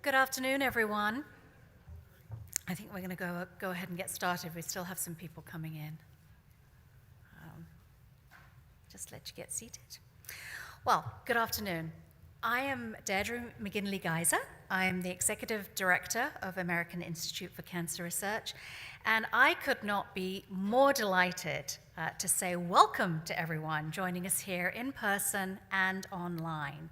Good afternoon, everyone. I think we're going to go ahead and get started. We still have some people coming in. Just let you get seated. Well, good afternoon. I am Deirdre McGinley-Geyser. I am the Executive Director of American Institute for Cancer Research, and I could not be more delighted to say welcome to everyone joining us here in person and online.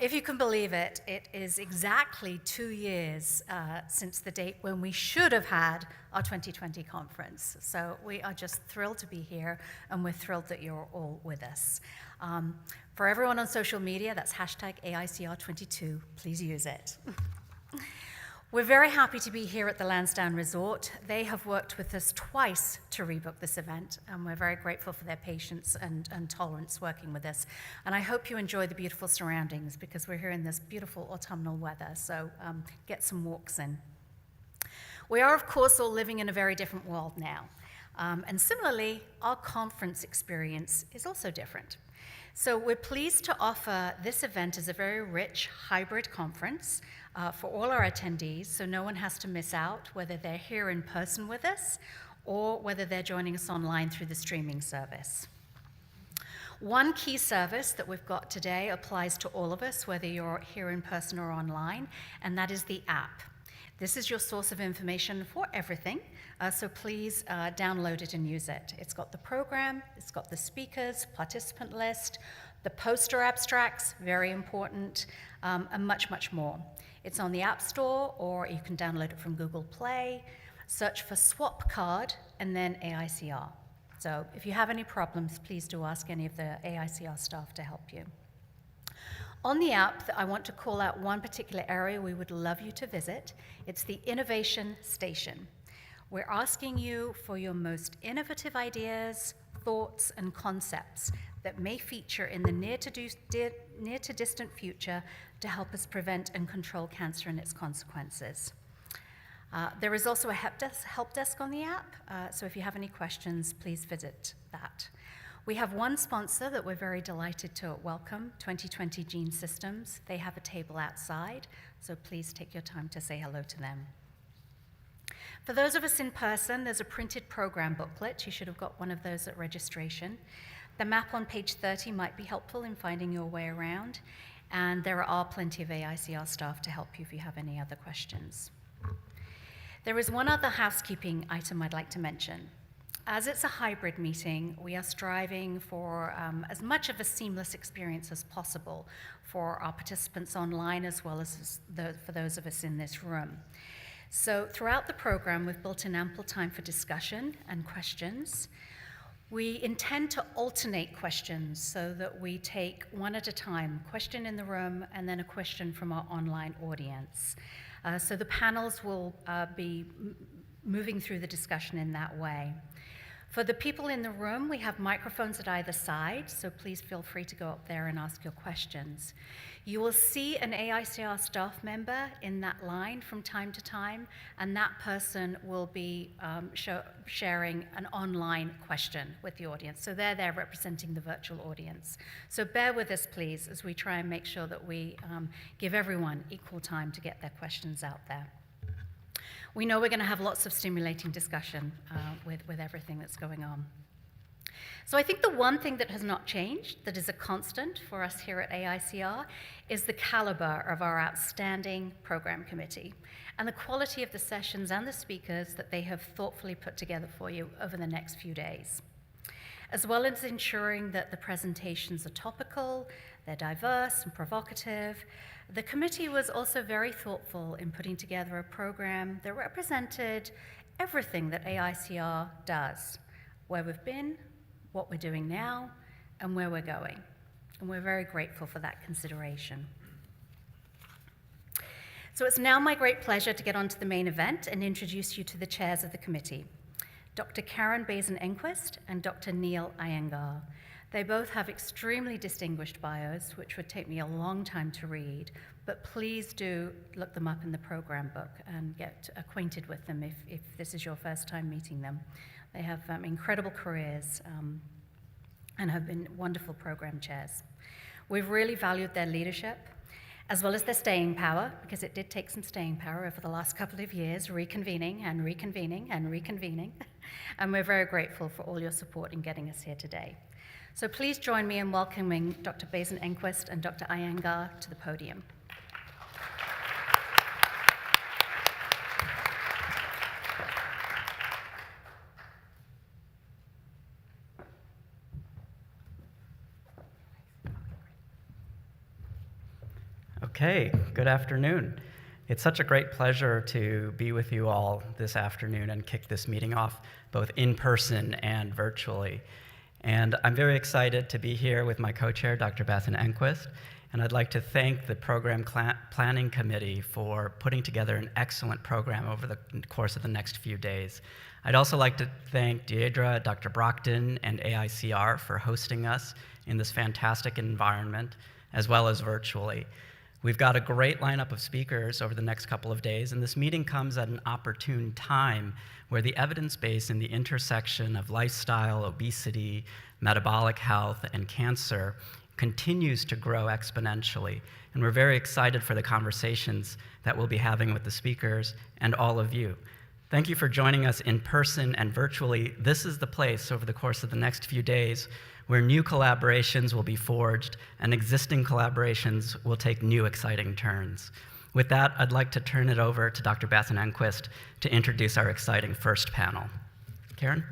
If you can believe it, it is exactly 2 years since the date when we should have had our 2020 conference. So we are just thrilled to be here, and we're thrilled that you're all with us. For everyone on social media, that's hashtag AICR22. Please use it. We're very happy to be here at the Lansdowne Resort. They have worked with us twice to rebook this event, and we're very grateful for their patience and tolerance working with us. And I hope you enjoy the beautiful surroundings, because we're here in this beautiful autumnal weather, so get some walks in. We are, of course, all living in a very different world now. And similarly, our conference experience is also different. So we're pleased to offer this event as a very rich hybrid conference for all our attendees, so no one has to miss out, whether they're here in person with us or whether they're joining us online through the streaming service. One key service that we've got today applies to all of us, whether you're here in person or online, and that is the app. This is your source of information for everything, so please download it and use it. It's got the program, it's got the speakers, participant list, the poster abstracts, very important, and much, much more. It's on the App Store, or you can download it from Google Play. Search for Swap Card and then AICR. So if you have any problems, please do ask any of the AICR staff to help you. On the app, I want to call out one particular area we would love you to visit. It's the Innovation Station. We're asking you for your most innovative ideas, thoughts, and concepts that may feature in the near to distant future to help us prevent and control cancer and its consequences. There is also a help desk on the app, so if you have any questions, please visit that. We have one sponsor that we're very delighted to welcome, 2020 Gene Systems. They have a table outside, so please take your time to say hello to them. For those of us in person, there's a printed program booklet. You should have got one of those at registration. The map on page 30 might be helpful in finding your way around, and there are plenty of AICR staff to help you if you have any other questions. There is one other housekeeping item I'd like to mention. As it's a hybrid meeting, we are striving for as much of a seamless experience as possible for our participants online, as well as for those of us in this room. So throughout the program, we've built in ample time for discussion and questions. We intend to alternate questions so that we take one at a time, question in the room and then a question from our online audience. So the panels will be moving through the discussion in that way. For the people in the room, we have microphones at either side, so please feel free to go up there and ask your questions. You will see an AICR staff member in that line from time to time, and that person will be sharing an online question with the audience. So they're there representing the virtual audience. So bear with us, please, as we try and make sure that we give everyone equal time to get their questions out there. We know we're going to have lots of stimulating discussion with everything that's going on. So I think the one thing that has not changed, that is a constant for us here at AICR, is the caliber of our outstanding program committee and the quality of the sessions and the speakers that they have thoughtfully put together for you over the next few days, as well as ensuring that the presentations are topical, they're diverse and provocative. The committee was also very thoughtful in putting together a program that represented everything that AICR does, where we've been, what we're doing now, and where we're going. And we're very grateful for that consideration. So it's now my great pleasure to get on to the main event and introduce you to the chairs of the committee, Dr. Karen Bazin-Enquist and Dr. Neil Iyengar. They both have extremely distinguished bios, which would take me a long time to read, but please do look them up in the program book and get acquainted with them if this is your first time meeting them. They have incredible careers and have been wonderful program chairs. We've really valued their leadership, as well as their staying power, because it did take some staying power over the last couple of years, reconvening and reconvening and reconvening. And we're very grateful for all your support in getting us here today. So please join me in welcoming Dr. Basin-Enquist and Dr. Iyengar to the podium. Okay, good afternoon. It's such a great pleasure to be with you all this afternoon and kick this meeting off both in person and virtually. And I'm very excited to be here with my co-chair, Dr. Basin-Enquist, and I'd like to thank the Program Planning Committee for putting together an excellent program over the course of the next few days. I'd also like to thank Deirdre, Dr. Brockton, and AICR for hosting us in this fantastic environment, as well as virtually. We've got a great lineup of speakers over the next couple of days, and this meeting comes at an opportune time where the evidence base in the intersection of lifestyle, obesity, metabolic health, and cancer continues to grow exponentially. And we're very excited for the conversations that we'll be having with the speakers and all of you. Thank you for joining us in person and virtually. This is the place over the course of the next few days where new collaborations will be forged and existing collaborations will take new exciting turns. With that, I'd like to turn it over to Dr. Basin-Enquist to introduce our exciting first panel. Karen?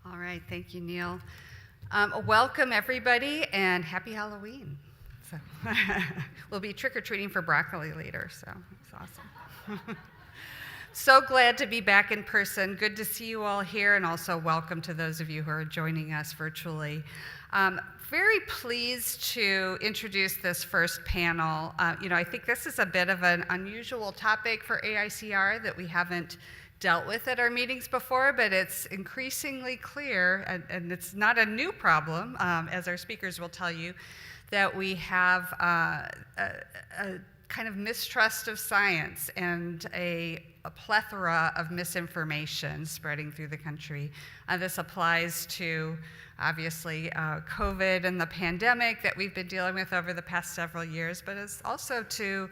All right, thank you, Neil. Welcome, everybody, and happy Halloween. So we'll be trick-or-treating for broccoli later, so it's awesome. So glad to be back in person. Good to see you all here, and also welcome to those of you who are joining us virtually. Very pleased to introduce this first panel. I think this is a bit of an unusual topic for AICR that we haven't dealt with at our meetings before, but it's increasingly clear, and it's not a new problem, as our speakers will tell you, that we have a kind of mistrust of science and a plethora of misinformation spreading through the country. This applies to, obviously, COVID and the pandemic that we've been dealing with over the past several years, but it's also to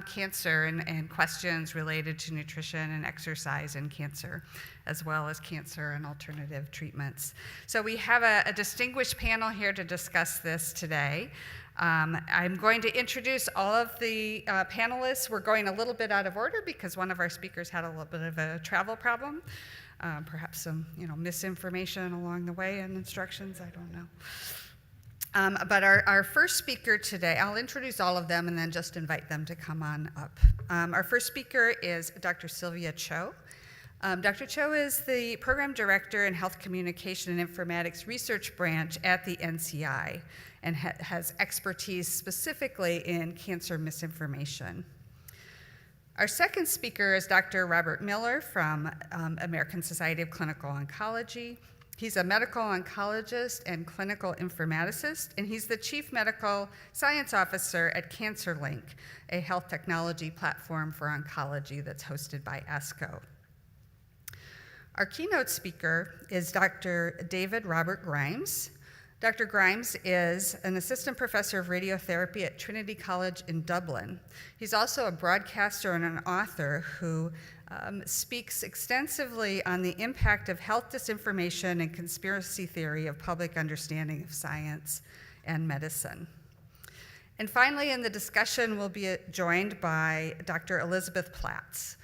cancer and questions related to nutrition and exercise and cancer, as well as cancer and alternative treatments. So we have a distinguished panel here to discuss this today. I'm going to introduce all of the panelists. We're going a little bit out of order because one of our speakers had a little bit of a travel problem, perhaps some misinformation along the way and instructions, I don't know. But our first speaker today, I'll introduce all of them and then just invite them to come on up. Our first speaker is Dr. Sylvia Chou. Dr. Chou is the Program Director in Health Communication and Informatics Research Branch at the NCI and has expertise specifically in cancer misinformation. Our second speaker is Dr. Robert Miller from American Society of Clinical Oncology. He's a medical oncologist and clinical informaticist, and he's the Chief Medical Science Officer at CancerLink, a health technology platform for oncology that's hosted by ASCO. Our keynote speaker is Dr. David Robert Grimes. Dr. Grimes is an assistant professor of radiotherapy at Trinity College in Dublin. He's also a broadcaster and an author who speaks extensively on the impact of health disinformation and conspiracy theory of public understanding of science and medicine. And finally, in the discussion, we'll be joined by Dr. Elizabeth Platz.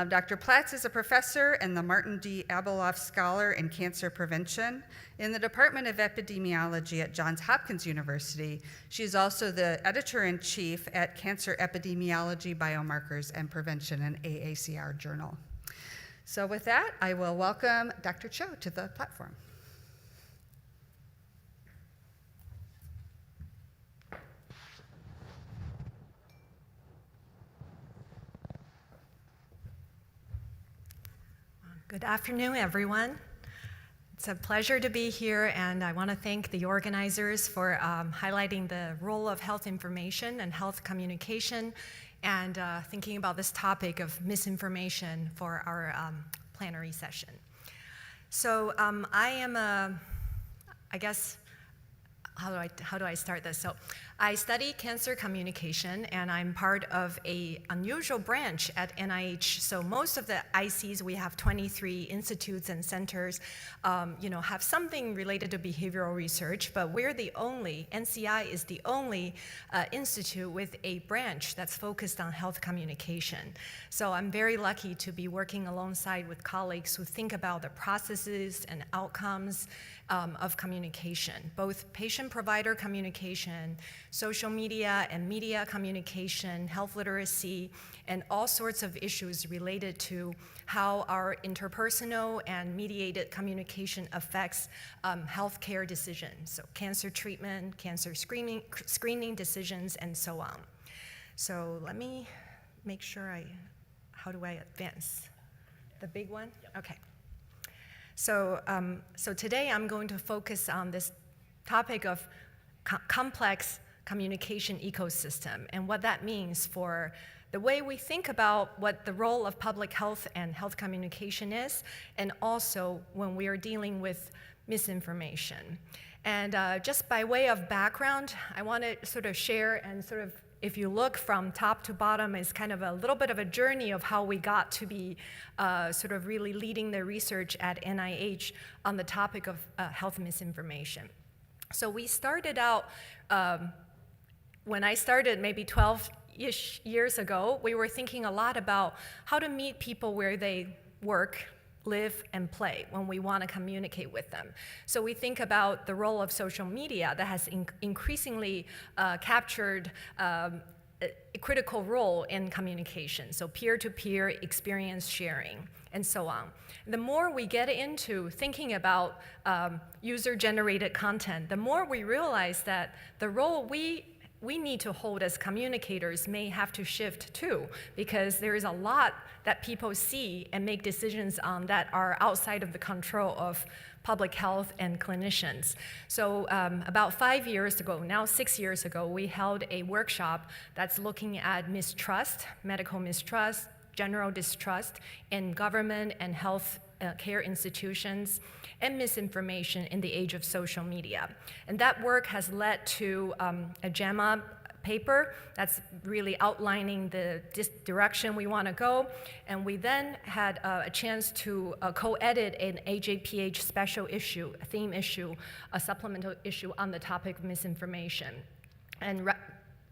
Dr. Platz is a professor and the Martin D. Abeloff Scholar in Cancer Prevention in the Department of Epidemiology at Johns Hopkins University. She's also the editor-in-chief at Cancer Epidemiology, Biomarkers, and Prevention, an AACR journal. So with that, I will welcome Dr. Chou to the platform. Good afternoon, everyone. It's a pleasure to be here, and I want to thank the organizers for highlighting the role of health information and health communication and thinking about this topic of misinformation for our plenary session. So I am I guess, how do I start this? So I study cancer communication, and I'm part of an unusual branch at NIH. So most of the ICs, we have 23 institutes and centers, have something related to behavioral research, but we're the only, NCI is the only institute with a branch that's focused on health communication. So I'm very lucky to be working alongside with colleagues who think about the processes and outcomes of communication, both patient-provider communication, social media and media communication, health literacy, and all sorts of issues related to how our interpersonal and mediated communication affects healthcare decisions, so cancer treatment, cancer screening decisions, and so on. So let me make sure how do I advance? The big one? Okay. So today I'm going to focus on this topic of complex communication ecosystem and what that means for the way we think about what the role of public health and health communication is, and also when we are dealing with misinformation. And just by way of background, I want to sort of share and sort of, if you look from top to bottom, it's kind of a little bit of a journey of how we got to be sort of really leading the research at NIH on the topic of health misinformation. So we started out, when I started maybe 12-ish years ago, we were thinking a lot about how to meet people where they work, live, and play when we want to communicate with them. So we think about the role of social media that has increasingly captured a critical role in communication, so peer-to-peer experience sharing, and so on. The more we get into thinking about user-generated content, the more we realize that the role we need to hold as communicators may have to shift too, because there is a lot that people see and make decisions on that are outside of the control of public health and clinicians. So about 5 years ago, now 6 years ago, we held a workshop that's looking at mistrust, medical mistrust, general distrust in government and health care institutions, and misinformation in the age of social media. And that work has led to a JAMA paper that's really outlining the direction we want to go. And we then had a chance to co-edit an AJPH special issue, a theme issue, a supplemental issue on the topic of misinformation. And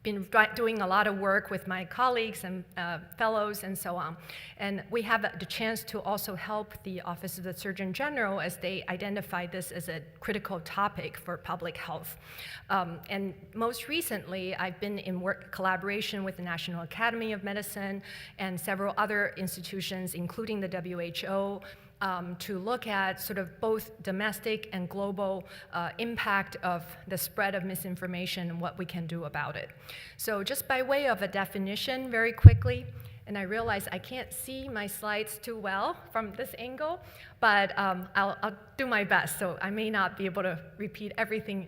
been doing a lot of work with my colleagues and fellows and so on. And we have the chance to also help the Office of the Surgeon General as they identify this as a critical topic for public health. And most recently, I've been in collaboration with the National Academy of Medicine and several other institutions, including the WHO, to look at sort of both domestic and global impact of the spread of misinformation and what we can do about it. So just by way of a definition very quickly, and I realize I can't see my slides too well from this angle, but I'll do my best, so I may not be able to repeat everything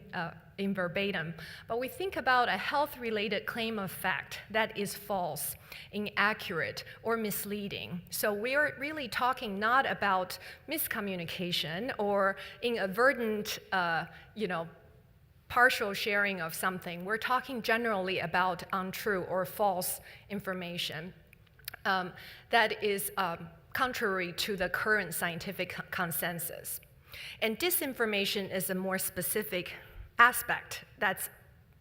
in verbatim. But we think about a health-related claim of fact that is false, inaccurate, or misleading. So we're really talking not about miscommunication or inadvertent, partial sharing of something. We're talking generally about untrue or false information that is contrary to the current scientific consensus. And disinformation is a more specific aspect that's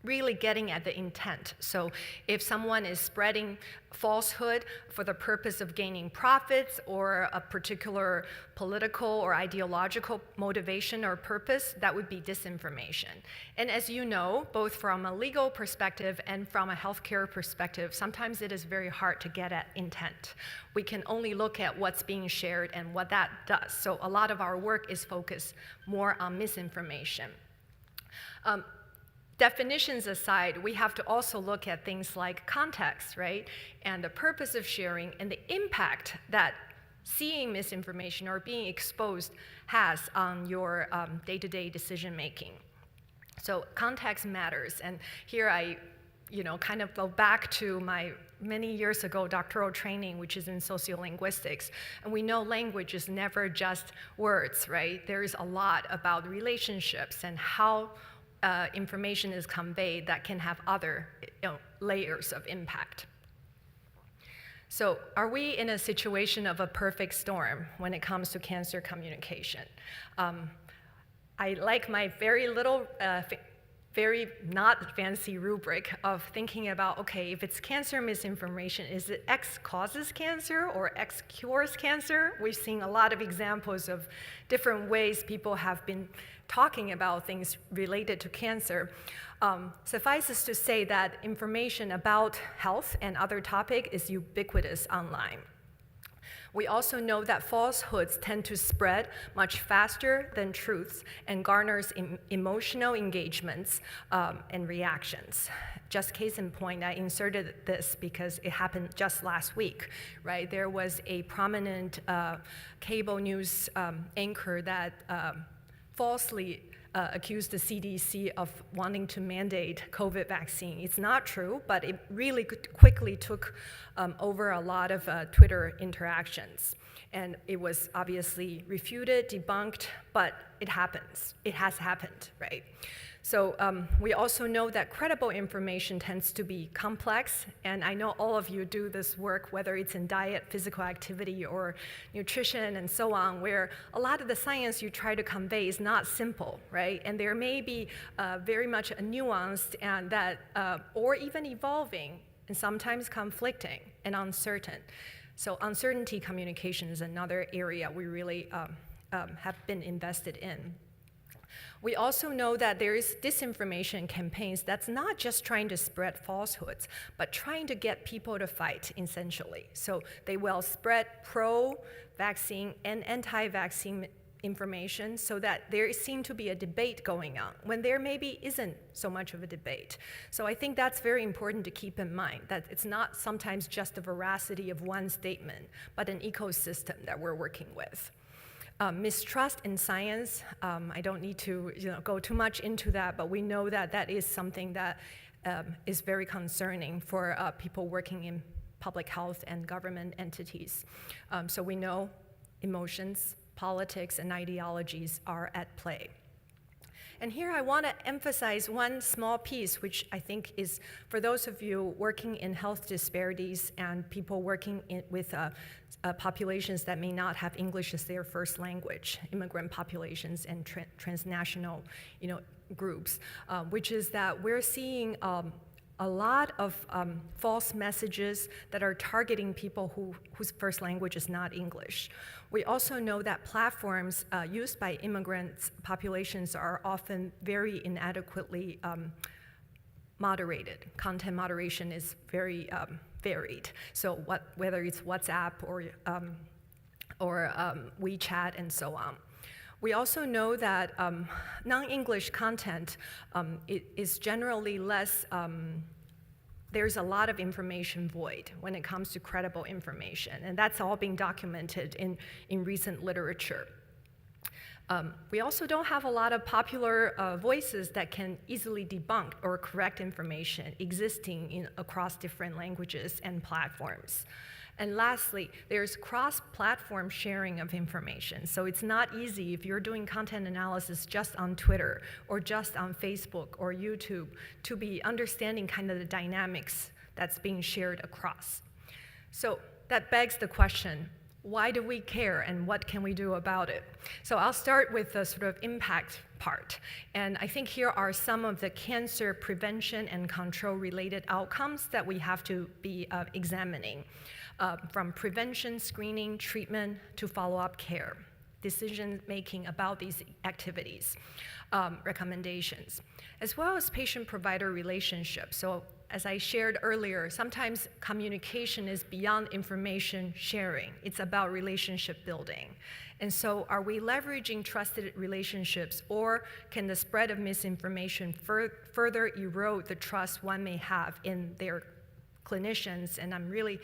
really getting at the intent. So if someone is spreading falsehood for the purpose of gaining profits or a particular political or ideological motivation or purpose, that would be disinformation. And as you know, both from a legal perspective and from a healthcare perspective, sometimes it is very hard to get at intent. We can only look at what's being shared and what that does. So a lot of our work is focused more on misinformation. Definitions aside, we have to also look at things like context, right? And the purpose of sharing and the impact that seeing misinformation or being exposed has on your day-to-day decision making. So context matters. And here I kind of go back to my many years ago doctoral training, which is in sociolinguistics. And we know language is never just words, right? There's a lot about relationships and how information is conveyed that can have other layers of impact. So are we in a situation of a perfect storm when it comes to cancer communication? I like my very little, very not fancy rubric of thinking about, okay, if it's cancer misinformation, is it X causes cancer or X cures cancer? We've seen a lot of examples of different ways people have been talking about things related to cancer. Suffices to say that information about health and other topics is ubiquitous online. We also know that falsehoods tend to spread much faster than truths and garners emotional engagements and reactions. Just case in point, I inserted this because it happened just last week, right? There was a prominent cable news anchor that falsely accused the CDC of wanting to mandate COVID vaccine. It's not true, but it really quickly took over a lot of Twitter interactions. And it was obviously refuted, debunked, but it happens. It has happened, right? So we also know that credible information tends to be complex, and I know all of you do this work, whether it's in diet, physical activity, or nutrition, and so on, where a lot of the science you try to convey is not simple, right? And there may be very much a nuanced and that, or even evolving, and sometimes conflicting and uncertain. So uncertainty communication is another area we really have been invested in. We also know that there is disinformation campaigns that's not just trying to spread falsehoods, but trying to get people to fight, essentially. So they will spread pro-vaccine and anti-vaccine information so that there seems to be a debate going on, when there maybe isn't so much of a debate. So I think that's very important to keep in mind, that it's not sometimes just the veracity of one statement, but an ecosystem that we're working with. Mistrust in science, I don't need to go too much into that, but we know that that is something that is very concerning for people working in public health and government entities. So we know emotions, politics, and ideologies are at play. And here I want to emphasize one small piece, which I think is for those of you working in health disparities and people working with populations that may not have English as their first language, immigrant populations and transnational groups, which is that we're seeing a lot of false messages that are targeting people whose first language is not English. We also know that platforms used by immigrant populations are often very inadequately moderated. Content moderation is very varied. So whether it's WhatsApp or WeChat and so on. We also know that non-English content is generally less, there's a lot of information void when it comes to credible information, and that's all being documented in recent literature. We also don't have a lot of popular voices that can easily debunk or correct information existing across different languages and platforms. And lastly, there's cross-platform sharing of information. So it's not easy if you're doing content analysis just on Twitter or just on Facebook or YouTube to be understanding kind of the dynamics that's being shared across. So that begs the question, why do we care and what can we do about it? So I'll start with the sort of impact part. And I think here are some of the cancer prevention and control related outcomes that we have to be examining. From prevention, screening, treatment, to follow-up care, decision-making about these activities, recommendations, as well as patient-provider relationships. So as I shared earlier, sometimes communication is beyond information sharing. It's about relationship building. And so are we leveraging trusted relationships, or can the spread of misinformation further erode the trust one may have in their clinicians? And I'm really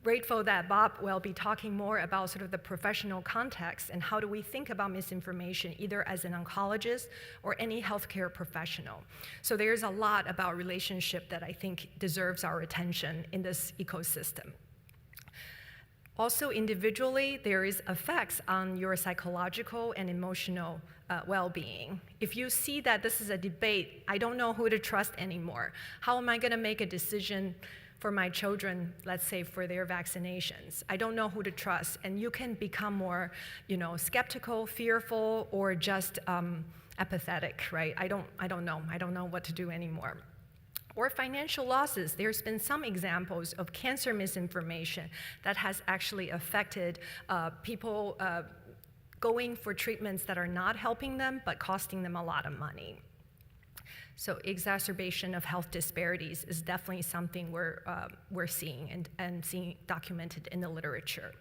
grateful that Bob will be talking more about sort of the professional context and how do we think about misinformation either as an oncologist or any healthcare professional. So there's a lot about relationship that I think deserves our attention in this ecosystem. Also, individually, there is effects on your psychological and emotional well-being. If you see that this is a debate, I don't know who to trust anymore. How am I going to make a decision for my children, let's say for their vaccinations? I don't know who to trust, and you can become more, skeptical, fearful, or just apathetic, right? I don't know what to do anymore. Or financial losses. There's been some examples of cancer misinformation that has actually affected people going for treatments that are not helping them but costing them a lot of money. So exacerbation of health disparities is definitely something we're seeing and seeing documented in the literature.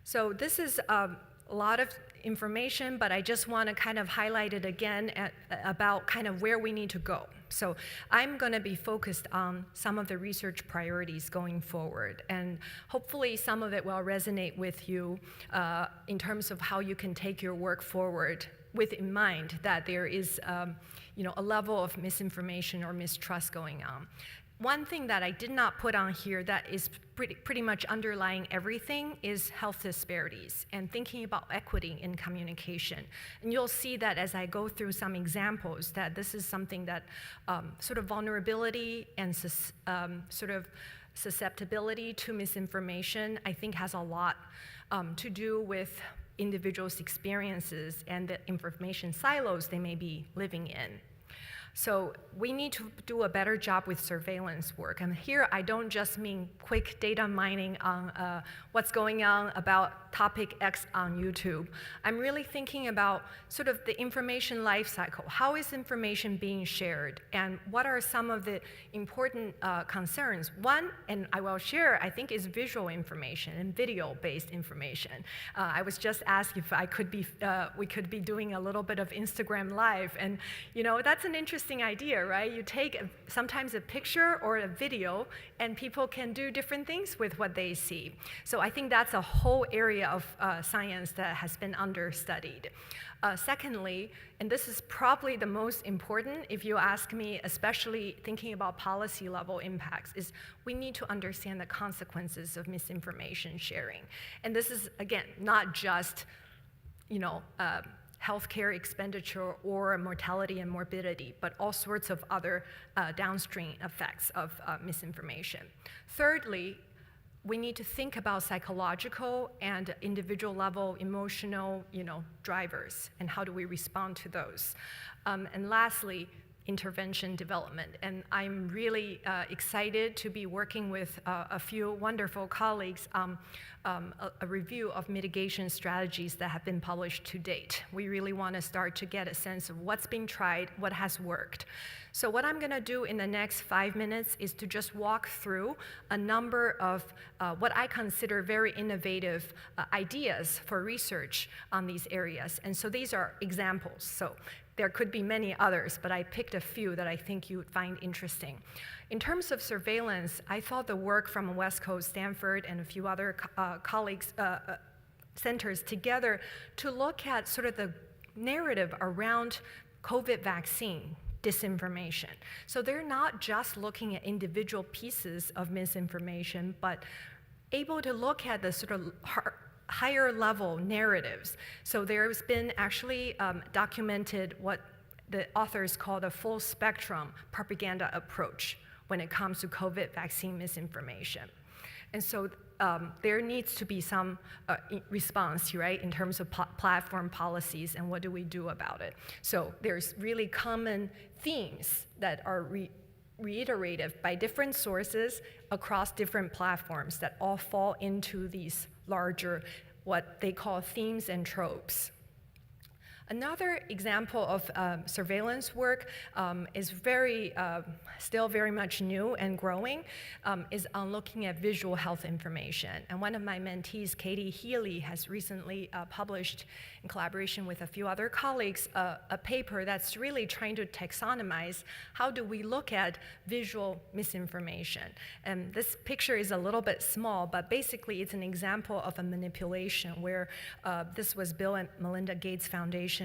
So this is a lot of information, but I just want to kind of highlight it again about kind of where we need to go. So I'm going to be focused on some of the research priorities going forward, and hopefully some of it will resonate with you in terms of how you can take your work forward with in mind that there is a level of misinformation or mistrust going on. One thing that I did not put on here that is pretty much underlying everything is health disparities and thinking about equity in communication. And you'll see that as I go through some examples that this is something that sort of vulnerability and sort of susceptibility to misinformation, I think has a lot to do with individuals' experiences and the information silos they may be living in. So we need to do a better job with surveillance work. And here I don't just mean quick data mining on what's going on about topic X on YouTube. I'm really thinking about sort of the information life cycle. How is information being shared? And what are some of the important concerns? One, and I will share, I think, is visual information and video-based information. I was just asked if we could be doing a little bit of Instagram Live. And that's an interesting idea, right? You take sometimes a picture or a video, and people can do different things with what they see. So I think that's a whole area of science that has been understudied. Secondly, and this is probably the most important, if you ask me, especially thinking about policy level impacts, is we need to understand the consequences of misinformation sharing. And this is, again, not just, healthcare expenditure or mortality and morbidity, but all sorts of other downstream effects of misinformation. Thirdly, we need to think about psychological and individual level emotional, drivers, and how do we respond to those. And lastly, intervention development. And I'm really excited to be working with a few wonderful colleagues on a review of mitigation strategies that have been published to date. We really want to start to get a sense of what's being tried, what has worked. So what I'm going to do in the next 5 minutes is to just walk through a number of what I consider very innovative ideas for research on these areas. And so these are examples. So there could be many others, but I picked a few that I think you would find interesting. In terms of surveillance, I thought the work from West Coast, Stanford, and a few other colleagues, centers together to look at sort of the narrative around COVID vaccine disinformation. So they're not just looking at individual pieces of misinformation, but able to look at the sort of higher level narratives. So there's been actually documented what the authors call the full spectrum propaganda approach when it comes to COVID vaccine misinformation. And so there needs to be some response, right, in terms of platform policies and what do we do about it. So there's really common themes that are reiterated by different sources across different platforms that all fall into these larger, what they call themes and tropes. Another example of surveillance work is still very much new and growing, is on looking at visual health information. And one of my mentees, Katie Healy, has recently published, in collaboration with a few other colleagues, a paper that's really trying to taxonomize how do we look at visual misinformation. And this picture is a little bit small, but basically it's an example of a manipulation where this was Bill and Melinda Gates Foundation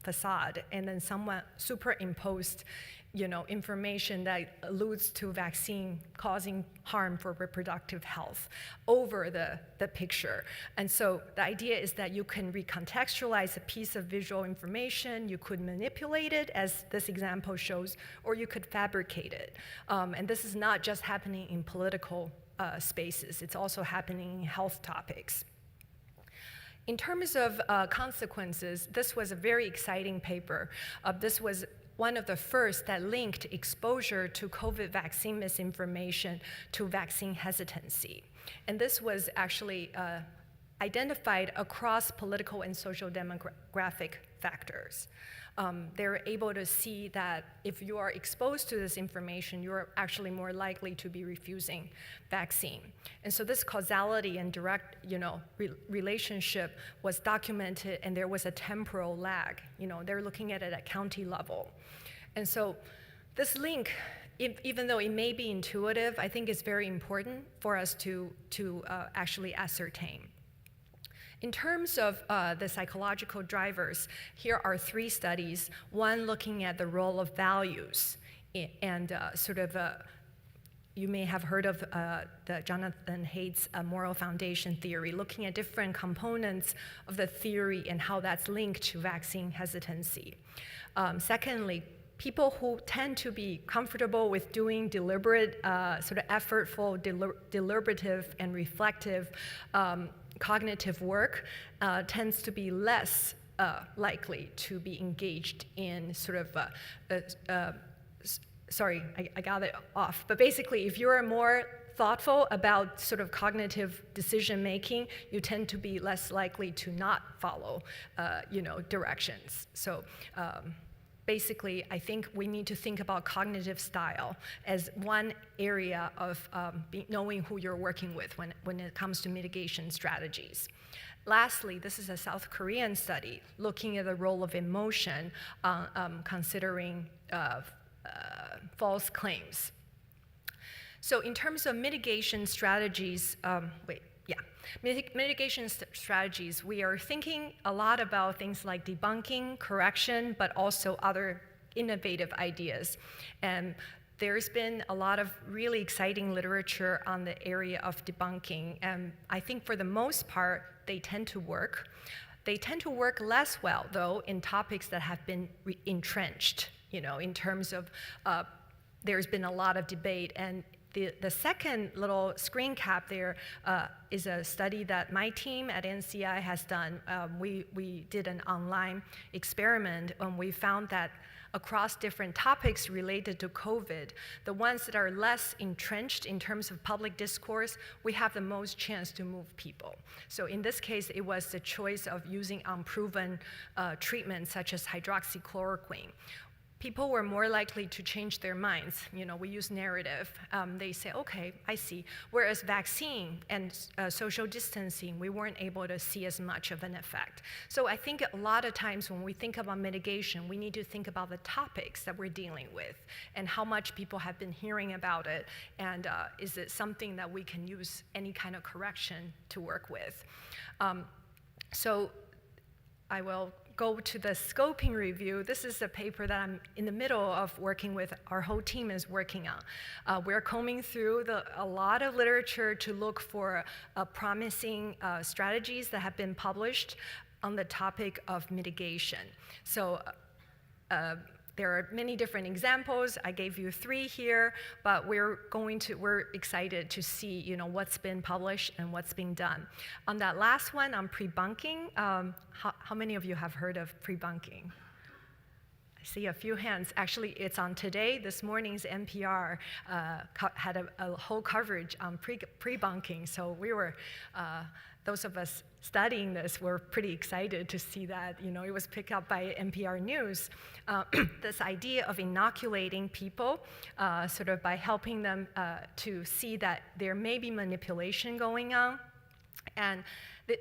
facade, and then someone superimposed information that alludes to vaccine causing harm for reproductive health over the picture. And so the idea is that you can recontextualize a piece of visual information, you could manipulate it, as this example shows, or you could fabricate it. And this is not just happening in political spaces, it's also happening in health topics. In terms of consequences, this was a very exciting paper. This was one of the first that linked exposure to COVID vaccine misinformation to vaccine hesitancy. And this was actually identified across political and social demographic factors. They were able to see that if you are exposed to this information, you're actually more likely to be refusing vaccine. And so this causality and direct relationship was documented, and there was a temporal lag. They're looking at it at county level. And so this link, even though it may be intuitive, I think it's very important for us to actually ascertain. In terms of the psychological drivers, here are 3 studies, one looking at the role of values, and you may have heard of the Jonathan Haidt's moral foundation theory, looking at different components of the theory and how that's linked to vaccine hesitancy. Secondly, people who tend to be comfortable with doing deliberate, effortful, deliberative and reflective cognitive work tends to be less likely to be engaged in sorry, I got it off. But basically, if you're more thoughtful about cognitive decision making, you tend to be less likely to not follow, directions. So. Basically, I think we need to think about cognitive style as one area of knowing who you're working with when it comes to mitigation strategies. Lastly, this is a South Korean study looking at the role of emotion considering false claims. So in terms of mitigation strategies, mitigation strategies, we are thinking a lot about things like debunking, correction, but also other innovative ideas. And there's been a lot of really exciting literature on the area of debunking. And I think for the most part, they tend to work. They tend to work less well, though, in topics that have been entrenched, in terms of there's been a lot of debate. And the second little screen cap there is a study that my team at NCI has done. We did an online experiment, and we found that across different topics related to COVID, the ones that are less entrenched in terms of public discourse, we have the most chance to move people. So in this case, it was the choice of using unproven treatments such as hydroxychloroquine. People were more likely to change their minds. We use narrative. They say, okay, I see. Whereas vaccine and social distancing, we weren't able to see as much of an effect. So I think a lot of times when we think about mitigation, we need to think about the topics that we're dealing with and how much people have been hearing about it, and is it something that we can use any kind of correction to work with. So I will go to the scoping review. This is a paper that I'm in the middle of working with, our whole team is working on. We're combing through a lot of literature to look for promising strategies that have been published on the topic of mitigation. So there are many different examples. I gave you 3 here, but we're excited to see what's been published and what's being done. On that last one, on pre-bunking, how many of you have heard of pre-bunking? I see a few hands. Actually, it's on today. This morning's NPR had a whole coverage on pre-bunking, so we were, those of us studying this were pretty excited to see that, it was picked up by NPR News. This idea of inoculating people, by helping them to see that there may be manipulation going on. And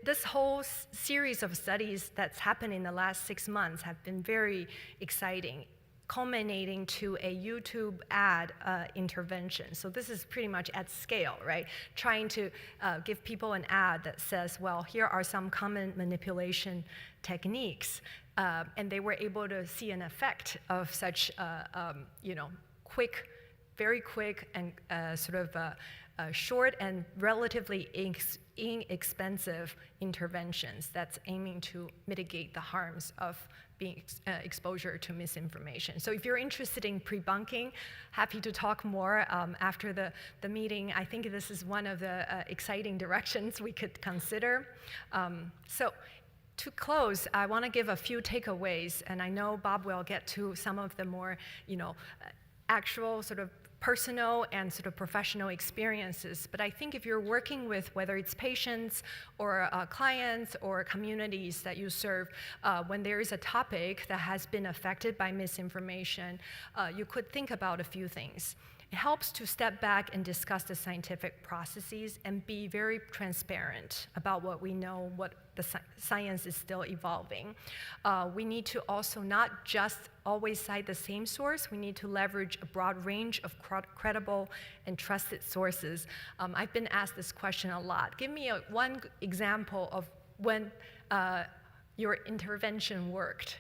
this whole series of studies that's happened in the last 6 months have been very exciting. culminating to a YouTube ad intervention. So this is pretty much at scale, right? Trying to give people an ad that says, well, here are some common manipulation techniques. And they were able to see an effect of such, quick, very quick and short and relatively inexpensive interventions that's aiming to mitigate the harms of being exposure to misinformation. So if you're interested in pre-bunking, happy to talk more after the meeting. I think this is one of the exciting directions we could consider. So to close, I want to give a few takeaways, and I know Bob will get to some of the more, actual sort of personal and sort of professional experiences. But I think if you're working with whether it's patients or clients or communities that you serve, when there is a topic that has been affected by misinformation, you could think about a few things. It helps to step back and discuss the scientific processes and be very transparent about what we know, what the science is still evolving. We need to also not just always cite the same source. We need to leverage a broad range of credible and trusted sources. I've been asked this question a lot. Give me one example of when your intervention worked,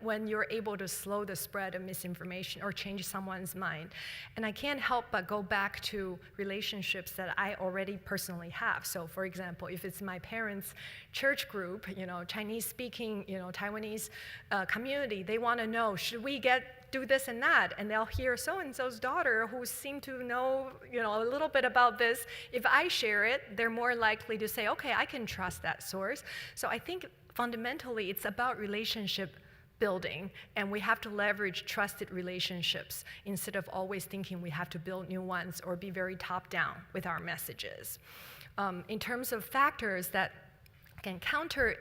when you're able to slow the spread of misinformation or change someone's mind. And I can't help but go back to relationships that I already personally have. So for example, if it's my parents' church group, Chinese-speaking, Taiwanese community, they want to know, should we do this and that, and they'll hear so-and-so's daughter who seem to know, a little bit about this. If I share it, they're more likely to say, okay, I can trust that source. So I think fundamentally, it's about relationship building, and we have to leverage trusted relationships instead of always thinking we have to build new ones or be very top-down with our messages. In terms of factors that can counter,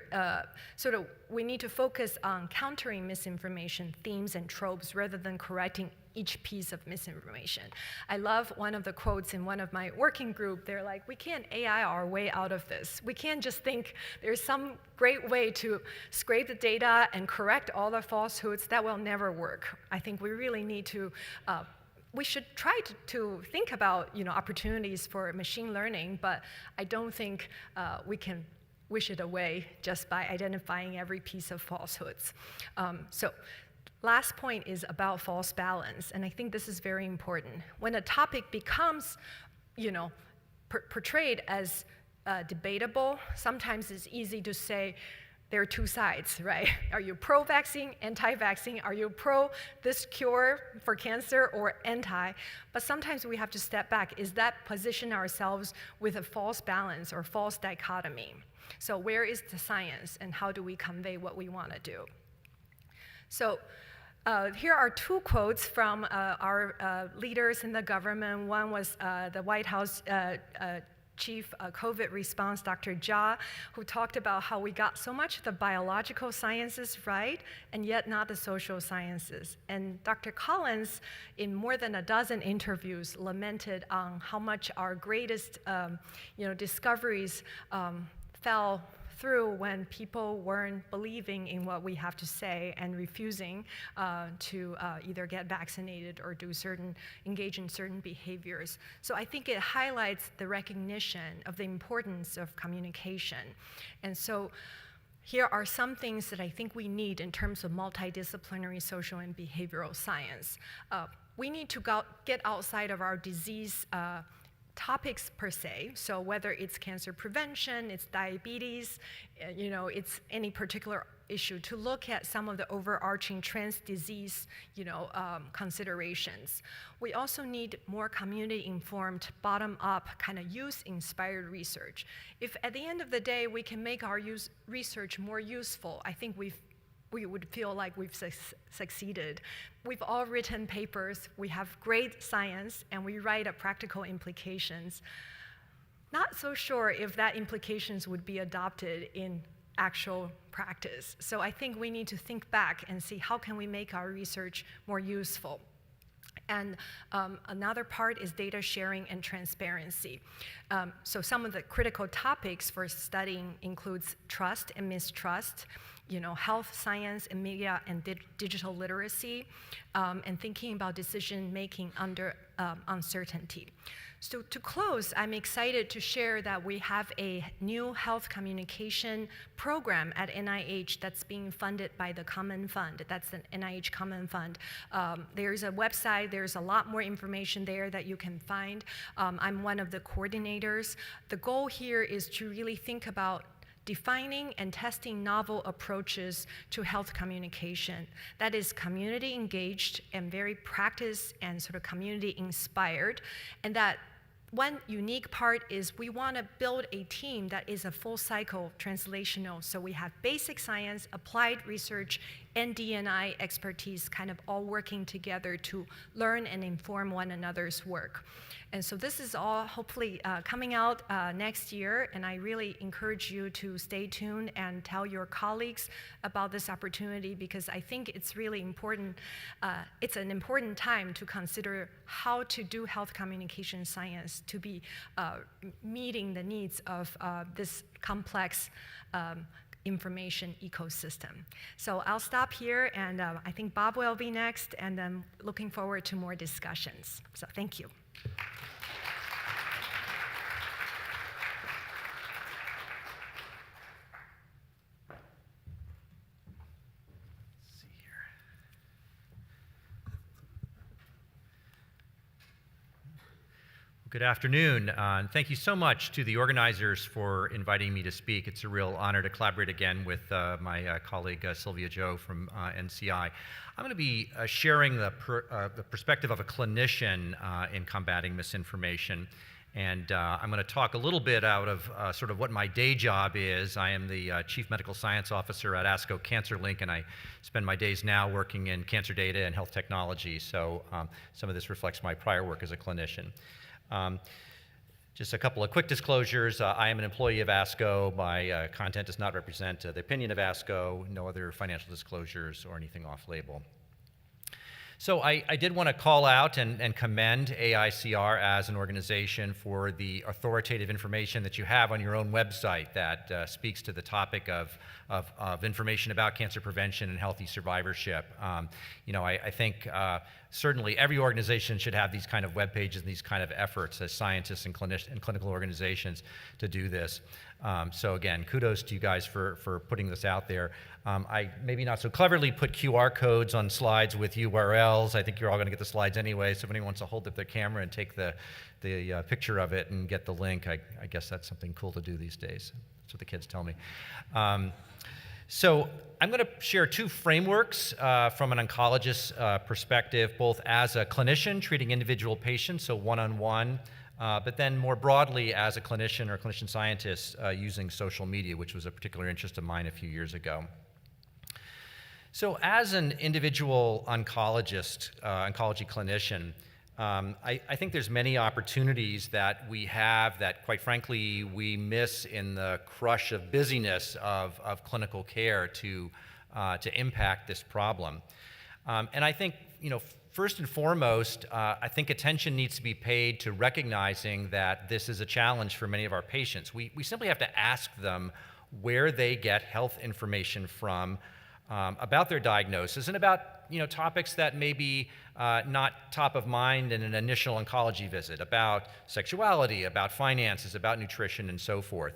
we need to focus on countering misinformation themes and tropes rather than correcting each piece of misinformation. I love one of the quotes in one of my working group. They're like, we can't AI our way out of this. We can't just think there's some great way to scrape the data and correct all the falsehoods. That will never work. I think we really need to we should try to think about opportunities for machine learning, but I don't think we can wish it away just by identifying every piece of falsehoods. Last point is about false balance, and I think this is very important. When a topic becomes, portrayed as debatable, sometimes it's easy to say there are two sides, right? Are you pro-vaccine, anti-vaccine? Are you pro this cure for cancer or anti? But sometimes we have to step back. Is that position ourselves with a false balance or false dichotomy? So where is the science, and how do we convey what we want to do? So here are two quotes from our leaders in the government. One was the White House Chief COVID response, Dr. Chou, who talked about how we got so much of the biological sciences right, and yet not the social sciences. And Dr. Collins, in more than a dozen interviews, lamented on how much our greatest discoveries fell through when people weren't believing in what we have to say and refusing to either get vaccinated or engage in certain behaviors. So I think it highlights the recognition of the importance of communication. And so here are some things that I think we need in terms of multidisciplinary social and behavioral science. We need to get outside of our disease topics per se, so whether it's cancer prevention, it's diabetes, it's any particular issue, to look at some of the overarching trans disease, considerations. We also need more community-informed, bottom-up, kind of use-inspired research. If at the end of the day we can make our research more useful, I think we would feel like we've succeeded. We've all written papers, we have great science, and we write up practical implications. Not so sure if that implications would be adopted in actual practice. So I think we need to think back and see how can we make our research more useful. And another part is data sharing and transparency. So some of the critical topics for studying includes trust and mistrust. health science and media and digital literacy, and thinking about decision making under uncertainty. So to close, I'm excited to share that we have a new health communication program at NIH that's being funded by the Common Fund. That's the NIH Common Fund. There's a website, there's a lot more information there that you can find. I'm one of the coordinators. The goal here is to really think about defining and testing novel approaches to health communication that is community engaged and very practice and sort of community inspired. And that one unique part is we want to build a team that is a full cycle translational. So we have basic science, applied research, and D&I expertise kind of all working together to learn and inform one another's work. And so this is all hopefully coming out next year, and I really encourage you to stay tuned and tell your colleagues about this opportunity, because I think it's really important. It's an important time to consider how to do health communication science to be meeting the needs of this complex information ecosystem. So I'll stop here, and I think Bob will be next, and I'm looking forward to more discussions. So thank you. Good afternoon, and thank you so much to the organizers for inviting me to speak. It's a real honor to collaborate again with my colleague Sylvia Chou from NCI. I'm going to be sharing the perspective of a clinician in combating misinformation, and I'm going to talk a little bit out of sort of what my day job is. I am the Chief Medical Science Officer at ASCO Cancer Link, and I spend my days now working in cancer data and health technology, so some of this reflects my prior work as a clinician. Just a couple of quick disclosures. I am an employee of ASCO. My content does not represent the opinion of ASCO, no other financial disclosures or anything off-label. So I did want to call out and commend AICR as an organization for the authoritative information that you have on your own website that speaks to the topic of information about cancer prevention and healthy survivorship. I think certainly every organization should have these kind of web pages and these kind of efforts as scientists and clinical organizations to do this. So again, kudos to you guys for putting this out there. I maybe not so cleverly put QR codes on slides with URLs. I think you're all going to get the slides anyway, so if anyone wants to hold up their camera and take the picture of it and get the link, I guess that's something cool to do these days. That's what the kids tell me. So I'm going to share two frameworks from an oncologist's perspective, both as a clinician treating individual patients, so one-on-one, but then more broadly as a clinician or clinician scientist using social media, which was a particular interest of mine a few years ago. So as an individual oncologist, oncology clinician, I think there's many opportunities that we have that, quite frankly, we miss in the crush of busyness of clinical care to impact this problem. And I think, first and foremost, I think attention needs to be paid to recognizing that this is a challenge for many of our patients. We simply have to ask them where they get health information from about their diagnosis and about topics that may be not top of mind in an initial oncology visit, about sexuality, about finances, about nutrition, and so forth.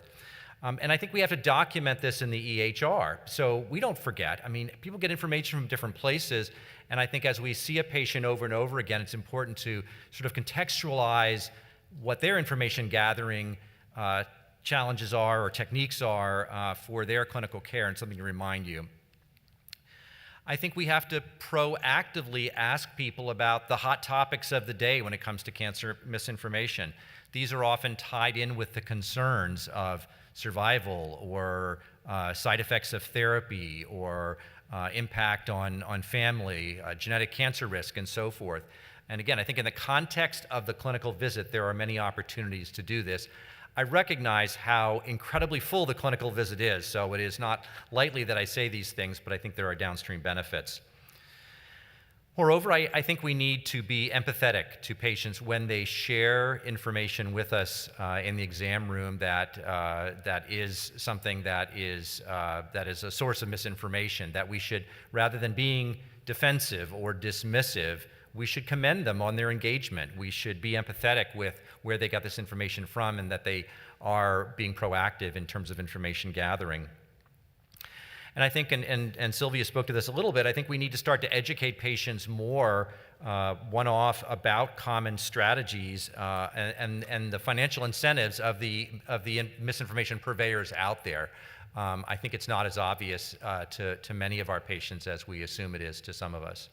And I think we have to document this in the EHR so we don't forget. I mean, people get information from different places, and I think as we see a patient over and over again, it's important to sort of contextualize what their information gathering challenges are or techniques are for their clinical care, and something to remind you. I think we have to proactively ask people about the hot topics of the day when it comes to cancer misinformation. These are often tied in with the concerns of survival or side effects of therapy or impact on family, genetic cancer risk, and so forth. And again, I think in the context of the clinical visit, there are many opportunities to do this. I recognize how incredibly full the clinical visit is, so it is not lightly that I say these things, but I think there are downstream benefits. Moreover, I think we need to be empathetic to patients when they share information with us in the exam room that is something that is a source of misinformation, that we should, rather than being defensive or dismissive, we should commend them on their engagement. We should be empathetic with where they got this information from and that they are being proactive in terms of information gathering. And I think, and Sylvia spoke to this a little bit, I think we need to start to educate patients more one-off about common strategies and the financial incentives of the misinformation purveyors out there. I think it's not as obvious to many of our patients as we assume it is to some of us.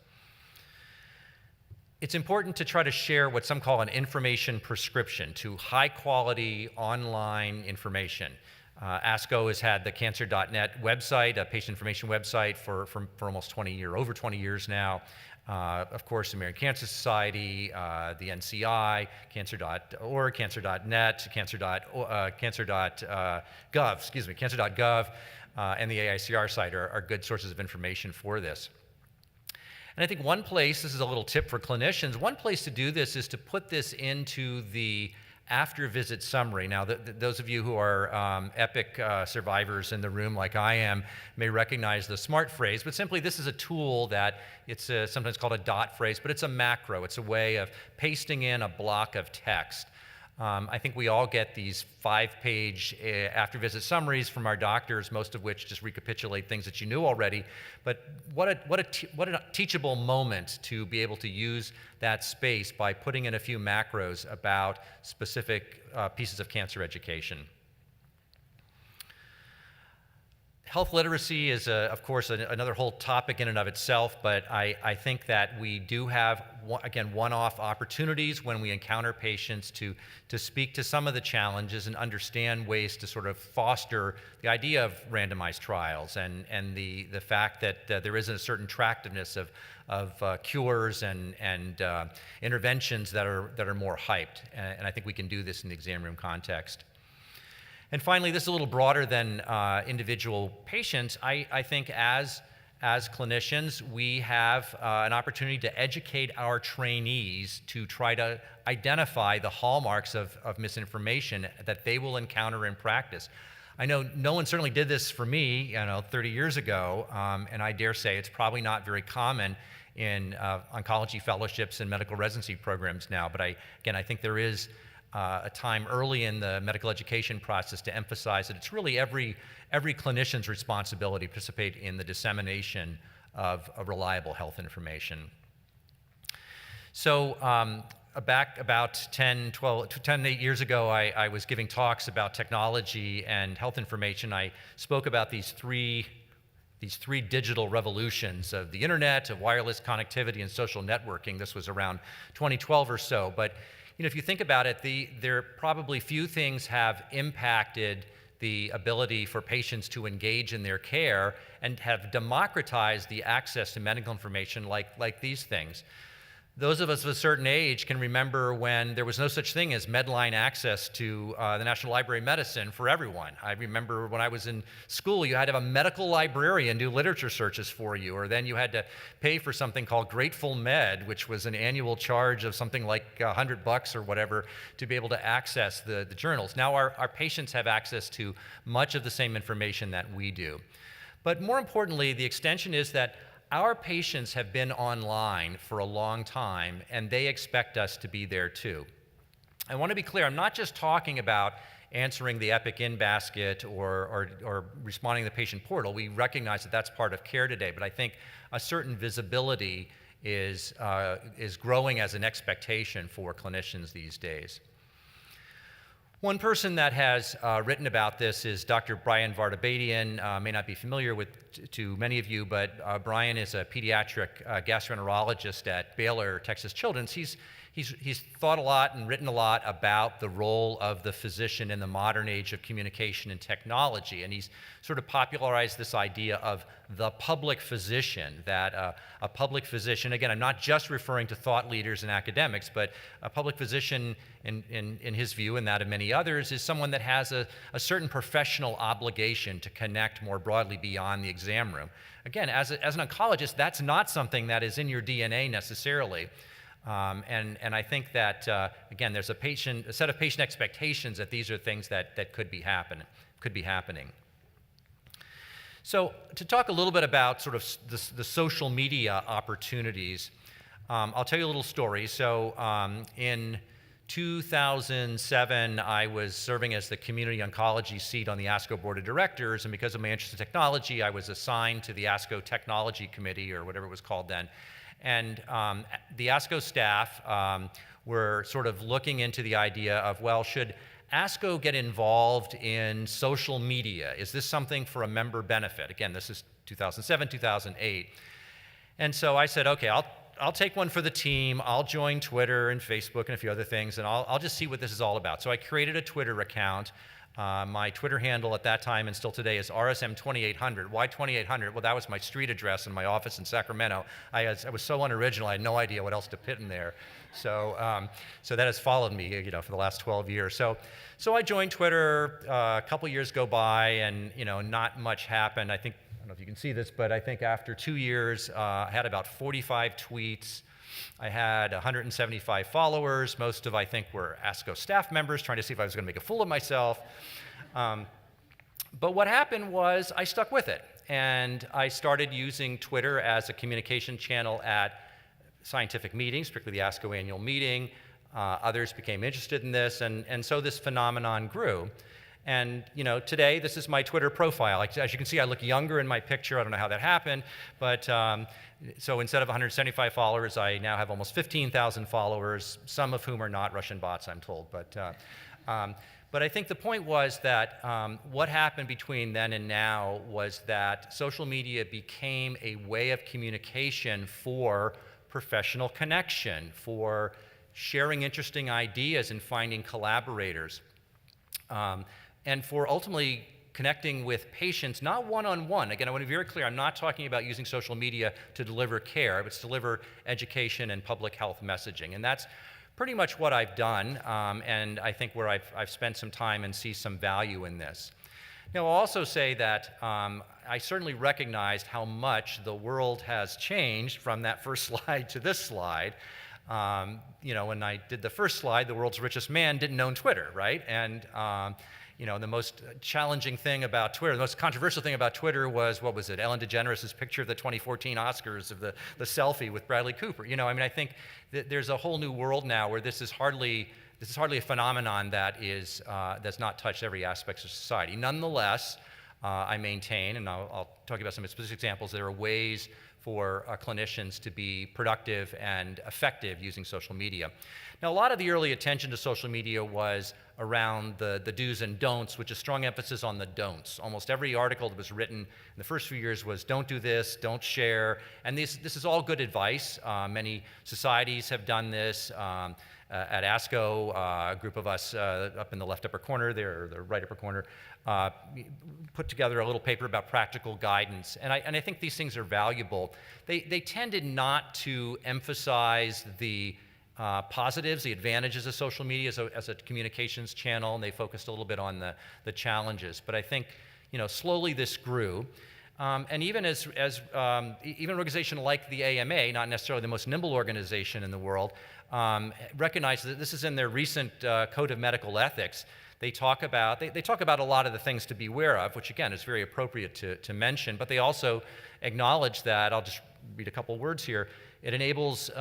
It's important to try to share what some call an information prescription to high-quality online information. ASCO has had the cancer.net website, a patient information website, for almost over 20 years now. Of course, the American Cancer Society, the NCI, cancer.org, cancer.net, cancer.gov, and the AICR site are good sources of information for this. And I think one place, this is a little tip for clinicians, one place to do this is to put this into the after-visit summary. Now, those of you who are EPIC survivors in the room like I am may recognize the SMART phrase, but simply this is a tool that it's sometimes called a dot phrase, but it's a macro. It's a way of pasting in a block of text. I think we all get these 5-page after-visit summaries from our doctors, most of which just recapitulate things that you knew already. But what a teachable moment to be able to use that space by putting in a few macros about specific pieces of cancer education. Health literacy is, of course, another whole topic in and of itself, but I think that we do have, again, one-off opportunities when we encounter patients to speak to some of the challenges and understand ways to sort of foster the idea of randomized trials and the fact that there isn't a certain attractiveness of cures and interventions that are more hyped. And I think we can do this in the exam room context. And finally, this is a little broader than individual patients. I think as clinicians, we have an opportunity to educate our trainees to try to identify the hallmarks of misinformation that they will encounter in practice. I know no one certainly did this for me, 30 years ago, and I dare say it's probably not very common in oncology fellowships and medical residency programs now. But I think there is a time early in the medical education process to emphasize that it's really every clinician's responsibility to participate in the dissemination of reliable health information. So back about 10, 8 years ago, I was giving talks about technology and health information. I spoke about these three digital revolutions of the internet, of wireless connectivity, and social networking. This was around 2012 or so. But if you think about it, there probably few things have impacted the ability for patients to engage in their care and have democratized the access to medical information like these things. Those of us of a certain age can remember when there was no such thing as Medline access to the National Library of Medicine for everyone. I remember when I was in school, you had to have a medical librarian do literature searches for you, or then you had to pay for something called Grateful Med, which was an annual charge of something like $100 or whatever to be able to access the journals. Now our patients have access to much of the same information that we do. But more importantly, the extension is that our patients have been online for a long time, and they expect us to be there too. I want to be clear, I'm not just talking about answering the EPIC in-basket or responding to the patient portal. We recognize that that's part of care today, but I think a certain visibility is growing as an expectation for clinicians these days. One person that has written about this is Dr. Brian Vardabadian. May not be familiar to many of you, but Brian is a pediatric gastroenterologist at Baylor Texas Children's. He's he's thought a lot and written a lot about the role of the physician in the modern age of communication and technology. And he's sort of popularized this idea of the public physician, that a public physician, again, I'm not just referring to thought leaders and academics, but a public physician, in his view and that of many others, is someone that has a certain professional obligation to connect more broadly beyond the exam room. Again, as an oncologist, that's not something that is in your DNA necessarily. And I think that, again, there's a set of patient expectations that these are things that could be happening. So to talk a little bit about sort of the social media opportunities, I'll tell you a little story. So in 2007, I was serving as the community oncology seat on the ASCO board of directors, and because of my interest in technology, I was assigned to the ASCO technology committee, or whatever it was called then. And the ASCO staff were sort of looking into the idea of, well, should ASCO get involved in social media? Is this something for a member benefit? Again, this is 2007, 2008. And so I said, okay, I'll take one for the team. I'll join Twitter and Facebook and a few other things, and I'll just see what this is all about. So I created a Twitter account. My Twitter handle at that time and still today is RSM2800. Why 2800? Well, that was my street address in my office in Sacramento. I was so unoriginal, I had no idea what else to put in there. So that has followed me, for the last 12 years. So I joined Twitter. A couple years go by, and not much happened. I don't know if you can see this, but I think after 2 years, I had about 45 tweets. I had 175 followers. Most of, I think, were ASCO staff members trying to see if I was going to make a fool of myself. But what happened was I stuck with it, and I started using Twitter as a communication channel at scientific meetings, particularly the ASCO annual meeting. Others became interested in this, and so this phenomenon grew. And today, this is my Twitter profile. As you can see, I look younger in my picture. I don't know how that happened, but so instead of 175 followers, I now have almost 15,000 followers, some of whom are not Russian bots, I'm told. But I think the point was that what happened between then and now was that social media became a way of communication for professional connection, for sharing interesting ideas and finding collaborators. And for ultimately connecting with patients, not one-on-one. Again, I want to be very clear, I'm not talking about using social media to deliver care, but to deliver education and public health messaging. And that's pretty much what I've done, and I think where I've spent some time and see some value in this. Now, I'll also say that I certainly recognized how much the world has changed from that first slide to this slide. When I did the first slide, the world's richest man didn't own Twitter, right? And the most challenging thing about Twitter, the most controversial thing about Twitter was, what was it, Ellen DeGeneres' picture of the 2014 Oscars of the selfie with Bradley Cooper. I think that there's a whole new world now where this is hardly a phenomenon that's not touched every aspect of society. Nonetheless, I maintain, and I'll talk about some specific examples, there are ways for clinicians to be productive and effective using social media. Now, a lot of the early attention to social media was around the do's and don'ts, which is strong emphasis on the don'ts. Almost every article that was written in the first few years was don't do this, don't share, and this is all good advice. Many societies have done this. At ASCO, a group of us up in the left upper corner there, or the right upper corner, put together a little paper about practical guidance. And I think these things are valuable. They tended not to emphasize the positives, the advantages of social media as a communications channel, and they focused a little bit on the challenges. But I think, slowly this grew. And even even an organization like the AMA, not necessarily the most nimble organization in the world, recognized that this is in their recent Code of Medical Ethics. They talk about a lot of the things to be aware of, which again is very appropriate to mention, but they also acknowledge that, I'll just read a couple words here, it enables,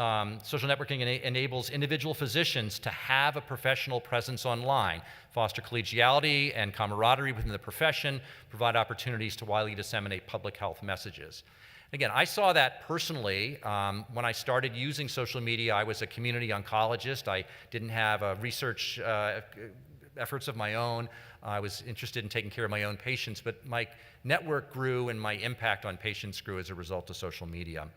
social networking enables individual physicians to have a professional presence online, foster collegiality and camaraderie within the profession, provide opportunities to widely disseminate public health messages. Again, I saw that personally. When I started using social media, I was a community oncologist. I didn't have research efforts of my own. I was interested in taking care of my own patients, but my network grew and my impact on patients grew as a result of social media.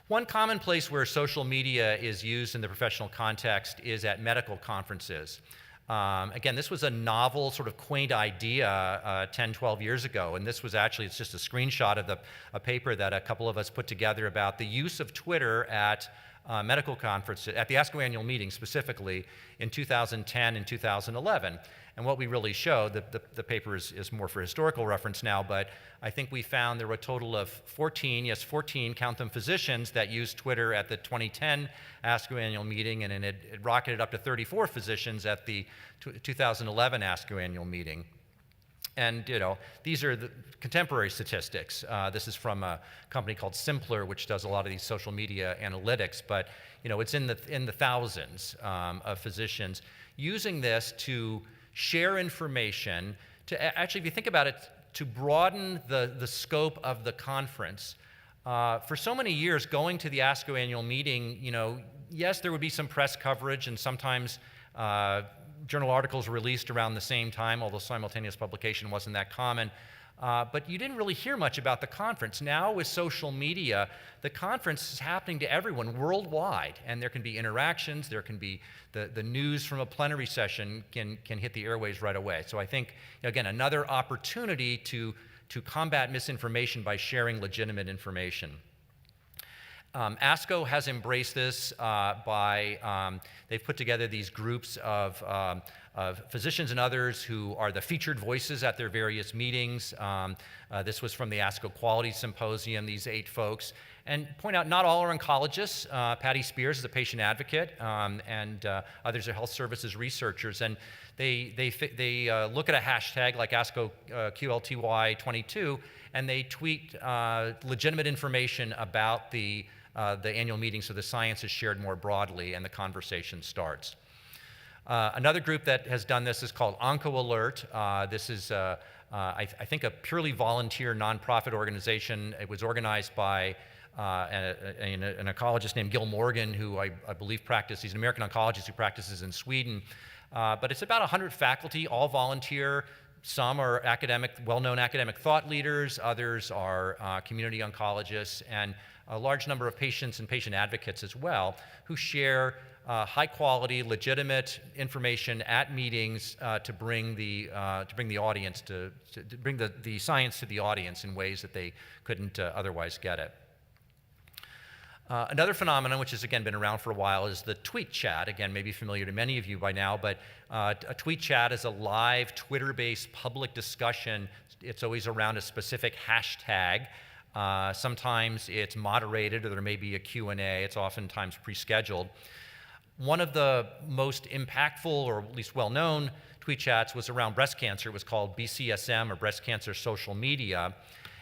One common place where social media is used in the professional context is at medical conferences. Again, this was a novel, sort of quaint idea 10, 12 years ago, and this was actually, it's just a screenshot of a paper that a couple of us put together about the use of Twitter at medical conferences, at the ASCO annual meeting specifically, in 2010 and 2011. And what we really show, the paper is more for historical reference now, but I think we found there were a total of 14, count them, physicians that used Twitter at the 2010 ASCO annual meeting, and then it rocketed up to 34 physicians at the 2011 ASCO annual meeting. And these are the contemporary statistics. This is from a company called Simpler, which does a lot of these social media analytics, but it's in the thousands of physicians using this to share information, to actually, if you think about it, to broaden the scope of the conference. For so many years, going to the ASCO annual meeting, yes, there would be some press coverage, and sometimes journal articles released around the same time, although simultaneous publication wasn't that common. But you didn't really hear much about the conference. Now with social media, the conference is happening to everyone worldwide, and there can be interactions, there can be the news from a plenary session can hit the airways right away. So I think, again, another opportunity to combat misinformation by sharing legitimate information. ASCO has embraced this they've put together these groups of physicians and others who are the featured voices at their various meetings. This was from the ASCO Quality Symposium, these 8 folks. And point out, not all are oncologists. Patty Spears is a patient advocate, and others are health services researchers. And they look at a hashtag like ASCO QLTY22, and they tweet legitimate information about the annual meeting, so the science is shared more broadly and the conversation starts. Another group that has done this is called OncoAlert. This is, I think, a purely volunteer nonprofit organization. It was organized by an oncologist named Gil Morgan, who I believe he's an American oncologist who practices in Sweden. But it's about 100 faculty, all volunteer. Some are well-known academic thought leaders, others are community oncologists, and a large number of patients and patient advocates as well, who share high-quality, legitimate information at meetings to bring the audience to bring the science to the audience in ways that they couldn't otherwise get it. Another phenomenon, which has again been around for a while, is the tweet chat. Again, maybe familiar to many of you by now, but a tweet chat is a live Twitter-based public discussion. It's always around a specific hashtag. Sometimes it's moderated, or there may be a Q&A. It's oftentimes pre-scheduled. One of the most impactful, or at least well-known, tweet chats was around breast cancer. It was called BCSM, or Breast Cancer Social Media.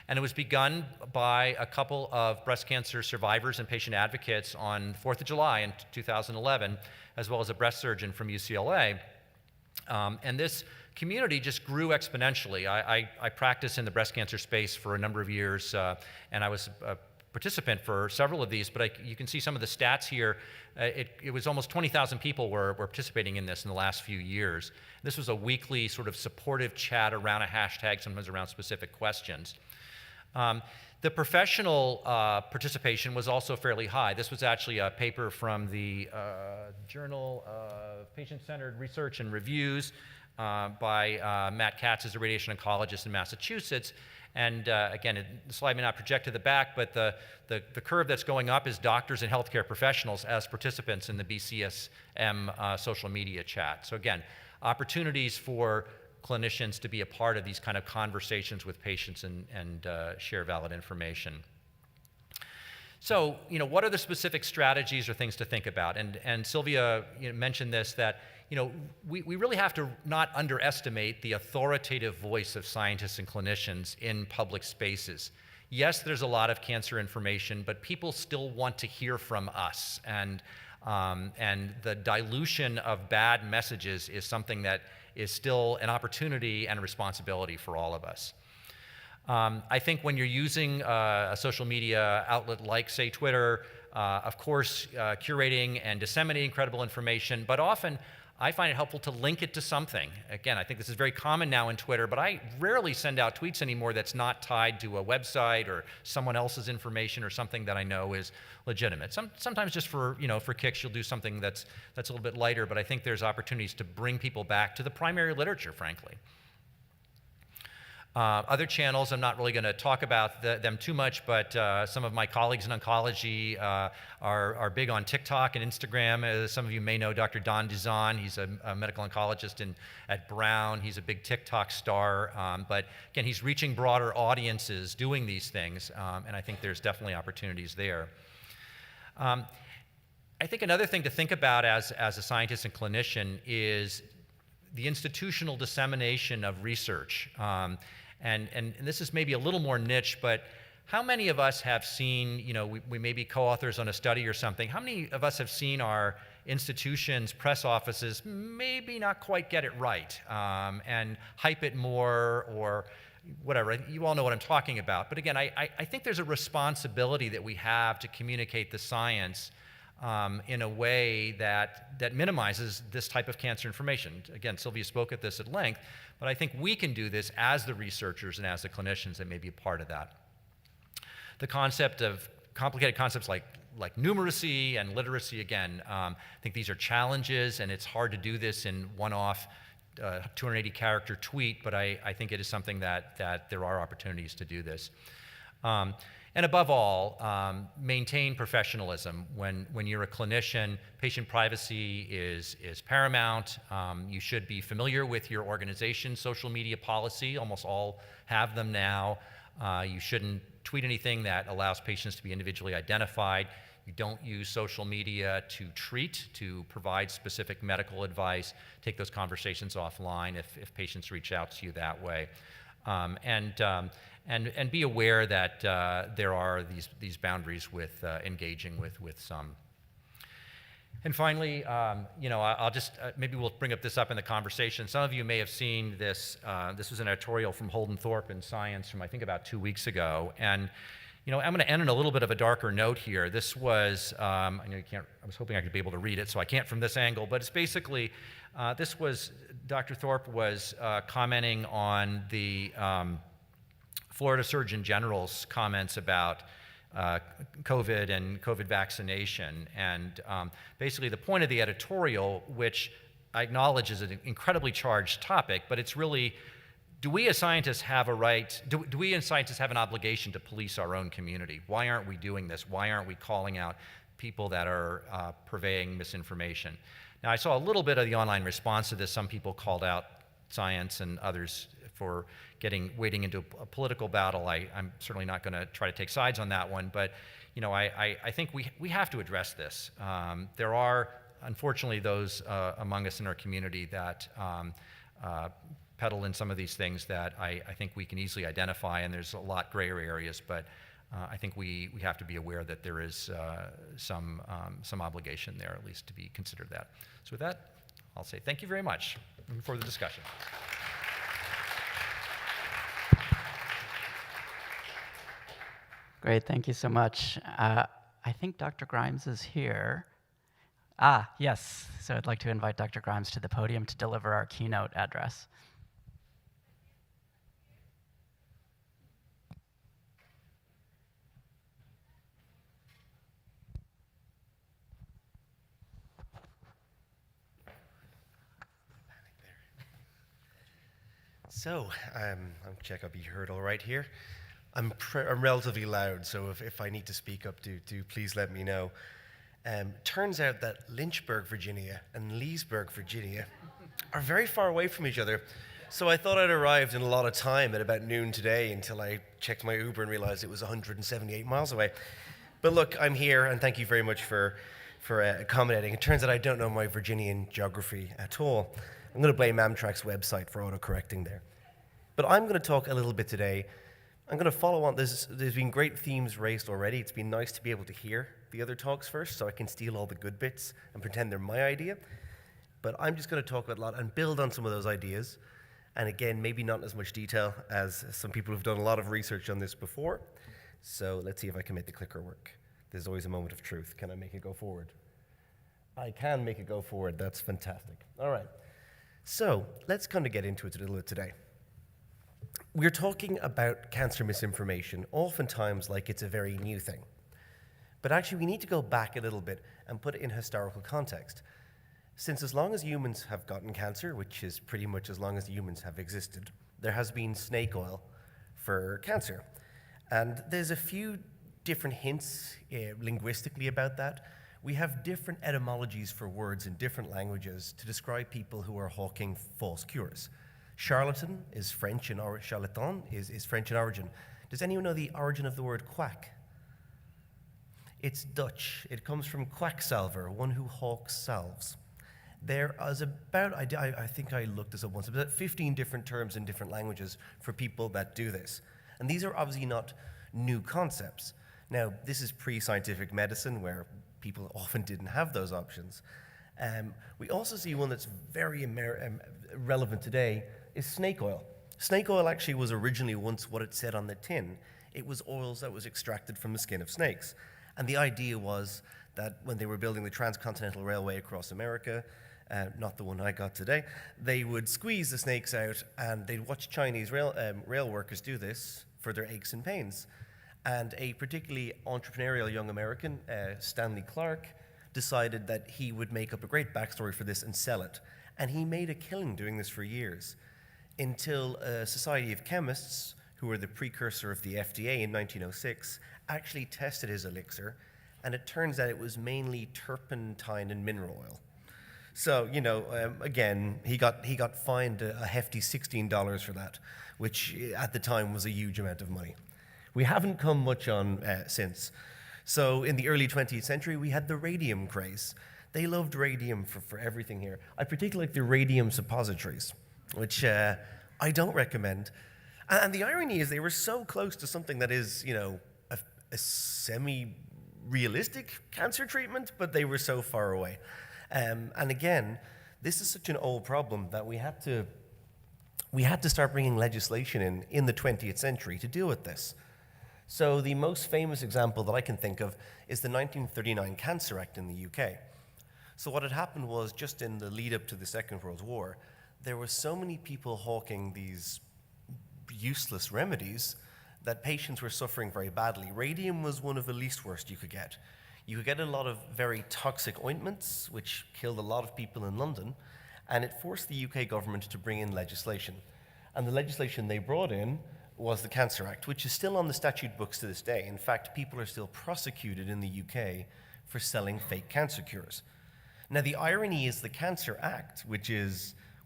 And it was begun by a couple of breast cancer survivors and patient advocates on 4th of July in 2011, as well as a breast surgeon from UCLA. And this community just grew exponentially. I practiced in the breast cancer space for a number of years, and I was a participant for several of these, but you can see some of the stats here. It was almost 20,000 people were participating in this in the last few years. This was a weekly sort of supportive chat around a hashtag, sometimes around specific questions. The professional participation was also fairly high. This was actually a paper from the Journal of Patient-Centered Research and Reviews by Matt Katz, who's a radiation oncologist in Massachusetts. And again, the slide may not project to the back, but the curve that's going up is doctors and healthcare professionals as participants in the BCSM social media chat. So again, opportunities for clinicians to be a part of these kind of conversations with patients and share valid information. So, what are the specific strategies or things to think about? And Sylvia mentioned this, that we really have to not underestimate the authoritative voice of scientists and clinicians in public spaces. Yes, there's a lot of cancer information, but people still want to hear from us. And the dilution of bad messages is something that is still an opportunity and a responsibility for all of us. I think when you're using a social media outlet like, say, Twitter, of course, curating and disseminating credible information, but often I find it helpful to link it to something. Again, I think this is very common now in Twitter, but I rarely send out tweets anymore that's not tied to a website or someone else's information or something that I know is legitimate. Sometimes just for, for kicks, you'll do something that's a little bit lighter, but I think there's opportunities to bring people back to the primary literature, frankly. Other channels, I'm not really going to talk about them too much, but some of my colleagues in oncology are big on TikTok and Instagram. As some of you may know Dr. Don Duzan. He's a medical oncologist at Brown. He's a big TikTok star. But again, he's reaching broader audiences doing these things, and I think there's definitely opportunities there. I think another thing to think about as a scientist and clinician is the institutional dissemination of research. And this is maybe a little more niche, but how many of us have seen, we may be co-authors on a study or something, how many of us have seen our institutions, press offices, maybe not quite get it right, and hype it more or whatever? You all know what I'm talking about. But again, I think there's a responsibility that we have to communicate the science in a way that minimizes this type of cancer information. Again, Sylvia spoke at this at length, but I think we can do this as the researchers and as the clinicians that may be a part of that. The concept of complicated concepts like numeracy and literacy, again, I think these are challenges, and it's hard to do this in one-off 280-character tweet, but I think it is something that there are opportunities to do this. And above all, maintain professionalism. When you're a clinician, patient privacy is paramount. You should be familiar with your organization's social media policy. Almost all have them now. You shouldn't tweet anything that allows patients to be individually identified. You don't use social media to provide specific medical advice. Take those conversations offline if patients reach out to you that way. And be aware that there are these boundaries with engaging with some. And finally, I'll just maybe we'll bring this up in the conversation. Some of you may have seen this. This was an editorial from Holden Thorpe in Science from I think about 2 weeks ago. And I'm going to end on a little bit of a darker note here. This was I know you can't. I was hoping I could be able to read it, so I can't from this angle. But it's basically this was Dr. Thorpe was commenting on the Florida Surgeon General's comments about COVID and COVID vaccination. And basically the point of the editorial, which I acknowledge is an incredibly charged topic, but it's really, do we as scientists have a right, do we as scientists have an obligation to police our own community? Why aren't we doing this? Why aren't we calling out people that are purveying misinformation? Now, I saw a little bit of the online response to this. Some people called out science and others for wading into a political battle. I'm certainly not going to try to take sides on that one, but I think we have to address this. There are, unfortunately, those among us in our community that peddle in some of these things that I think we can easily identify, and there's a lot grayer areas, but I think we have to be aware that there is some obligation there, at least to be considered that. So with that, I'll say thank you very much for the discussion. Great, thank you so much. I think Dr. Grimes is here. Yes, so I'd like to invite Dr. Grimes to the podium to deliver our keynote address. So, I'll check I'll be heard all right here. I'm relatively loud, so if I need to speak up, do please let me know. Turns out that Lynchburg, Virginia and Leesburg, Virginia are very far away from each other. So I thought I'd arrived in a lot of time at about noon today until I checked my Uber and realized it was 178 miles away. But look, I'm here, and thank you very much for accommodating. It turns out I don't know my Virginian geography at all. I'm going to blame Amtrak's website for autocorrecting there. But I'm going to talk a little bit today. I'm going to follow on. There's been great themes raised already. It's been nice to be able to hear the other talks first so I can steal all the good bits and pretend they're my idea. But I'm just going to talk about a lot and build on some of those ideas. And again, maybe not in as much detail as some people who've done a lot of research on this before. So let's see if I can make the clicker work. There's always a moment of truth. Can I make it go forward? I can make it go forward. That's fantastic. All right. So let's kind of get into it a little bit today. We're talking about cancer misinformation, oftentimes like it's a very new thing. But actually, we need to go back a little bit and put it in historical context. Since as long as humans have gotten cancer, which is pretty much as long as humans have existed, there has been snake oil for cancer. And there's a few different hints linguistically about that. We have different etymologies for words in different languages to describe people who are hawking false cures. Charlatan is French in origin. Charlatan is French in origin. Does anyone know the origin of the word quack? It's Dutch. It comes from quacksalver, one who hawks salves. There is about, I think I looked this up once, about 15 different terms in different languages for people that do this. And these are obviously not new concepts. Now, this is pre-scientific medicine where people often didn't have those options. We also see one that's very relevant today is snake oil. Snake oil actually was originally once what it said on the tin. It was oils that was extracted from the skin of snakes. And the idea was that when they were building the transcontinental railway across America, not the one I got today, they would squeeze the snakes out and they'd watch Chinese rail workers do this for their aches and pains. And a particularly entrepreneurial young American, Stanley Clark, decided that he would make up a great backstory for this and sell it. And he made a killing doing this for years until a Society of Chemists, who were the precursor of the FDA in 1906, actually tested his elixir, and it turns out it was mainly turpentine and mineral oil. So, again, he got fined a hefty $16 for that, which at the time was a huge amount of money. We haven't come much on since. So in the early 20th century, we had the radium craze. They loved radium for everything here. I particularly like the radium suppositories, which I don't recommend. And the irony is they were so close to something that is, a semi-realistic cancer treatment, but they were so far away. And again, this is such an old problem that we had to start bringing legislation in the 20th century to deal with this. So the most famous example that I can think of is the 1939 Cancer Act in the UK. So what had happened was, just in the lead up to the Second World War, there were so many people hawking these useless remedies that patients were suffering very badly. Radium was one of the least worst you could get. You could get a lot of very toxic ointments, which killed a lot of people in London, and it forced the UK government to bring in legislation. And the legislation they brought in was the Cancer Act, which is still on the statute books to this day. In fact, people are still prosecuted in the UK for selling fake cancer cures. Now, the irony is the Cancer Act, which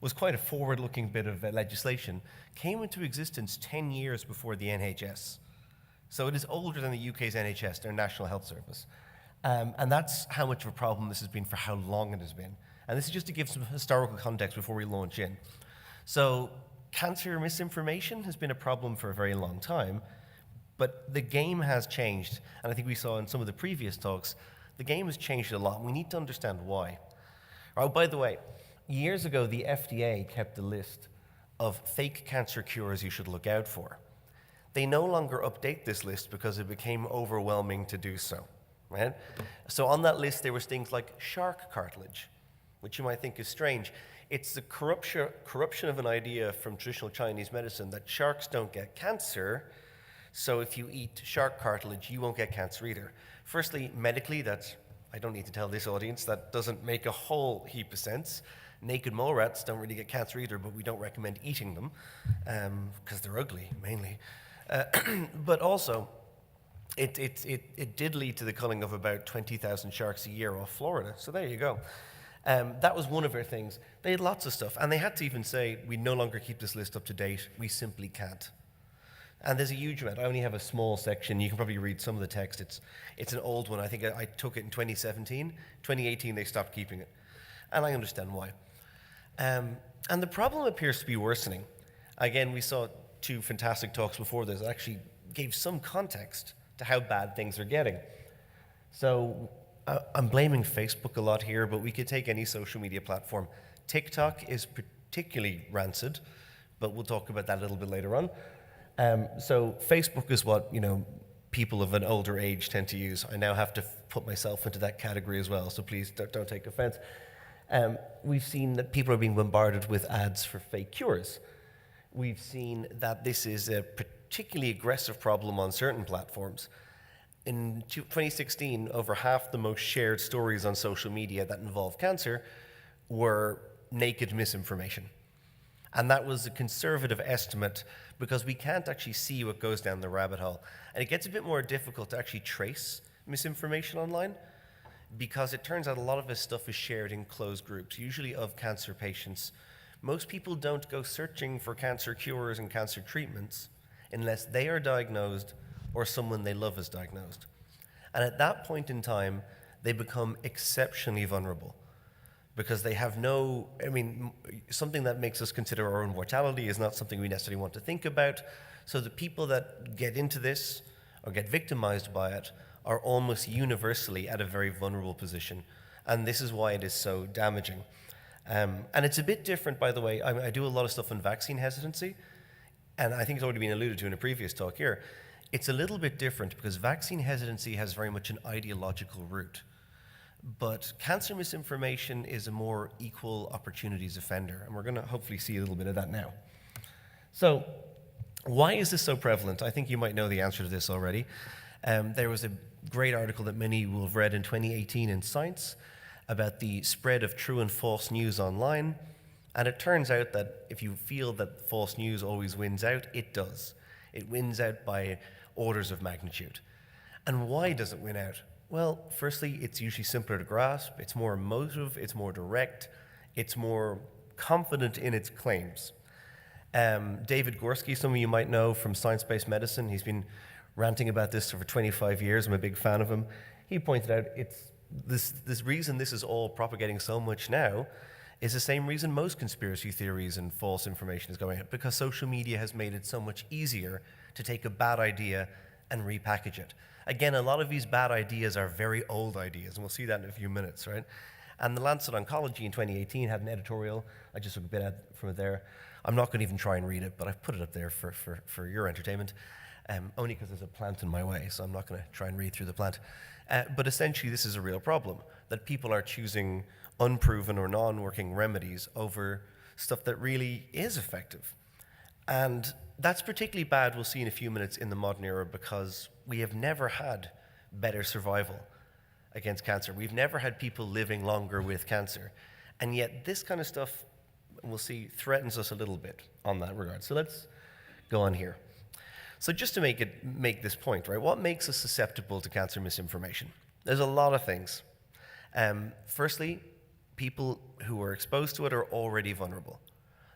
was quite a forward-looking bit of legislation, came into existence 10 years before the NHS. So it is older than the UK's NHS, their National Health Service. And that's how much of a problem this has been for how long it has been. And this is just to give some historical context before we launch in. So cancer misinformation has been a problem for a very long time, but the game has changed. And I think we saw in some of the previous talks, the game has changed a lot. We need to understand why. Oh, by the way, years ago, the FDA kept a list of fake cancer cures you should look out for. They no longer update this list because it became overwhelming to do so, right? So on that list, there was things like shark cartilage, which you might think is strange. It's the corruption of an idea from traditional Chinese medicine that sharks don't get cancer, so if you eat shark cartilage, you won't get cancer either. Firstly, medically, I don't need to tell this audience, that doesn't make a whole heap of sense. Naked mole rats don't really get cancer either, but we don't recommend eating them because they're ugly, mainly. But also, it did lead to the culling of about 20,000 sharks a year off Florida. So there you go. That was one of their things. They had lots of stuff, and they had to even say, we no longer keep this list up to date. We simply can't. And there's a huge amount. I only have a small section. You can probably read some of the text. It's an old one. I think I took it in 2017. 2018, they stopped keeping it. And I understand why. And the problem appears to be worsening. Again, we saw two fantastic talks before this that actually gave some context to how bad things are getting. So I'm blaming Facebook a lot here, but we could take any social media platform. TikTok is particularly rancid, but we'll talk about that a little bit later on. So Facebook is what, people of an older age tend to use. I now have to put myself into that category as well, so please don't take offense. We've seen that people are being bombarded with ads for fake cures. We've seen that this is a particularly aggressive problem on certain platforms. In 2016, over half the most shared stories on social media that involve cancer were naked misinformation. And that was a conservative estimate because we can't actually see what goes down the rabbit hole. And it gets a bit more difficult to actually trace misinformation online because it turns out a lot of this stuff is shared in closed groups, usually of cancer patients. Most people don't go searching for cancer cures and cancer treatments unless they are diagnosed or someone they love is diagnosed. And at that point in time, they become exceptionally vulnerable because they have no, something that makes us consider our own mortality is not something we necessarily want to think about. So the people that get into this or get victimized by it are almost universally at a very vulnerable position. And this is why it is so damaging. And it's a bit different, by the way. I do a lot of stuff on vaccine hesitancy, and I think it's already been alluded to in a previous talk here. It's a little bit different because vaccine hesitancy has very much an ideological root. But cancer misinformation is a more equal opportunities offender, and we're going to hopefully see a little bit of that now. So why is this so prevalent? I think you might know the answer to this already. There was a great article that many will have read in 2018 in Science about the spread of true and false news online. And it turns out that if you feel that false news always wins out, it does. It wins out by orders of magnitude. And why does it win out? Well, firstly, it's usually simpler to grasp, it's more emotive, it's more direct, it's more confident in its claims. David Gorski, some of you might know from Science-Based Medicine, he's been ranting about this for 25 years, I'm a big fan of him. He pointed out it's this reason this is all propagating so much now is the same reason most conspiracy theories and false information is going out, because social media has made it so much easier to take a bad idea and repackage it. Again, a lot of these bad ideas are very old ideas, and we'll see that in a few minutes, right? And the Lancet Oncology in 2018 had an editorial. I just took a bit from it there. I'm not going to even try and read it, but I've put it up there for your entertainment, only because there's a plant in my way, so I'm not going to try and read through the plant. But essentially, this is a real problem, that people are choosing unproven or non-working remedies over stuff that really is effective. And that's particularly bad, we'll see in a few minutes, in the modern era, because we have never had better survival against cancer. We've never had people living longer with cancer. And yet this kind of stuff, we'll see, threatens us a little bit on that regard. So let's go on here. So just to make this point, right, what makes us susceptible to cancer misinformation? There's a lot of things. Firstly, people who are exposed to it are already vulnerable.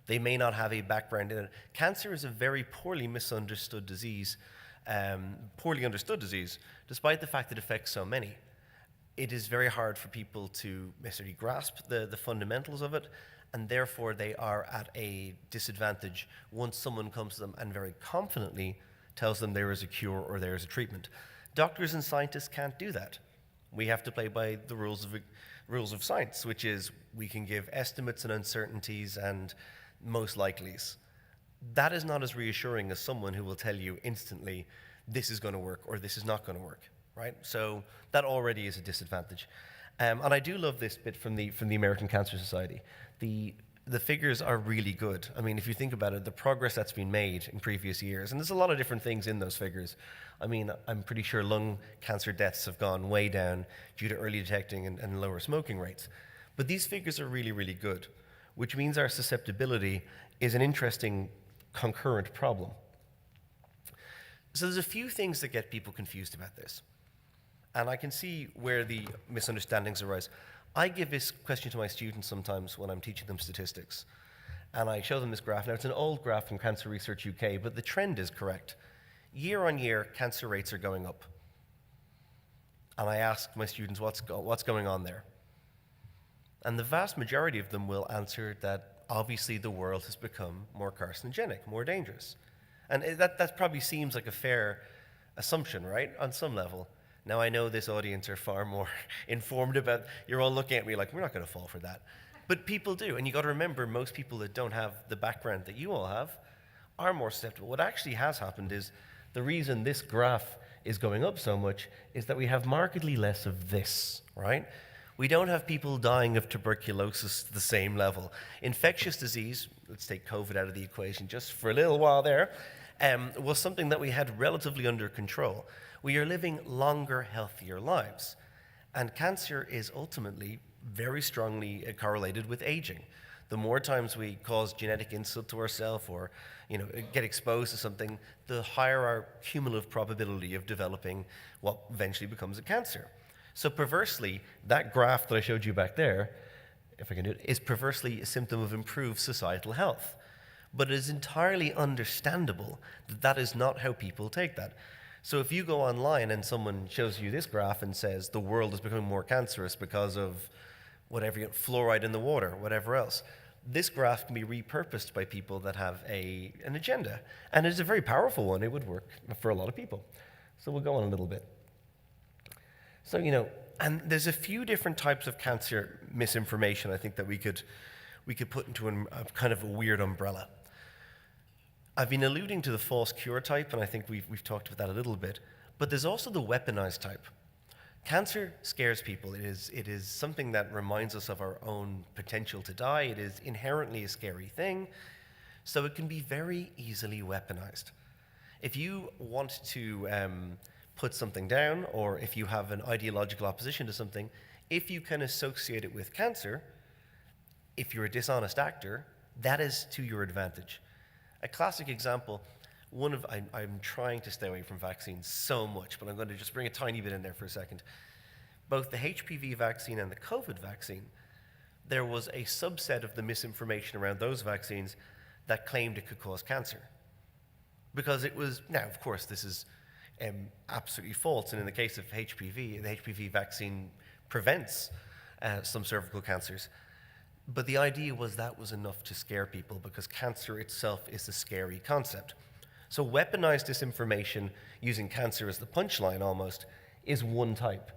They may not have a background in it. Cancer is a very poorly understood disease, despite the fact it affects so many. It is very hard for people to necessarily grasp the fundamentals of it, and therefore they are at a disadvantage once someone comes to them and very confidently tells them there is a cure or there is a treatment. Doctors and scientists can't do that. We have to play by the rules of science, which is we can give estimates and uncertainties and most likelies. That is not as reassuring as someone who will tell you instantly this is going to work or this is not going to work, right? So that already is a disadvantage. And I do love this bit from the American Cancer Society. The figures are really good. I mean, if you think about it, the progress that's been made in previous years, and there's a lot of different things in those figures. I mean, I'm pretty sure lung cancer deaths have gone way down due to early detecting and lower smoking rates. But these figures are really, really good, which means our susceptibility is an interesting concurrent problem. So there's a few things that get people confused about this. And I can see where the misunderstandings arise. I give this question to my students sometimes when I'm teaching them statistics. And I show them this graph. Now, it's an old graph from Cancer Research UK, but the trend is correct. Year on year, cancer rates are going up. And I ask my students, what's going on there? And the vast majority of them will answer that obviously the world has become more carcinogenic, more dangerous. And that probably seems like a fair assumption, right, on some level. Now, I know this audience are far more informed about, you're all looking at me like, we're not going to fall for that. But people do, and you got to remember, most people that don't have the background that you all have are more susceptible. What actually has happened is The reason this graph is going up so much is that we have markedly less of this, right? We don't have people dying of tuberculosis to the same level. Infectious disease, let's take COVID out of the equation just for a little while there, was something that we had relatively under control. We are living longer, healthier lives. And cancer is ultimately very strongly correlated with aging. The more times we cause genetic insult to ourselves or get exposed to something, the higher our cumulative probability of developing what eventually becomes a cancer. So perversely, that graph that I showed you back there, if I can do it, is perversely a symptom of improved societal health. But it is entirely understandable that that is not how people take that. So if you go online and someone shows you this graph and says the world is becoming more cancerous because of whatever, fluoride in the water, whatever else, this graph can be repurposed by people that have an agenda. And it's a very powerful one. It would work for a lot of people. So we'll go on a little bit. So, and there's a few different types of cancer misinformation I think that we could put into a kind of a weird umbrella. I've been alluding to the false cure type, and I think we've talked about that a little bit, but there's also the weaponized type. Cancer scares people. It is something that reminds us of our own potential to die. It is inherently a scary thing, so it can be very easily weaponized. If you want to put something down, or if you have an ideological opposition to something, if you can associate it with cancer, if you're a dishonest actor, that is to your advantage. A classic example, I'm trying to stay away from vaccines so much, but I'm going to just bring a tiny bit in there for a second. Both the HPV vaccine and the COVID vaccine, there was a subset of the misinformation around those vaccines that claimed it could cause cancer. Because it was, now of course this is absolutely false, and in the case of HPV, the HPV vaccine prevents some cervical cancers. But the idea was that was enough to scare people because cancer itself is a scary concept. So weaponized disinformation using cancer as the punchline almost is one type.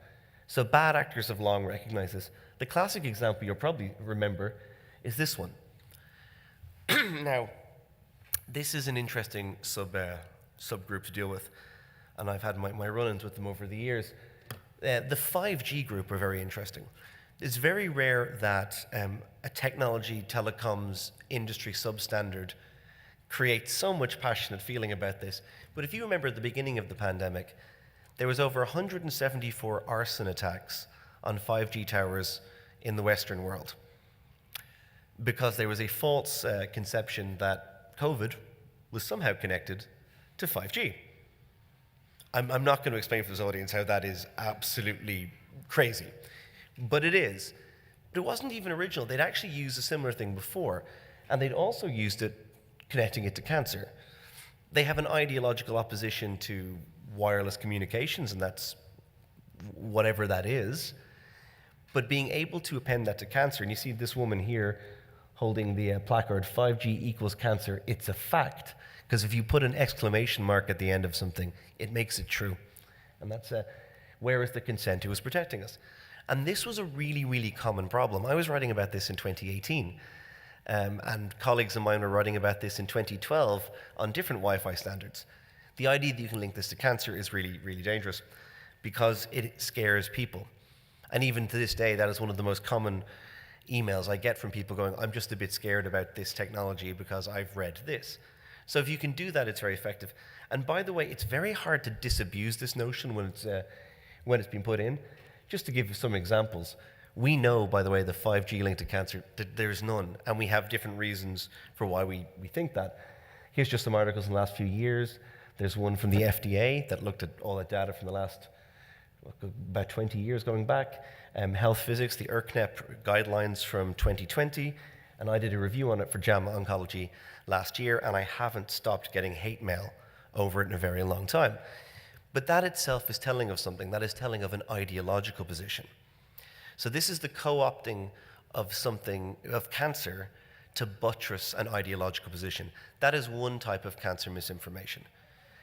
So bad actors have long recognized this. The classic example you'll probably remember is this one. Now, this is an interesting subgroup to deal with, and I've had my run-ins with them over the years. The 5G group are very interesting. It's very rare that a technology, telecoms, industry substandard creates so much passionate feeling about this. But if you remember at the beginning of the pandemic, there was over 174 arson attacks on 5G towers in the Western world because there was a false conception that COVID was somehow connected to 5G. I'm not going to explain for this audience how that is absolutely crazy. But it is. But it wasn't even original. They'd actually used a similar thing before, and they'd also used it connecting it to cancer. They have an ideological opposition to wireless communications, and that's whatever that is. But being able to append that to cancer, and you see this woman here holding the placard, 5G equals cancer, it's a fact. Because if you put an exclamation mark at the end of something, it makes it true. And that's where is the consent who was protecting us? And this was a really, really common problem. I was writing about this in 2018, and colleagues of mine were writing about this in 2012 on different Wi-Fi standards. The idea that you can link this to cancer is really, really dangerous because it scares people. And even to this day, that is one of the most common emails I get from people going, I'm just a bit scared about this technology because I've read this. So if you can do that, it's very effective. And by the way, it's very hard to disabuse this notion when it's been put in. Just to give you some examples, we know, by the way, the 5G link to cancer, that there's none, and we have different reasons for why we think that. Here's just some articles in the last few years. There's one from the FDA that looked at all that data from the last, about 20 years going back. Health Physics, the IRCNEP guidelines from 2020, and I did a review on it for JAMA Oncology last year, and I haven't stopped getting hate mail over it in a very long time. But that itself is telling of something. That is telling of an ideological position. So this is the co-opting of something, of cancer, to buttress an ideological position. That is one type of cancer misinformation.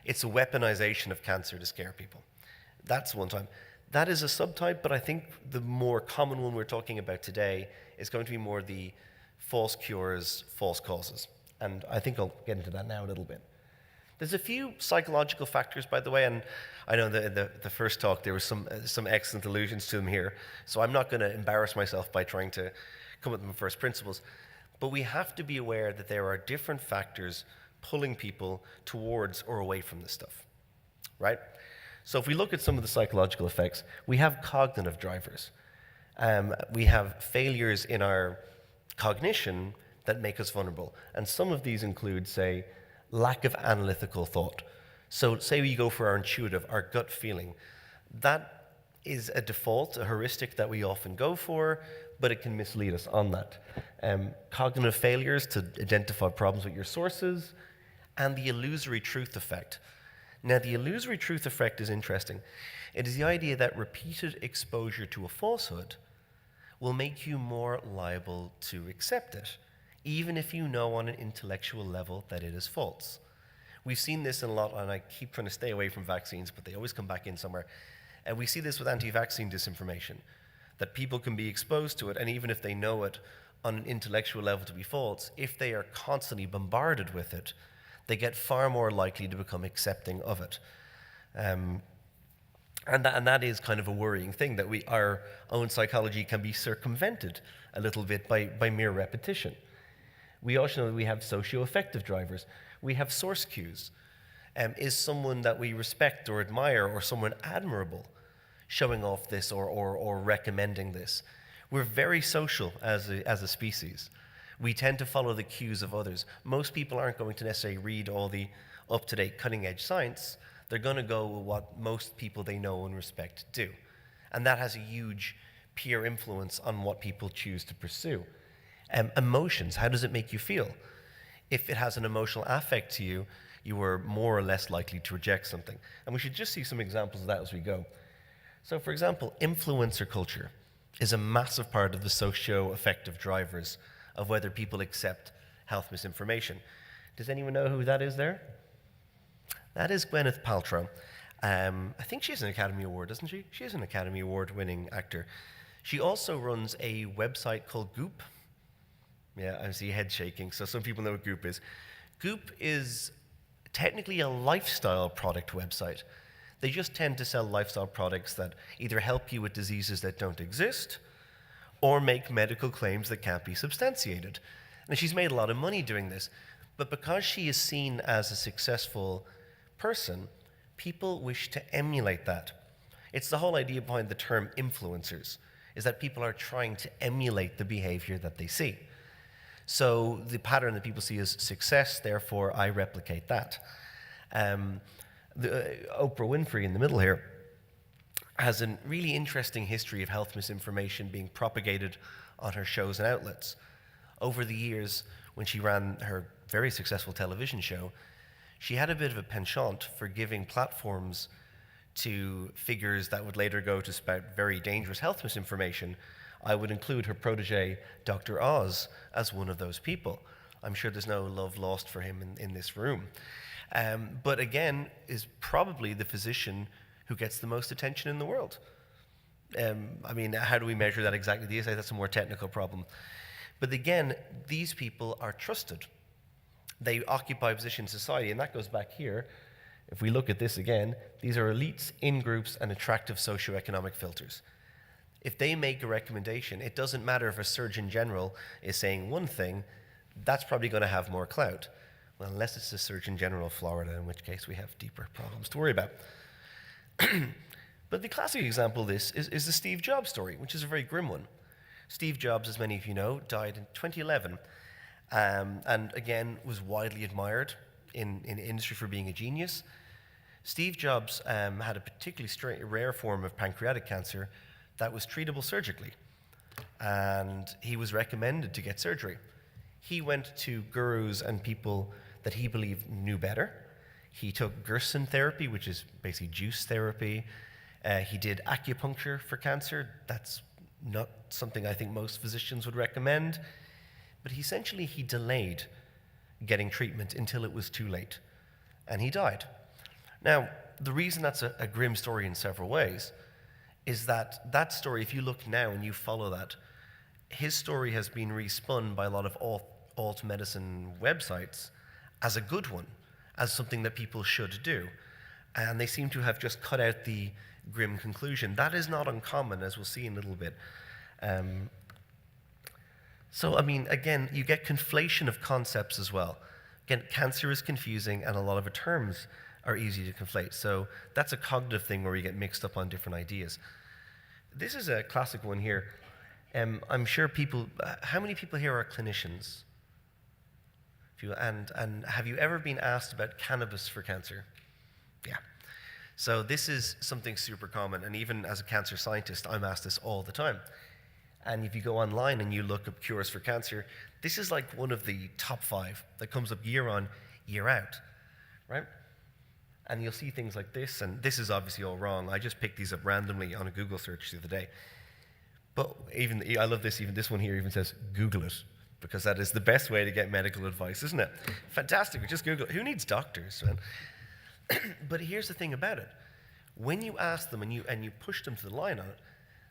It's a weaponization of cancer to scare people. That's one type. That is a subtype, but I think the more common one we're talking about today is going to be more the false cures, false causes. And I think I'll get into that now a little bit. There's a few psychological factors, by the way, and I know the first talk, there was some excellent allusions to them here, so I'm not going to embarrass myself by trying to come up with my first principles. But we have to be aware that there are different factors pulling people towards or away from this stuff, right? So if we look at some of the psychological effects, we have cognitive drivers. We have failures in our cognition that make us vulnerable. And some of these include, say, lack of analytical thought. So say we go for our intuitive, our gut feeling. That is a default, a heuristic that we often go for, but it can mislead us on that. Cognitive failures to identify problems with your sources, and the illusory truth effect. Now, the illusory truth effect is interesting. It is the idea that repeated exposure to a falsehood will make you more liable to accept it, even if you know on an intellectual level that it is false. We've seen this in a lot, and I keep trying to stay away from vaccines, but they always come back in somewhere. And we see this with anti-vaccine disinformation, that people can be exposed to it, and even if they know it on an intellectual level to be false, if they are constantly bombarded with it, they get far more likely to become accepting of it. And that is kind of a worrying thing, that our own psychology can be circumvented a little bit by mere repetition. We also know that we have socio-affective drivers. We have source cues. Is someone that we respect or admire or someone admirable showing off this or recommending this? We're very social as a species. We tend to follow the cues of others. Most people aren't going to necessarily read all the up-to-date, cutting-edge science. They're going to go with what most people they know and respect do. And that has a huge peer influence on what people choose to pursue. Emotions, how does it make you feel? If it has an emotional affect to you, you are more or less likely to reject something. And we should just see some examples of that as we go. So, for example, influencer culture is a massive part of the socio-affective drivers of whether people accept health misinformation. Does anyone know who that is there? That is Gwyneth Paltrow. I think she has an Academy Award, doesn't she? She is an Academy Award-winning actor. She also runs a website called Goop. Yeah, I see your head shaking, so some people know what Goop is. Goop is technically a lifestyle product website. They just tend to sell lifestyle products that either help you with diseases that don't exist or make medical claims that can't be substantiated. And she's made a lot of money doing this. But because she is seen as a successful person, people wish to emulate that. It's the whole idea behind the term influencers, is that people are trying to emulate the behavior that they see. So the pattern that people see is success, therefore I replicate that. Oprah Winfrey in the middle here has a really interesting history of health misinformation being propagated on her shows and outlets. Over the years, when she ran her very successful television show, she had a bit of a penchant for giving platforms to figures that would later go to spout very dangerous health misinformation. I would include her protege, Dr. Oz, as one of those people. I'm sure there's no love lost for him in this room. But again, is probably the physician who gets the most attention in the world. I mean, how do we measure that exactly these days? That's a more technical problem. But again, these people are trusted. They occupy a position in society, and that goes back here. If we look at this again, these are elites, in-groups, and attractive socioeconomic filters. If they make a recommendation, it doesn't matter if a Surgeon General is saying one thing, that's probably going to have more clout. Well, unless it's the Surgeon General of Florida, in which case we have deeper problems to worry about. But the classic example of this is the Steve Jobs story, which is a very grim one. Steve Jobs, as many of you know, died in 2011, and again was widely admired in the industry for being a genius. Steve Jobs had a particularly rare form of pancreatic cancer that was treatable surgically, and he was recommended to get surgery. He went to gurus and people that he believed knew better. He took Gerson therapy, which is basically juice therapy. He did acupuncture for cancer. That's not something I think most physicians would recommend. But essentially, he delayed getting treatment until it was too late, and he died. Now, the reason that's a grim story in several ways is that that story, if you look now and you follow that, his story has been respun by a lot of alt medicine websites as a good one, as something that people should do. And they seem to have just cut out the grim conclusion. That is not uncommon, as we'll see in a little bit. So, I mean, again, you get conflation of concepts as well. Again, cancer is confusing, and a lot of the terms are easy to conflate. So that's a cognitive thing where you get mixed up on different ideas. This is a classic one here. I'm sure people, how many people here are clinicians? And have you ever been asked about cannabis for cancer? Yeah. So this is something super common, and even as a cancer scientist, I'm asked this all the time. And if you go online and you look up cures for cancer, this is like one of the top 5 that comes up year on, year out, right? And you'll see things like this, and this is obviously all wrong. I just picked these up randomly on a Google search the other day. But I love this, even this one here even says, Google it, because that is the best way to get medical advice, isn't it? Fantastic, just Google it. Who needs doctors, man? But here's the thing about it. When you ask them and you push them to the line on it,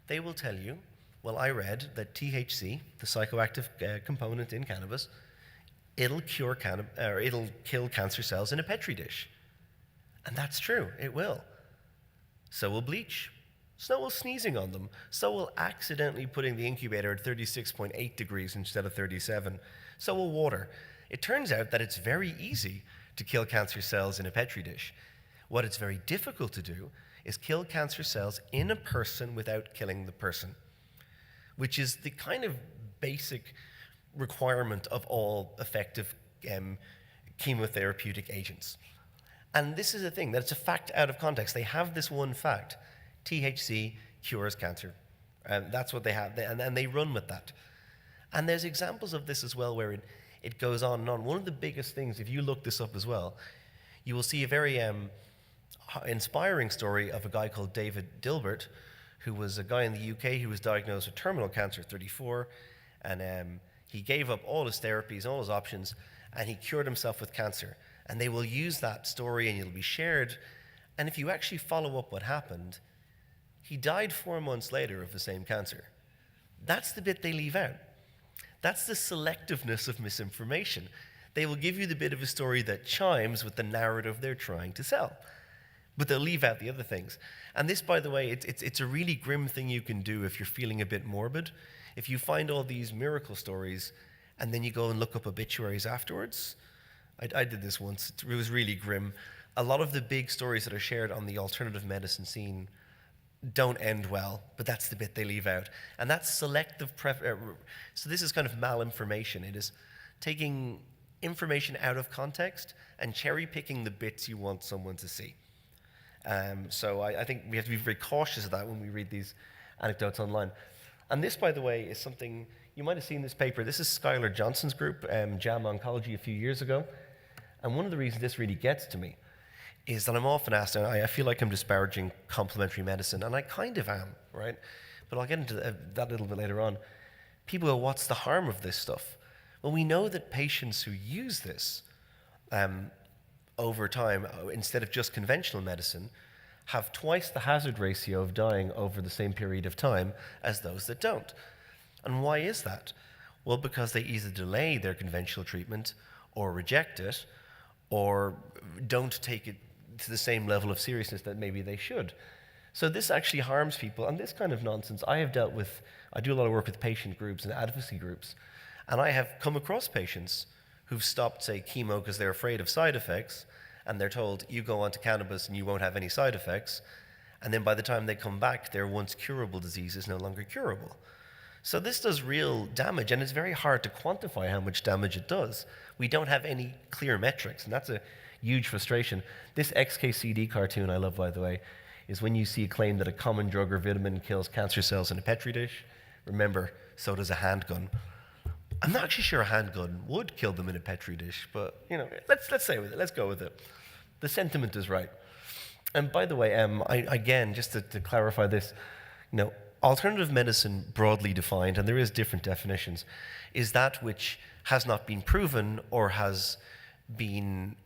they will tell you, well, I read that THC, the psychoactive component in cannabis, it'll kill cancer cells in a petri dish. And that's true, it will. So will bleach. So will sneezing on them. So will accidentally putting the incubator at 36.8 degrees instead of 37. So will water. It turns out that it's very easy to kill cancer cells in a petri dish. What it's very difficult to do is kill cancer cells in a person without killing the person, which is the kind of basic requirement of all effective chemotherapeutic agents. And this is a thing, that it's a fact out of context. They have this one fact, THC cures cancer. And that's what they have, and they run with that. And there's examples of this as well where it goes on and on. One of the biggest things, if you look this up as well, you will see a very inspiring story of a guy called David Dilbert, who was a guy in the UK who was diagnosed with terminal cancer at 34, and he gave up all his therapies, all his options, and he cured himself with cancer. And they will use that story and it'll be shared. And if you actually follow up what happened, he died 4 months later of the same cancer. That's the bit they leave out. That's the selectiveness of misinformation. They will give you the bit of a story that chimes with the narrative they're trying to sell, but they'll leave out the other things. And this, by the way, it's a really grim thing you can do if you're feeling a bit morbid. If you find all these miracle stories and then you go and look up obituaries afterwards, I did this once. It was really grim. A lot of the big stories that are shared on the alternative medicine scene don't end well, but that's the bit they leave out. And that's selective so this is kind of malinformation. It is taking information out of context and cherry-picking the bits you want someone to see. So I think we have to be very cautious of that when we read these anecdotes online. And this, by the way, is something, you might have seen this paper. This is Skylar Johnson's group, JAM Oncology, a few years ago. And one of the reasons this really gets to me is that I'm often asked, and I feel like I'm disparaging complementary medicine, and I kind of am, right? But I'll get into that a little bit later on. People go, what's the harm of this stuff? Well, we know that patients who use this over time, instead of just conventional medicine, have twice the hazard ratio of dying over the same period of time as those that don't. And why is that? Well, because they either delay their conventional treatment or reject it or don't take it to the same level of seriousness that maybe they should. So this actually harms people, and this kind of nonsense I do a lot of work with patient groups and advocacy groups, and I have come across patients who've stopped, say, chemo because they're afraid of side effects, and they're told, you go on to cannabis and you won't have any side effects, and then by the time they come back, their once curable disease is no longer curable. So this does real damage, and it's very hard to quantify how much damage it does. We don't have any clear metrics, and that's a huge frustration. This XKCD cartoon I love, by the way, is when you see a claim that a common drug or vitamin kills cancer cells in a petri dish. Remember, so does a handgun. I'm not actually sure a handgun would kill them in a petri dish, but let's say with it. Let's go with it. The sentiment is right. And by the way, again, just to clarify this, alternative medicine, broadly defined, and there is different definitions, is that which has not been proven or has been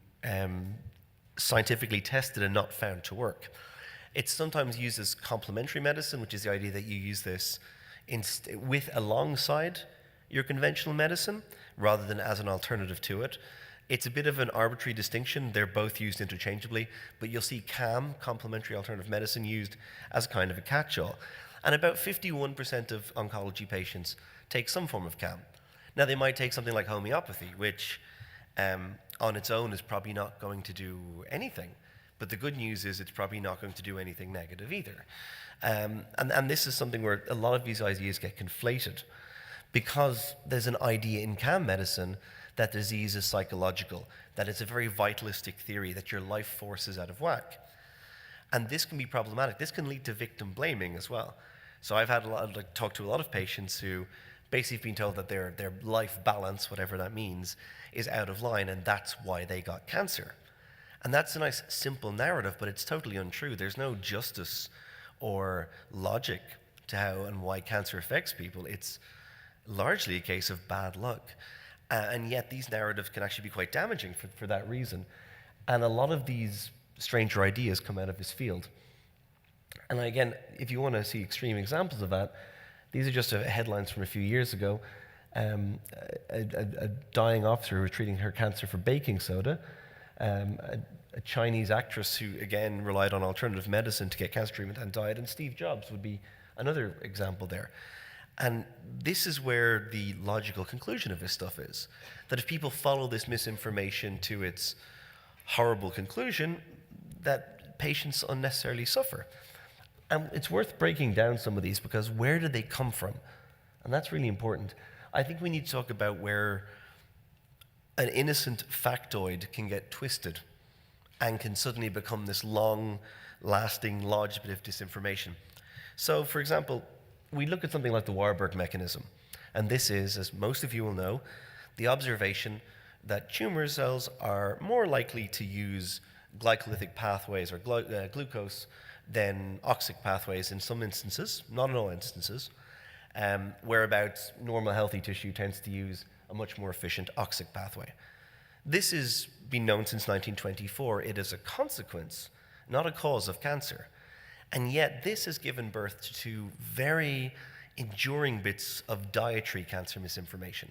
scientifically tested and not found to work. It's sometimes used as complementary medicine, which is the idea that you use this alongside your conventional medicine rather than as an alternative to it. It's a bit of an arbitrary distinction. They're both used interchangeably, but you'll see CAM, complementary alternative medicine, used as kind of a catch-all. And about 51% of oncology patients take some form of CAM. Now, they might take something like homeopathy, which on its own is probably not going to do anything. But the good news is it's probably not going to do anything negative either. And this is something where a lot of these ideas get conflated because there's an idea in CAM medicine that disease is psychological, that it's a very vitalistic theory, that your life force is out of whack. And this can be problematic. This can lead to victim blaming as well. So I've had talked to a lot of patients who basically been told that their life balance, whatever that means, is out of line, and that's why they got cancer. And that's a nice, simple narrative, but it's totally untrue. There's no justice or logic to how and why cancer affects people. It's largely a case of bad luck. And yet these narratives can actually be quite damaging for that reason. And a lot of these stranger ideas come out of this field. And again, if you want to see extreme examples of that, these are just headlines from a few years ago. A dying officer who was treating her cancer for baking soda. A Chinese actress who, again, relied on alternative medicine to get cancer treatment and died. And Steve Jobs would be another example there. And this is where the logical conclusion of this stuff is. That if people follow this misinformation to its horrible conclusion, that patients unnecessarily suffer. And it's worth breaking down some of these because where did they come from? And that's really important. I think we need to talk about where an innocent factoid can get twisted and can suddenly become this long-lasting lodge bit of disinformation. So, for example, we look at something like the Warburg mechanism. And this is, as most of you will know, the observation that tumor cells are more likely to use glycolytic pathways or glucose than oxic pathways in some instances, not in all instances, whereabouts normal healthy tissue tends to use a much more efficient oxic pathway. This has been known since 1924. It is a consequence, not a cause of cancer. And yet this has given birth to very enduring bits of dietary cancer misinformation.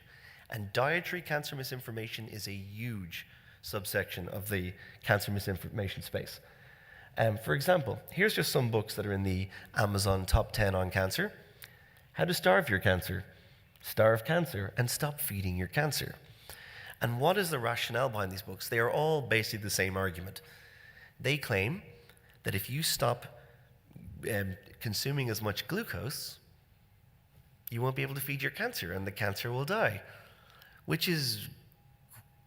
And dietary cancer misinformation is a huge subsection of the cancer misinformation space. For example, here's just some books that are in the Amazon top 10 on cancer. How to Starve Your Cancer, Starve Cancer, and Stop Feeding Your Cancer. And what is the rationale behind these books? They are all basically the same argument. They claim that if you stop consuming as much glucose, you won't be able to feed your cancer and the cancer will die, which is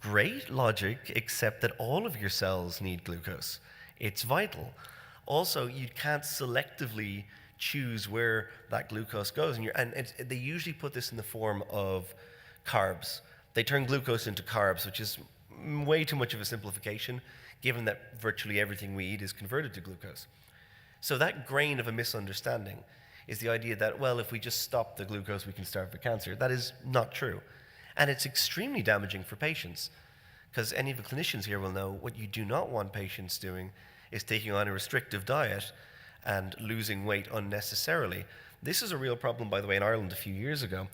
great logic, except that all of your cells need glucose. It's vital. Also, you can't selectively choose where that glucose goes. And they usually put this in the form of carbs. They turn glucose into carbs, which is way too much of a simplification, given that virtually everything we eat is converted to glucose. So that grain of a misunderstanding is the idea that, well, if we just stop the glucose, we can starve the cancer. That is not true. And it's extremely damaging for patients, because any of the clinicians here will know what you do not want patients doing is taking on a restrictive diet and losing weight unnecessarily. This is a real problem, by the way, in Ireland a few years ago.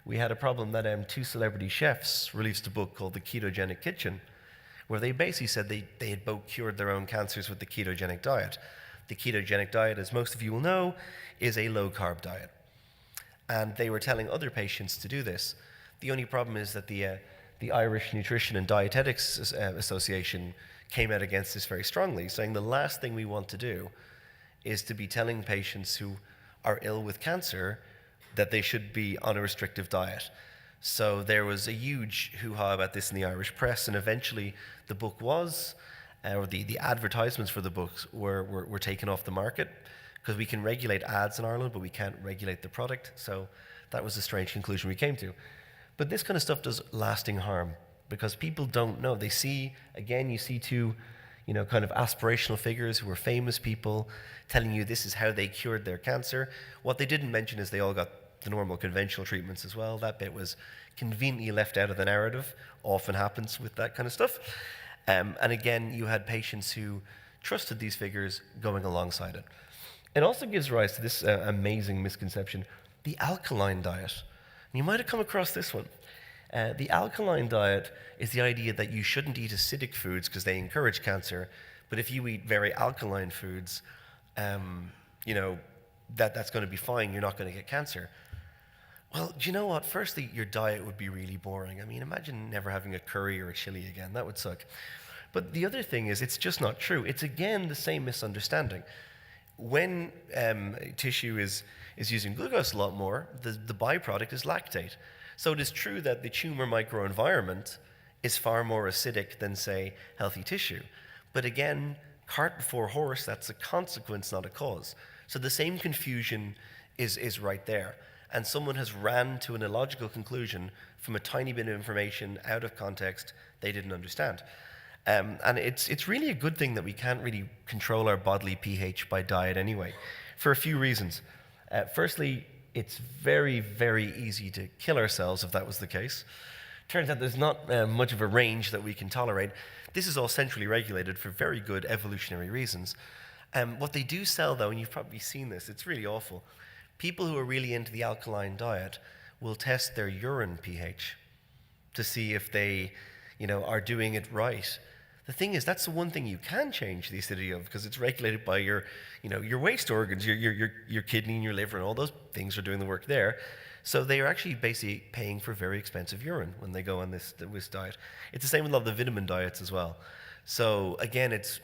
We had a problem that two celebrity chefs released a book called The Ketogenic Kitchen, where they basically said they had both cured their own cancers with the ketogenic diet. The ketogenic diet, as most of you will know, is a low-carb diet. And they were telling other patients to do this. The only problem is that the Irish Nutrition and Dietetics Association came out against this very strongly, saying the last thing we want to do is to be telling patients who are ill with cancer that they should be on a restrictive diet. So there was a huge hoo-ha about this in the Irish press, and eventually the book was, or the advertisements for the books were taken off the market, because we can regulate ads in Ireland, but we can't regulate the product. So that was a strange conclusion we came to. But this kind of stuff does lasting harm, because people don't know. They see, again, you see two, kind of aspirational figures who are famous people telling you this is how they cured their cancer. What they didn't mention is they all got the normal conventional treatments as well. That bit was conveniently left out of the narrative. Often happens with that kind of stuff. And again, you had patients who trusted these figures going alongside it. It also gives rise to this amazing misconception, the alkaline diet. And you might have come across this one. The alkaline diet is the idea that you shouldn't eat acidic foods because they encourage cancer, but if you eat very alkaline foods, that's going to be fine, you're not going to get cancer. Well, do you know what? Firstly, your diet would be really boring. I mean, imagine never having a curry or a chili again. That would suck. But the other thing is, it's just not true. It's, again, the same misunderstanding. When tissue is using glucose a lot more, the byproduct is lactate. So it is true that the tumor microenvironment is far more acidic than, say, healthy tissue. But again, cart before horse, that's a consequence, not a cause. So the same confusion is right there. And someone has ran to an illogical conclusion from a tiny bit of information out of context they didn't understand. And it's really a good thing that we can't really control our bodily pH by diet anyway, for a few reasons. Firstly, it's very, very easy to kill ourselves if that was the case. Turns out there's not much of a range that we can tolerate. This is all centrally regulated for very good evolutionary reasons. What they do sell, though, and you've probably seen this, it's really awful. People who are really into the alkaline diet will test their urine pH to see if they, are doing it right. The thing is, that's the one thing you can change the acidity of, because it's regulated by your waste organs, your kidney and your liver, and all those things are doing the work there. So they are actually basically paying for very expensive urine when they go on this diet. It's the same with a lot of the vitamin diets as well. So again, it's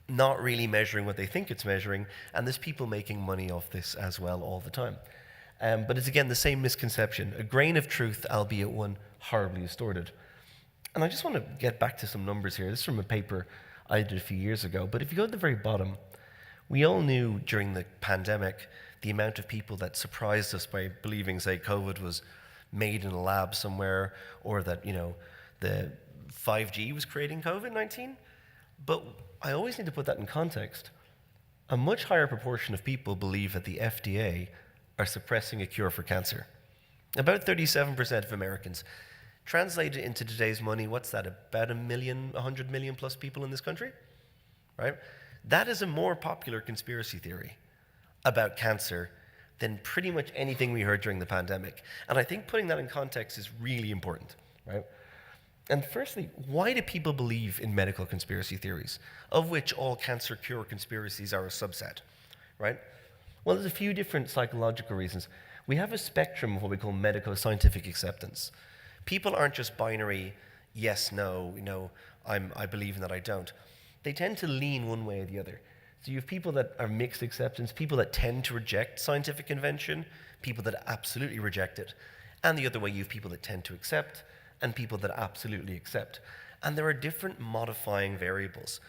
not really measuring what they think it's measuring, and there's people making money off this as well all the time. But it's again the same misconception, a grain of truth, albeit one horribly distorted. And I just want to get back to some numbers here. This is from a paper I did a few years ago, but if you go to the very bottom, we all knew during the pandemic the amount of people that surprised us by believing, say, COVID was made in a lab somewhere, or that, the 5G was creating COVID-19. But I always need to put that in context. A much higher proportion of people believe that the FDA are suppressing a cure for cancer. About 37% of Americans. Translated into today's money, what's that, about 100 million plus people in this country? Right? That is a more popular conspiracy theory about cancer than pretty much anything we heard during the pandemic. And I think putting that in context is really important, right? And firstly, why do people believe in medical conspiracy theories, of which all cancer cure conspiracies are a subset, right? Well, there's a few different psychological reasons. We have a spectrum of what we call medico-scientific acceptance. People aren't just binary, yes, no, I believe and that I don't. They tend to lean one way or the other. So you have people that are mixed acceptance, people that tend to reject scientific invention, people that absolutely reject it, and the other way you have people that tend to accept, and people that absolutely accept. And there are different modifying variables.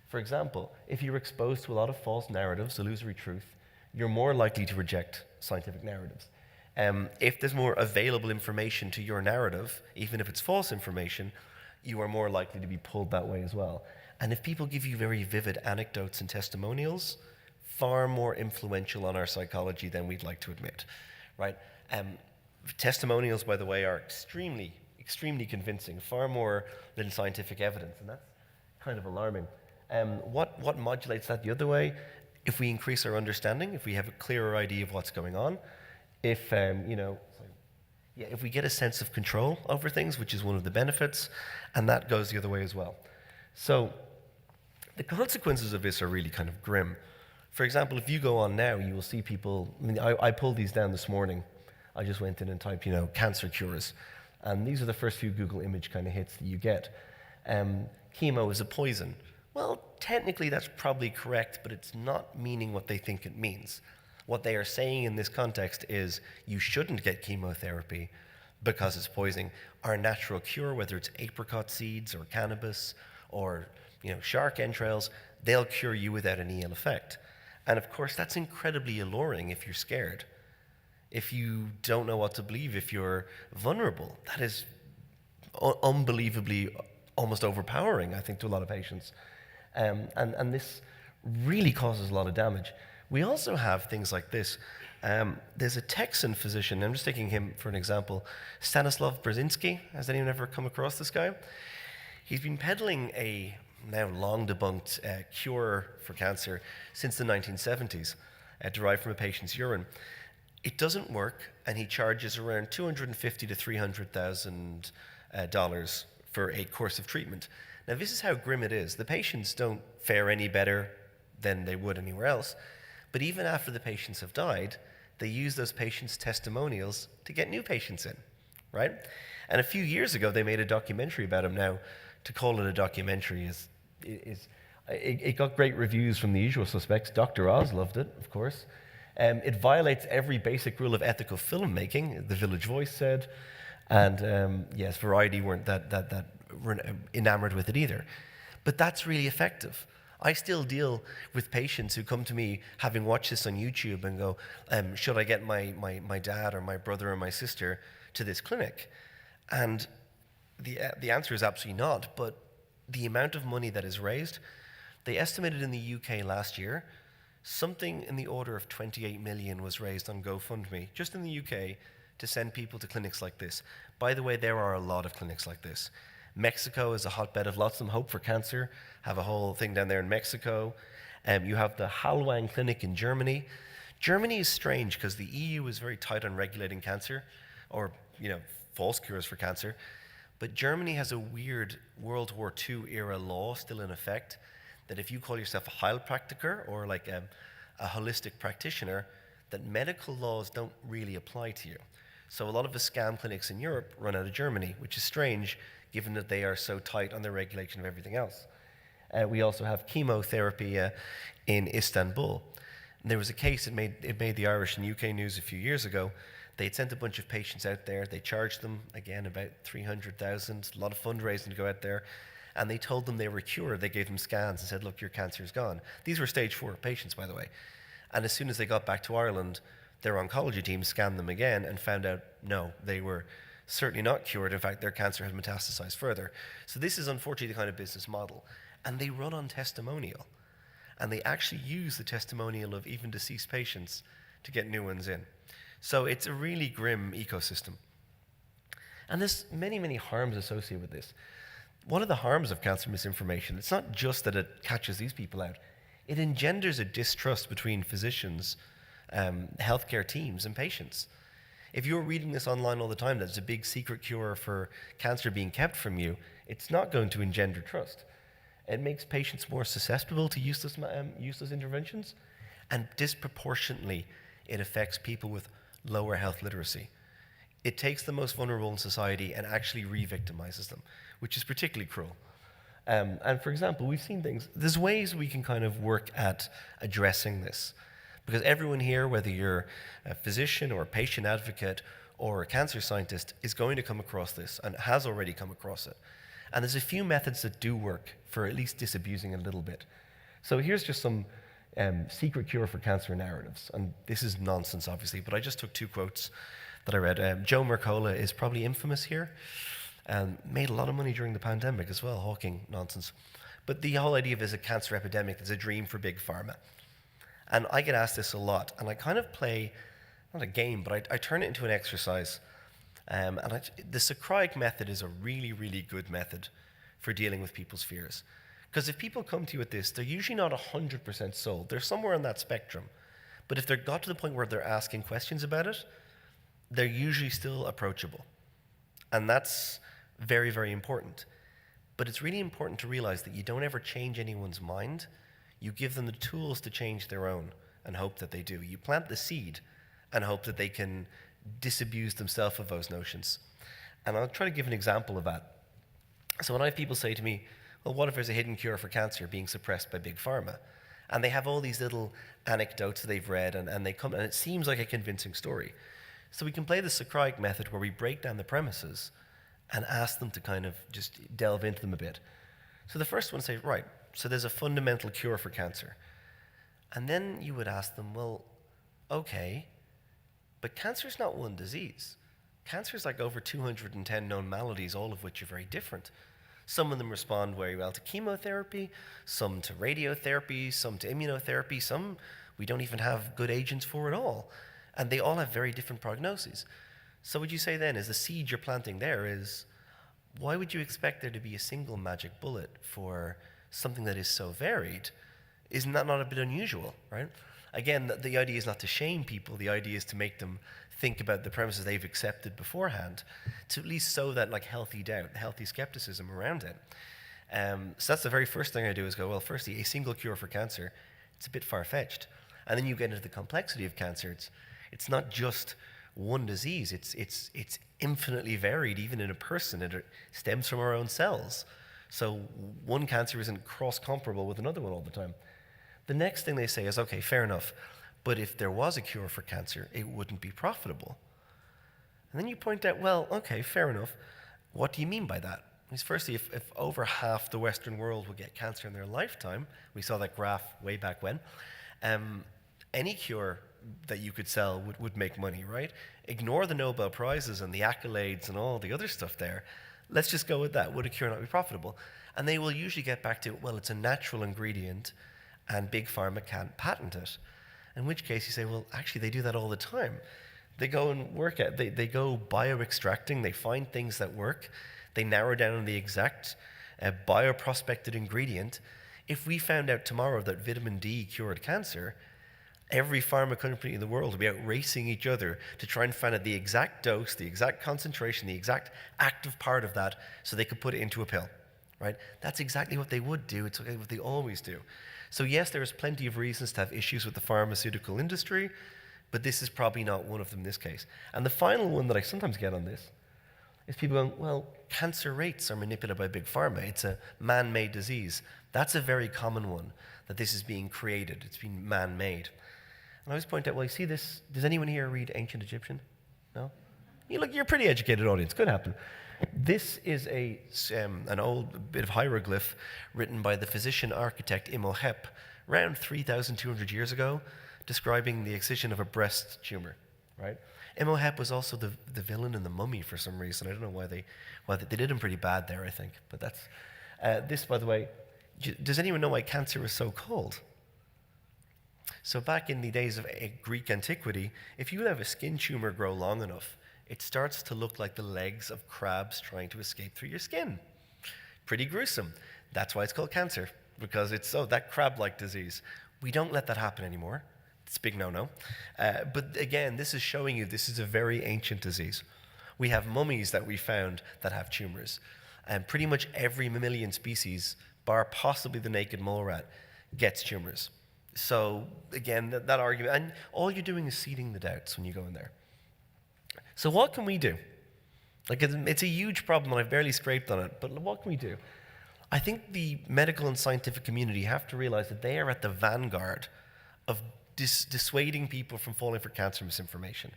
For example, if you're exposed to a lot of false narratives, illusory truth, you're more likely to reject scientific narratives. If there's more available information to your narrative, even if it's false information, you are more likely to be pulled that way as well. And if people give you very vivid anecdotes and testimonials, far more influential on our psychology than we'd like to admit, right? Testimonials, by the way, are extremely convincing, far more than scientific evidence, and that's kind of alarming. What modulates that the other way? If we increase our understanding, if we have a clearer idea of what's going on, if we get a sense of control over things, which is one of the benefits, and that goes the other way as well. So the consequences of this are really kind of grim. For example, if you go on now, you will see people, I pulled these down this morning. I just went in and typed, cancer cures. And these are the first few Google image kind of hits that you get. Chemo is a poison. Well, technically that's probably correct, but it's not meaning what they think it means. What they are saying in this context is you shouldn't get chemotherapy because it's poisoning. Our natural cure, whether it's apricot seeds or cannabis or shark entrails, they'll cure you without any ill effect. And of course, that's incredibly alluring if you're scared. If you don't know what to believe, if you're vulnerable, that is unbelievably almost overpowering, I think, to a lot of patients. And this really causes a lot of damage. We also have things like this. There's a Texan physician, I'm just taking him for an example, Stanislav Brzezinski. Has anyone ever come across this guy? He's been peddling a now long debunked cure for cancer since the 1970s, derived from a patient's urine. It doesn't work, and he charges around $250,000 to $300,000 dollars for a course of treatment. Now, this is how grim it is. The patients don't fare any better than they would anywhere else, but even after the patients have died, they use those patients' testimonials to get new patients in, right? And a few years ago, they made a documentary about him. Now, to call it a documentary it got great reviews from the usual suspects. Dr. Oz loved it, of course. It violates every basic rule of ethical filmmaking, The Village Voice said. And yes, Variety weren't weren't enamored with it either. But that's really effective. I still deal with patients who come to me having watched this on YouTube and go, should I get my dad or my brother or my sister to this clinic? And the answer is absolutely not. But the amount of money that is raised, they estimated in the UK last year, something in the order of 28 million was raised on GoFundMe, just in the UK, to send people to clinics like this. By the way, there are a lot of clinics like this. Mexico is a hotbed of lots of them. Hope for Cancer have a whole thing down there in Mexico. You have the Halwang Clinic in Germany. Germany is strange because the EU is very tight on regulating cancer, or false cures for cancer. But Germany has a weird World War II era law still in effect that if you call yourself a Heilpraktiker or like a holistic practitioner, that medical laws don't really apply to you. So a lot of the scam clinics in Europe run out of Germany, which is strange given that they are so tight on their regulation of everything else. We also have chemotherapy in Istanbul. And there was a case, it made the Irish and UK news a few years ago. They had sent a bunch of patients out there. They charged them, again, about 300,000, a lot of fundraising to go out there. And they told them they were cured. They gave them scans and said, look, your cancer's gone. These were stage 4 patients, by the way. And as soon as they got back to Ireland, their oncology team scanned them again and found out, no, they were certainly not cured. In fact, their cancer had metastasized further. So this is unfortunately the kind of business model. And they run on testimonial. And they actually use the testimonial of even deceased patients to get new ones in. So it's a really grim ecosystem. And there's many, many harms associated with this. One of the harms of cancer misinformation, it's not just that it catches these people out. It engenders a distrust between physicians, healthcare teams, and patients. If you're reading this online all the time, that there's a big secret cure for cancer being kept from you, it's not going to engender trust. It makes patients more susceptible to useless interventions, and disproportionately, it affects people with lower health literacy. It takes the most vulnerable in society and actually re-victimizes them, which is particularly cruel. And for example, we've seen things, there's ways we can kind of work at addressing this. Because everyone here, whether you're a physician or a patient advocate or a cancer scientist, is going to come across this and has already come across it. And there's a few methods that do work for at least disabusing a little bit. So here's just some secret cure for cancer narratives. And this is nonsense, obviously, but I just took 2 quotes that I read. Joe Mercola is probably infamous here and made a lot of money during the pandemic as well, hawking nonsense. But the whole idea of a cancer epidemic is a dream for big pharma. And I get asked this a lot, and I kind of play, not a game, but I turn it into an exercise. The Socratic method is a really, really good method for dealing with people's fears. Because if people come to you with this, they're usually not 100% sold. They're somewhere on that spectrum. But if they've got to the point where they're asking questions about it, they're usually still approachable. And that's very, very important. But it's really important to realize that you don't ever change anyone's mind. You give them the tools to change their own and hope that they do. You plant the seed and hope that they can disabuse themselves of those notions. And I'll try to give an example of that. So when I have people say to me, well, what if there's a hidden cure for cancer being suppressed by big pharma? And they have all these little anecdotes that they've read, and they come, and it seems like a convincing story. So we can play the Socratic method where we break down the premises and ask them to kind of just delve into them a bit. So the first one says, right, so there's a fundamental cure for cancer. And then you would ask them, well, okay, but cancer's not one disease. Cancer's like over 210 known maladies, all of which are very different. Some of them respond very well to chemotherapy, some to radiotherapy, some to immunotherapy, some we don't even have good agents for at all. And they all have very different prognoses. So would you say then, is the seed you're planting there is, why would you expect there to be a single magic bullet for something that is so varied? Isn't that not a bit unusual, right? Again, the idea is not to shame people. The idea is to make them think about the premises they've accepted beforehand, to at least sow that like healthy doubt, healthy skepticism around it. So that's the very first thing I do is go, well, firstly, a single cure for cancer, it's a bit far-fetched. And then you get into the complexity of cancer. It's not just one disease. It's infinitely varied, even in a person. It stems from our own cells. So one cancer isn't cross-comparable with another one all the time. The next thing they say is, okay, fair enough, but if there was a cure for cancer, it wouldn't be profitable. And then you point out, well, okay, fair enough. What do you mean by that? Because firstly, if over half the Western world would get cancer in their lifetime, we saw that graph way back when, any cure that you could sell would make money, right? Ignore the Nobel Prizes and the accolades and all the other stuff there. Let's just go with that. Would a cure not be profitable? And they will usually get back to, well, it's a natural ingredient and Big Pharma can't patent it. In which case you say, well, actually they do that all the time. They go and work at, they go bioextracting, they find things that work, they narrow down the exact bioprospected ingredient. If we found out tomorrow that vitamin D cured cancer, every pharma company in the world would be out racing each other to try and find out the exact dose, the exact concentration, the exact active part of that so they could put it into a pill, right? That's exactly what they would do. It's what they always do. So yes, there's plenty of reasons to have issues with the pharmaceutical industry, but this is probably not one of them in this case. And the final one that I sometimes get on this is people going, well, cancer rates are manipulated by Big Pharma. It's a man-made disease. That's a very common one, that this is being created. It's being man-made. And I always point out, well, you see this, does anyone here read Ancient Egyptian? No? You're a pretty educated audience, could happen. This is an old bit of hieroglyph written by the physician architect Imhotep around 3,200 years ago, describing the excision of a breast tumor, right? Imhotep was also the villain in The Mummy for some reason. I don't know why they did him pretty bad there, I think. But that's, this, by the way, does anyone know why cancer is so called? So back in the days of Greek antiquity, if you have a skin tumor grow long enough, it starts to look like the legs of crabs trying to escape through your skin. Pretty gruesome. That's why it's called cancer, because it's that crab-like disease. We don't let that happen anymore. It's a big no-no. But again, this is showing you this is a very ancient disease. We have mummies that we found that have tumors. And pretty much every mammalian species, bar possibly the naked mole rat, gets tumors. So again, that argument, and all you're doing is seeding the doubts when you go in there. So what can we do? Like, it's a huge problem, and I've barely scraped on it, but what can we do? I think the medical and scientific community have to realize that they are at the vanguard of dissuading people from falling for cancer misinformation.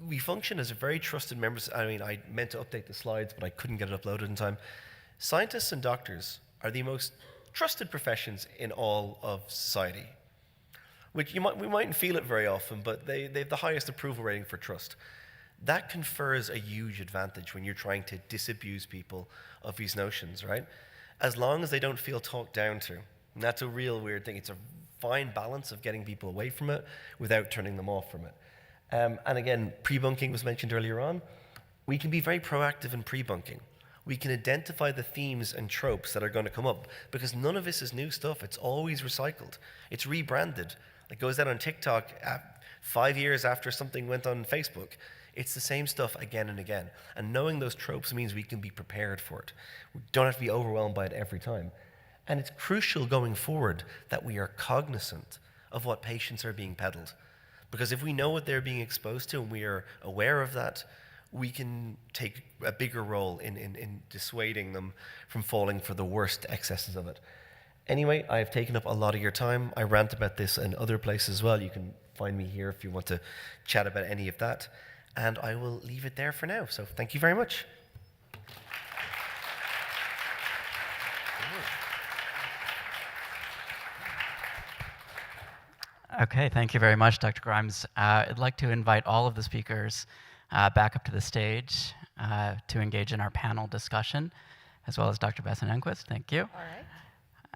We function as a very trusted members. I mean, I meant to update the slides, but I couldn't get it uploaded in time. Scientists and doctors are the most trusted professions in all of society, which we mightn't feel it very often, but they have the highest approval rating for trust. That confers a huge advantage when you're trying to disabuse people of these notions, right? As long as they don't feel talked down to. And that's a real weird thing. It's a fine balance of getting people away from it without turning them off from it. And again, pre-bunking was mentioned earlier on. We can be very proactive in pre-bunking. We can identify the themes and tropes that are going to come up, because none of this is new stuff. It's always recycled. It's rebranded. It goes out on TikTok 5 years after something went on Facebook. It's the same stuff again and again. And knowing those tropes means we can be prepared for it. We don't have to be overwhelmed by it every time. And it's crucial going forward that we are cognizant of what patients are being peddled. Because if we know what they're being exposed to and we are aware of that, we can take a bigger role in dissuading them from falling for the worst excesses of it. Anyway, I've taken up a lot of your time. I rant about this in other places as well. You can find me here if you want to chat about any of that. And I will leave it there for now. So thank you very much. Okay, thank you very much, Dr. Grimes. I'd like to invite all of the speakers back up to the stage to engage in our panel discussion, as well as Dr. Besson-Enquist. Thank you. All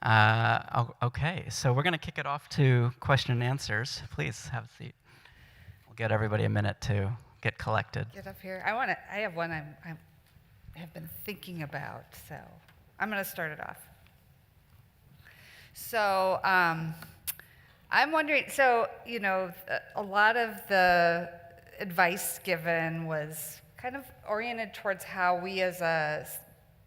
right. Okay, so we're going to kick it off to question and answers. Please have a seat. We'll get everybody a minute to get collected. Get up here. I have one I have been thinking about, so I'm going to start it off. So I'm wondering, so, a lot of the advice given was kind of oriented towards how we as a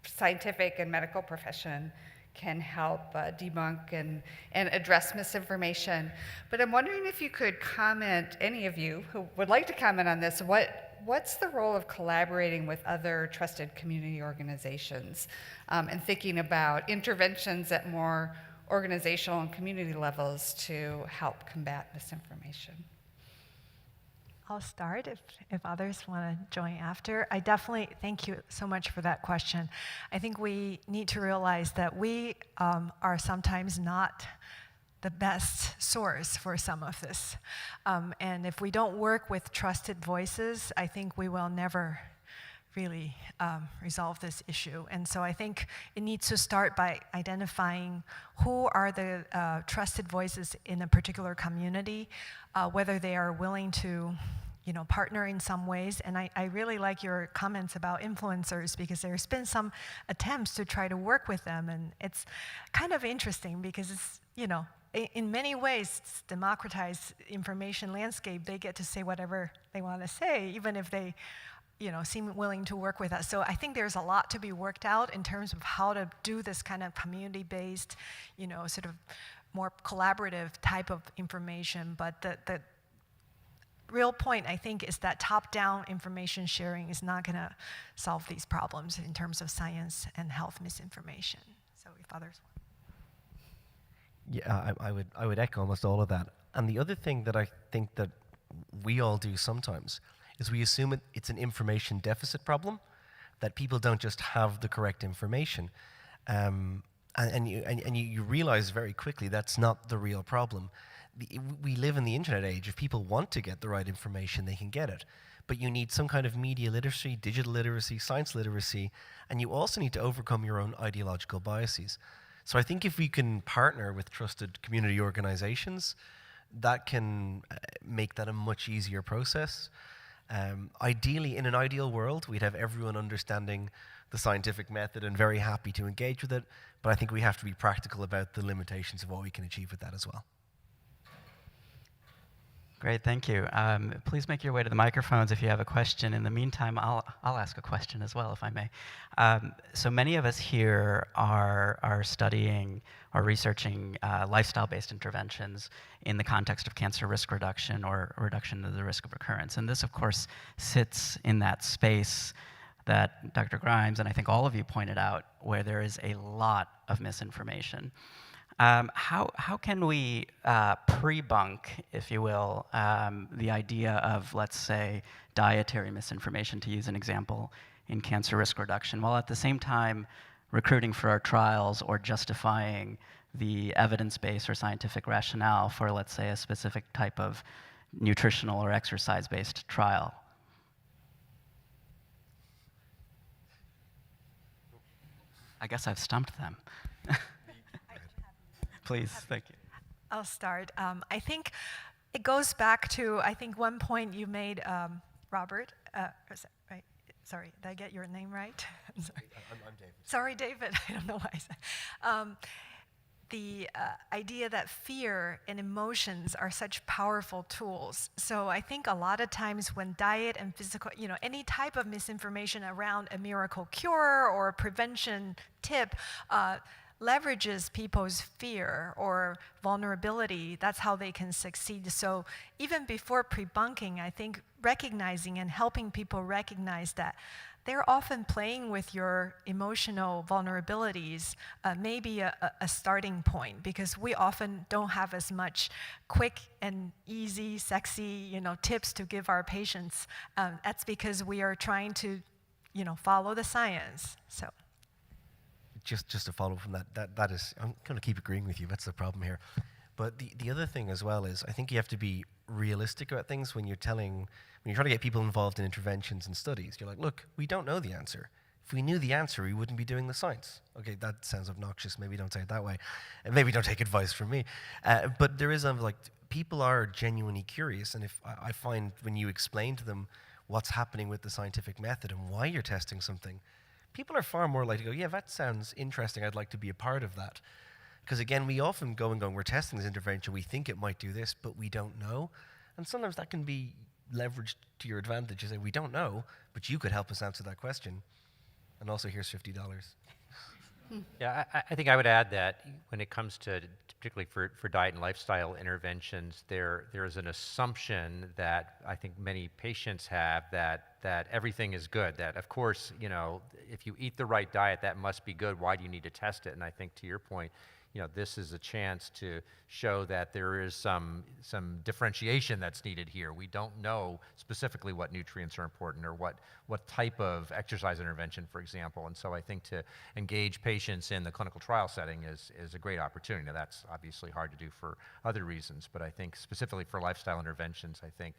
scientific and medical profession can help debunk and address misinformation. But I'm wondering if you could comment, any of you who would like to comment on this, what's the role of collaborating with other trusted community organizations and thinking about interventions at more organizational and community levels to help combat misinformation? I'll start if others want to join after. I definitely thank you so much for that question. I think we need to realize that we are sometimes not the best source for some of this. And if we don't work with trusted voices, I think we will never really resolve this issue. And so I think it needs to start by identifying who are the trusted voices in a particular community, whether they are willing to partner in some ways. And I really like your comments about influencers, because there's been some attempts to try to work with them. And it's kind of interesting because it's, in many ways, it's democratized information landscape. They get to say whatever they want to say, even if they seem willing to work with us. So I think there's a lot to be worked out in terms of how to do this kind of community-based, sort of more collaborative type of information. But the real point, I think, is that top-down information sharing is not going to solve these problems in terms of science and health misinformation. So if others want. Yeah, I would echo almost all of that. And the other thing that I think that we all do sometimes is we assume it's an information deficit problem, that people don't just have the correct information. And you realize very quickly that's not the real problem. We live in the internet age. If people want to get the right information, they can get it. But you need some kind of media literacy, digital literacy, science literacy, and you also need to overcome your own ideological biases. So I think if we can partner with trusted community organizations, that can make that a much easier process. Ideally, in an ideal world, we'd have everyone understanding the scientific method and very happy to engage with it, but I think we have to be practical about the limitations of what we can achieve with that as well. Great, thank you. Please make your way to the microphones if you have a question. In the meantime, I'll ask a question as well, if I may. So many of us here are studying or researching lifestyle-based interventions in the context of cancer risk reduction or reduction of the risk of recurrence. And this, of course, sits in that space that Dr. Grimes and I think all of you pointed out, where there is a lot of misinformation. How can we pre-bunk, if you will, the idea of, let's say, dietary misinformation, to use an example, in cancer risk reduction, while at the same time recruiting for our trials or justifying the evidence base or scientific rationale for, let's say, a specific type of nutritional or exercise-based trial? I guess I've stumped them. Please, thank you. I'll start. I think it goes back to, one point you made, Robert. Right? Sorry, did I get your name right? I'm sorry. I'm David. Sorry, David. I don't know why I said. The idea that fear and emotions are such powerful tools. So I think a lot of times when diet and physical, any type of misinformation around a miracle cure or a prevention tip leverages people's fear or vulnerability. That's how they can succeed. So even before pre-bunking, I think recognizing and helping people recognize that they're often playing with your emotional vulnerabilities may be a starting point, because we often don't have as much quick and easy, sexy, tips to give our patients. That's because we are trying to, follow the science. So. Just to follow from that is, I'm going to keep agreeing with you, that's the problem here. But the other thing as well is, I think you have to be realistic about things when you're trying to get people involved in interventions and studies. You're like, look, we don't know the answer. If we knew the answer, we wouldn't be doing the science. Okay, that sounds obnoxious, maybe don't say it that way. And maybe don't take advice from me. But there is, people are genuinely curious, and if I find when you explain to them what's happening with the scientific method and why you're testing something, people are far more likely to go, yeah, that sounds interesting, I'd like to be a part of that. Because again, we often go and go, we're testing this intervention, we think it might do this, but we don't know. And sometimes that can be leveraged to your advantage. You say, we don't know, but you could help us answer that question. And also, here's $50. Yeah, I think I would add that when it comes to, particularly for diet and lifestyle interventions, there is an assumption that I think many patients have that everything is good. That of course, if you eat the right diet, that must be good. Why do you need to test it? And I think to your point, this is a chance to show that there is some differentiation that's needed here. We don't know specifically what nutrients are important or what type of exercise intervention, for example. And so I think to engage patients in the clinical trial setting is a great opportunity. Now that's obviously hard to do for other reasons, but I think specifically for lifestyle interventions, I think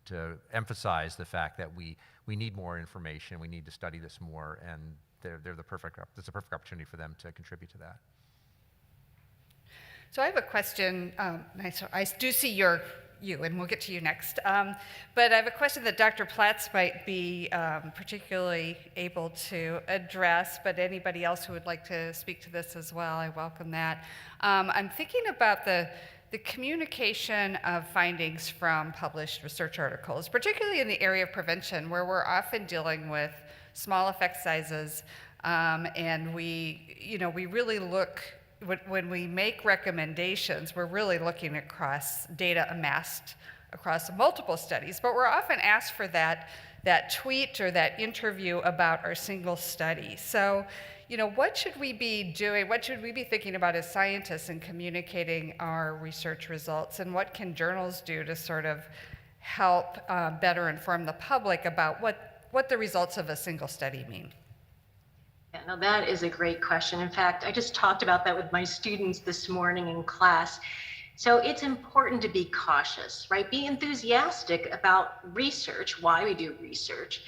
to emphasize the fact that we need more information, we need to study this more, and there's a perfect opportunity for them to contribute to that. So I have a question. I do see you, and we'll get to you next. But I have a question that Dr. Platz might be particularly able to address, but anybody else who would like to speak to this as well, I welcome that. I'm thinking about the communication of findings from published research articles, particularly in the area of prevention, where we're often dealing with small effect sizes, and we really look. When we make recommendations, we're really looking across data amassed across multiple studies, but we're often asked for that tweet or that interview about our single study. So, what should we be doing? What should we be thinking about as scientists in communicating our research results? And what can journals do to sort of help better inform the public about what the results of a single study mean? Yeah, no, that is a great question. In fact, I just talked about that with my students this morning in class. So it's important to be cautious, right? Be enthusiastic about research, why we do research,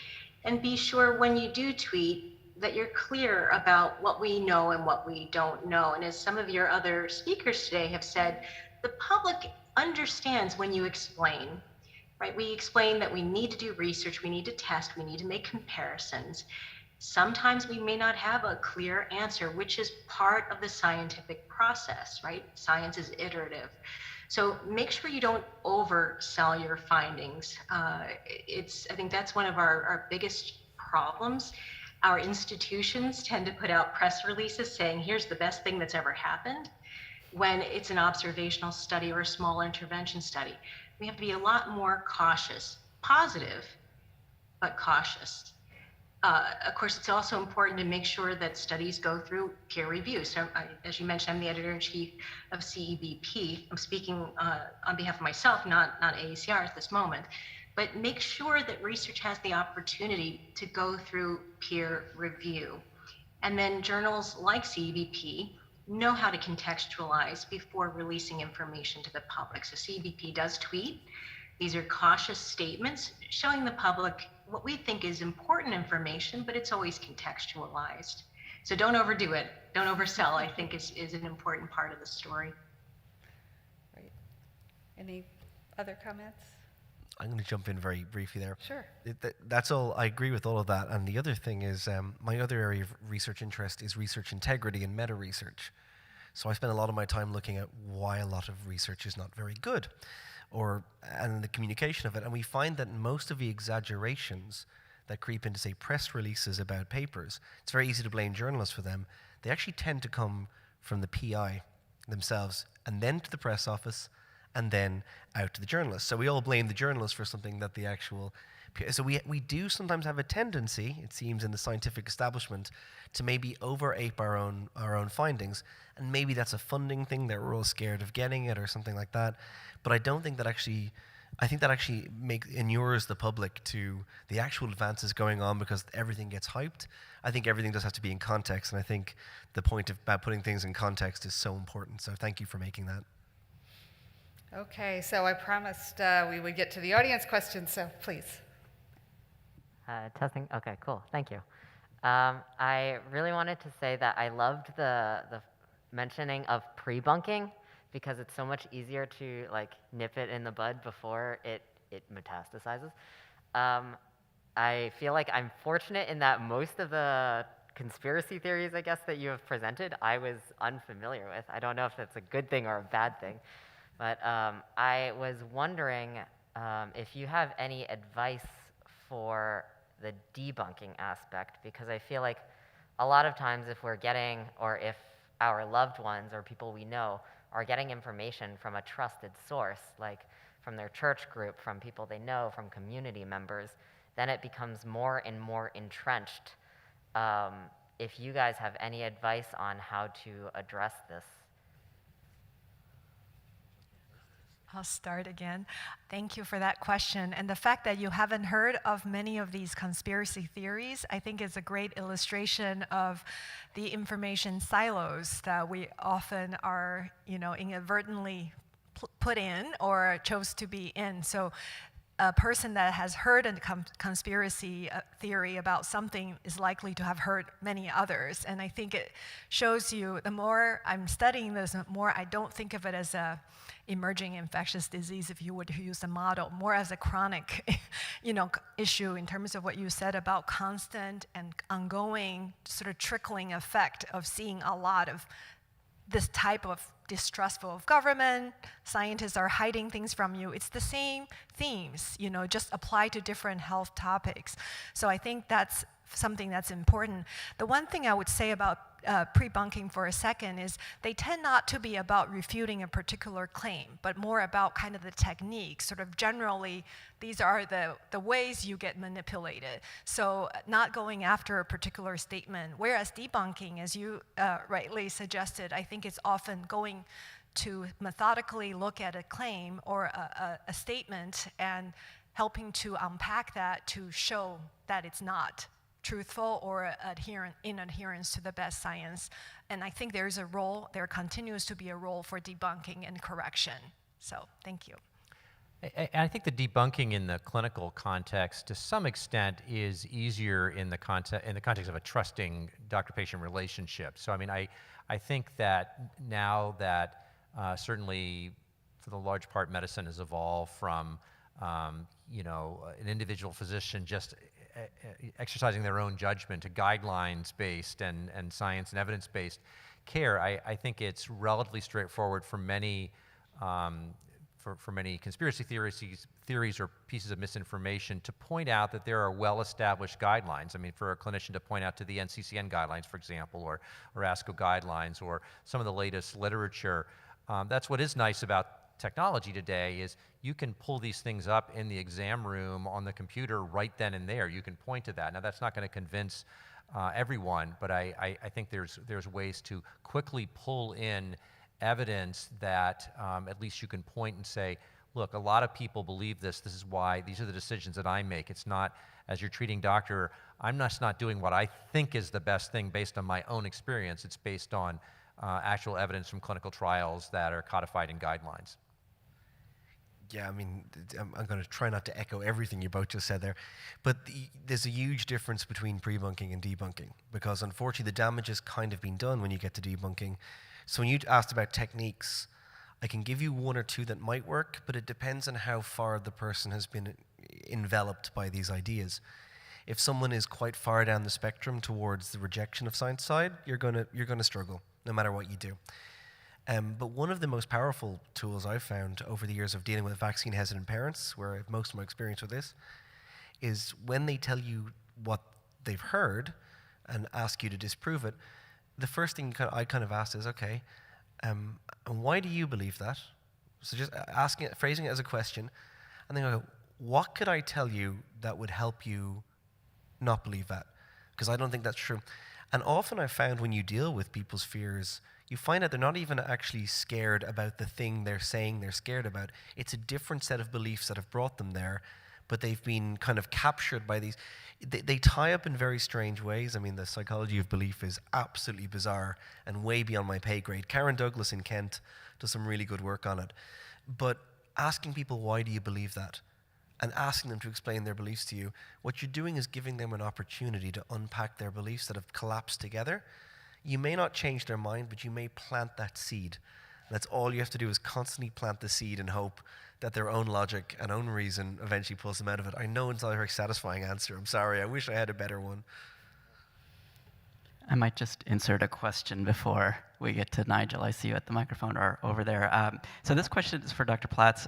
and be sure when you do tweet that you're clear about what we know and what we don't know. And as some of your other speakers today have said, the public understands when you explain, right? We explain that we need to do research, we need to test, we need to make comparisons. Sometimes we may not have a clear answer, which is part of the scientific process, right? Science is iterative. So make sure you don't oversell your findings. I think that's one of our biggest problems. Our institutions tend to put out press releases saying, here's the best thing that's ever happened, when it's an observational study or a small intervention study. We have to be a lot more cautious, positive, but cautious. Of course, it's also important to make sure that studies go through peer review. So as you mentioned, I'm the editor-in-chief of CEBP. I'm speaking on behalf of myself, not AACR at this moment. But make sure that research has the opportunity to go through peer review. And then journals like CEBP know how to contextualize before releasing information to the public. So CEBP does tweet. These are cautious statements showing the public what we think is important information, but it's always contextualized. So don't overdo it. Don't oversell, I think is an important part of the story. Right. Any other comments? I'm going to jump in very briefly there. Sure. That's all. I agree with all of that. And the other thing is, my other area of research interest is research integrity and meta-research. So I spend a lot of my time looking at why a lot of research is not very good, and the communication of it. And we find that most of the exaggerations that creep into, say, press releases about papers, it's very easy to blame journalists for them. They actually tend to come from the PI themselves, and then to the press office, and then out to the journalists. So we all blame the journalists for something that the actual... So we do sometimes have a tendency, it seems, in the scientific establishment to maybe over-ape our own findings, and maybe that's a funding thing that we're all scared of getting it or something like that. But I don't think that actually... I think that actually inures the public to the actual advances going on because everything gets hyped. I think everything does have to be in context, and I think the point about putting things in context is so important. So thank you for making that. Okay, so I promised we would get to the audience questions, so please. Testing. Okay, cool. Thank you. I really wanted to say that I loved the mentioning of pre-bunking because it's so much easier to nip it in the bud before it metastasizes. I feel like I'm fortunate in that most of the conspiracy theories, I guess, that you have presented, I was unfamiliar with. I don't know if that's a good thing or a bad thing, but I was wondering if you have any advice for the debunking aspect, because I feel like a lot of times if we're getting, or if our loved ones or people we know are getting information from a trusted source, like from their church group, from people they know, from community members, then it becomes more and more entrenched. If you guys have any advice on how to address this. I'll start again. Thank you for that question. And the fact that you haven't heard of many of these conspiracy theories, I think is a great illustration of the information silos that we often are, inadvertently put in or chose to be in. So a person that has heard a conspiracy theory about something is likely to have heard many others. And I think it shows you, the more I'm studying this, the more I don't think of it as a emerging infectious disease, if you would use a model, more as a chronic issue in terms of what you said about constant and ongoing sort of trickling effect of seeing a lot of this type of distrustful of government, scientists are hiding things from you. It's the same themes, just apply to different health topics. So I think that's something that's important. The one thing I would say about pre-bunking for a second is they tend not to be about refuting a particular claim, but more about kind of the technique. Sort of generally, these are the ways you get manipulated. So not going after a particular statement, whereas debunking, as you rightly suggested, I think it's often going to methodically look at a claim or a statement and helping to unpack that to show that it's not truthful or in adherence to the best science. And I think there continues to be a role for debunking and correction. So thank you. I think the debunking in the clinical context, to some extent, is easier in the context of a trusting doctor-patient relationship. So I think that now that certainly, for the large part, medicine has evolved from an individual physician just exercising their own judgment to guidelines-based and science and evidence-based care. I think it's relatively straightforward for many for many conspiracy theories or pieces of misinformation to point out that there are well-established guidelines. For a clinician to point out to the NCCN guidelines, for example, or ASCO guidelines, or some of the latest literature. That's what is nice about technology today, is you can pull these things up in the exam room on the computer right then and there. You can point to that. Now, that's not going to convince everyone, but I think there's ways to quickly pull in evidence that at least you can point and say, look, a lot of people believe this. This is why. These are the decisions that I make. It's not, as your treating doctor, I'm just not doing what I think is the best thing based on my own experience. It's based on actual evidence from clinical trials that are codified in guidelines. Yeah, I'm going to try not to echo everything you both just said there, but there's a huge difference between pre-bunking and debunking, because unfortunately the damage has kind of been done when you get to debunking. So when you asked about techniques, I can give you one or two that might work, but it depends on how far the person has been enveloped by these ideas. If someone is quite far down the spectrum towards the rejection of science side, you're going to struggle no matter what you do. But one of the most powerful tools I've found over the years of dealing with vaccine-hesitant parents, where I have most of my experience with this, is when they tell you what they've heard and ask you to disprove it, the first thing I kind of ask is, okay, and why do you believe that? So just phrasing it as a question, and then I go, what could I tell you that would help you not believe that? Because I don't think that's true. And often I've found when you deal with people's fears, you find out they're not even actually scared about the thing they're saying they're scared about. It's a different set of beliefs that have brought them there, but they've been kind of captured by these. They tie up in very strange ways. The psychology of belief is absolutely bizarre and way beyond my pay grade. Karen Douglas in Kent does some really good work on it. But asking people, why do you believe that? And asking them to explain their beliefs to you, what you're doing is giving them an opportunity to unpack their beliefs that have collapsed together. You may not change their mind, but you may plant that seed. And that's all you have to do, is constantly plant the seed and hope that their own logic and own reason eventually pulls them out of it. I know it's not a very satisfying answer. I'm sorry. I wish I had a better one. I might just insert a question before we get to Nigel. I see you at the microphone or over there. So this question is for Dr. Platz.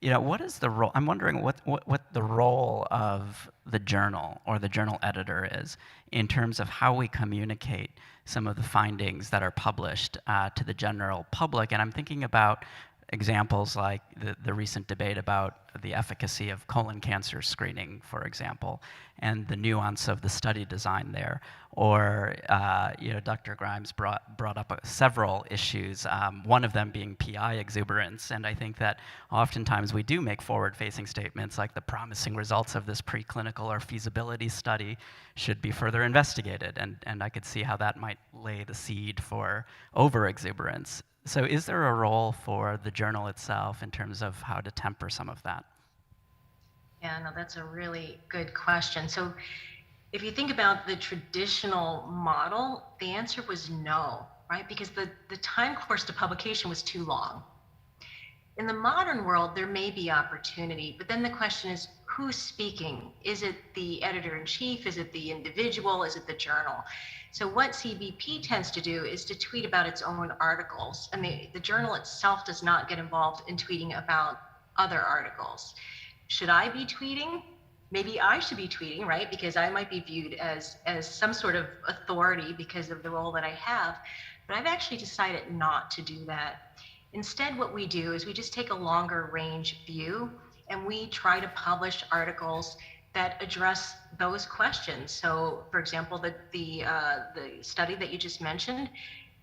What is the role? I'm wondering what the role of the journal or the journal editor is in terms of how we communicate some of the findings that are published to the general public. And I'm thinking about examples like the recent debate about the efficacy of colon cancer screening, for example, and the nuance of the study design there. Or, Dr. Grimes brought up several issues, one of them being PI exuberance. And I think that oftentimes we do make forward-facing statements like the promising results of this preclinical or feasibility study should be further investigated. And I could see how that might lay the seed for over-exuberance. So is there a role for the journal itself in terms of how to temper some of that? Yeah, no, that's a really good question. So if you think about the traditional model, the answer was no, right? Because the time course to publication was too long. In the modern world, there may be opportunity, but then the question is, who's speaking? Is it the editor-in-chief? Is it the individual? Is it the journal? So what CEBP tends to do is to tweet about its own articles, and the journal itself does not get involved in tweeting about other articles. Should I be tweeting? Maybe I should be tweeting, right? Because I might be viewed as some sort of authority because of the role that I have, but I've actually decided not to do that. Instead, what we do is we just take a longer range view and we try to publish articles that address those questions. So, for example, the study that you just mentioned,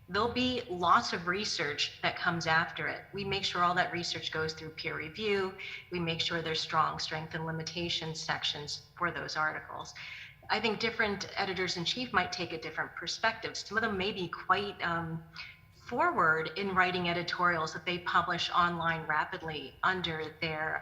there'll be lots of research that comes after it. We make sure all that research goes through peer review. We make sure there's strong strength and limitations sections for those articles. I think different editors-in-chief might take a different perspective. Some of them may be quite forward in writing editorials that they publish online rapidly under their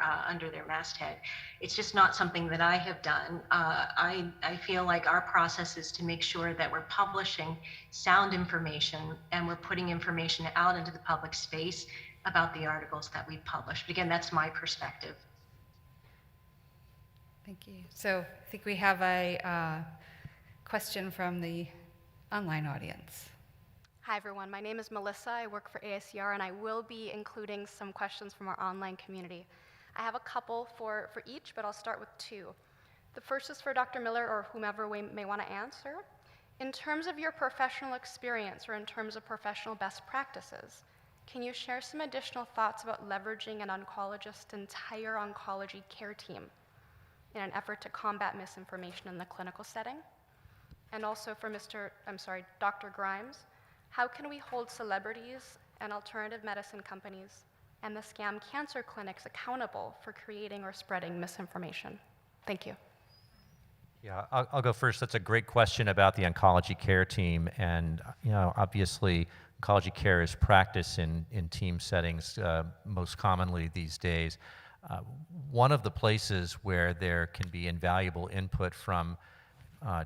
masthead. It's just not something that I have done. I feel like our process is to make sure that we're publishing sound information and we're putting information out into the public space about the articles that we publish. But again, that's my perspective. Thank you. So I think we have a question from the online audience. Hi everyone, my name is Melissa. I work for ASCR and I will be including some questions from our online community. I have a couple for each, but I'll start with two. The first is for Dr. Miller or whomever we may want to answer. In terms of your professional experience or in terms of professional best practices, can you share some additional thoughts about leveraging an oncologist's entire oncology care team in an effort to combat misinformation in the clinical setting? And also for Dr. Grimes, how can we hold celebrities and alternative medicine companies and the scam cancer clinics accountable for creating or spreading misinformation? Thank you. Yeah, I'll go first. That's a great question about the oncology care team. And, obviously, oncology care is practiced in team settings most commonly these days. One of the places where there can be invaluable input from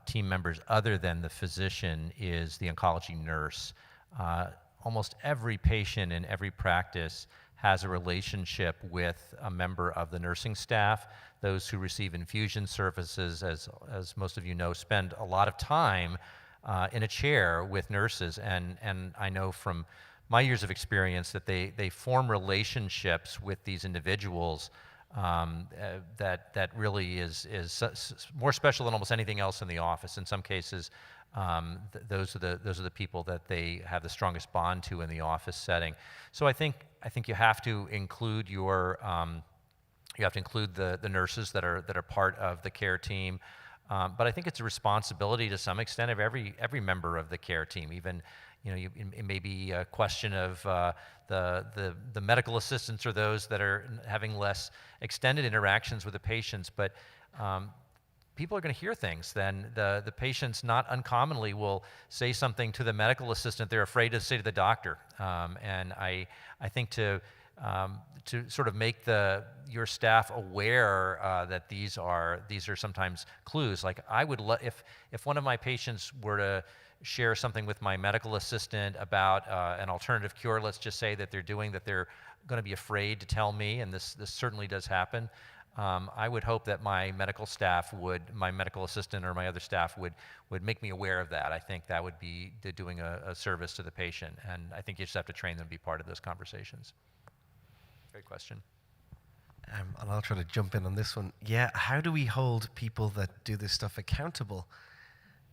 team members other than the physician is the oncology nurse. Almost every patient in every practice has a relationship with a member of the nursing staff. Those who receive infusion services, as most of you know, spend a lot of time in a chair with nurses. And I know from my years of experience that they form relationships with these individuals that really is more special than almost anything else in the office. In some cases, those are the people that they have the strongest bond to in the office setting. So I think you have to include the nurses that are part of the care team. But I think it's a responsibility to some extent of every member of the care team. Even it may be a question of the medical assistants or those that are having less extended interactions with the patients, but people are going to hear things. Then the patients not uncommonly will say something to the medical assistant they're afraid to say to the doctor. And I think to sort of make your staff aware that these are sometimes clues. Like I would if one of my patients were to share something with my medical assistant about an alternative cure, let's just say that they're going to be afraid to tell me, and this certainly does happen. I would hope that my medical staff my medical assistant or my other staff would make me aware of that. I think that would be doing a service to the patient, and I think you just have to train them to be part of those conversations. Great question. And I'll try to jump in on this one. Yeah, how do we hold people that do this stuff accountable?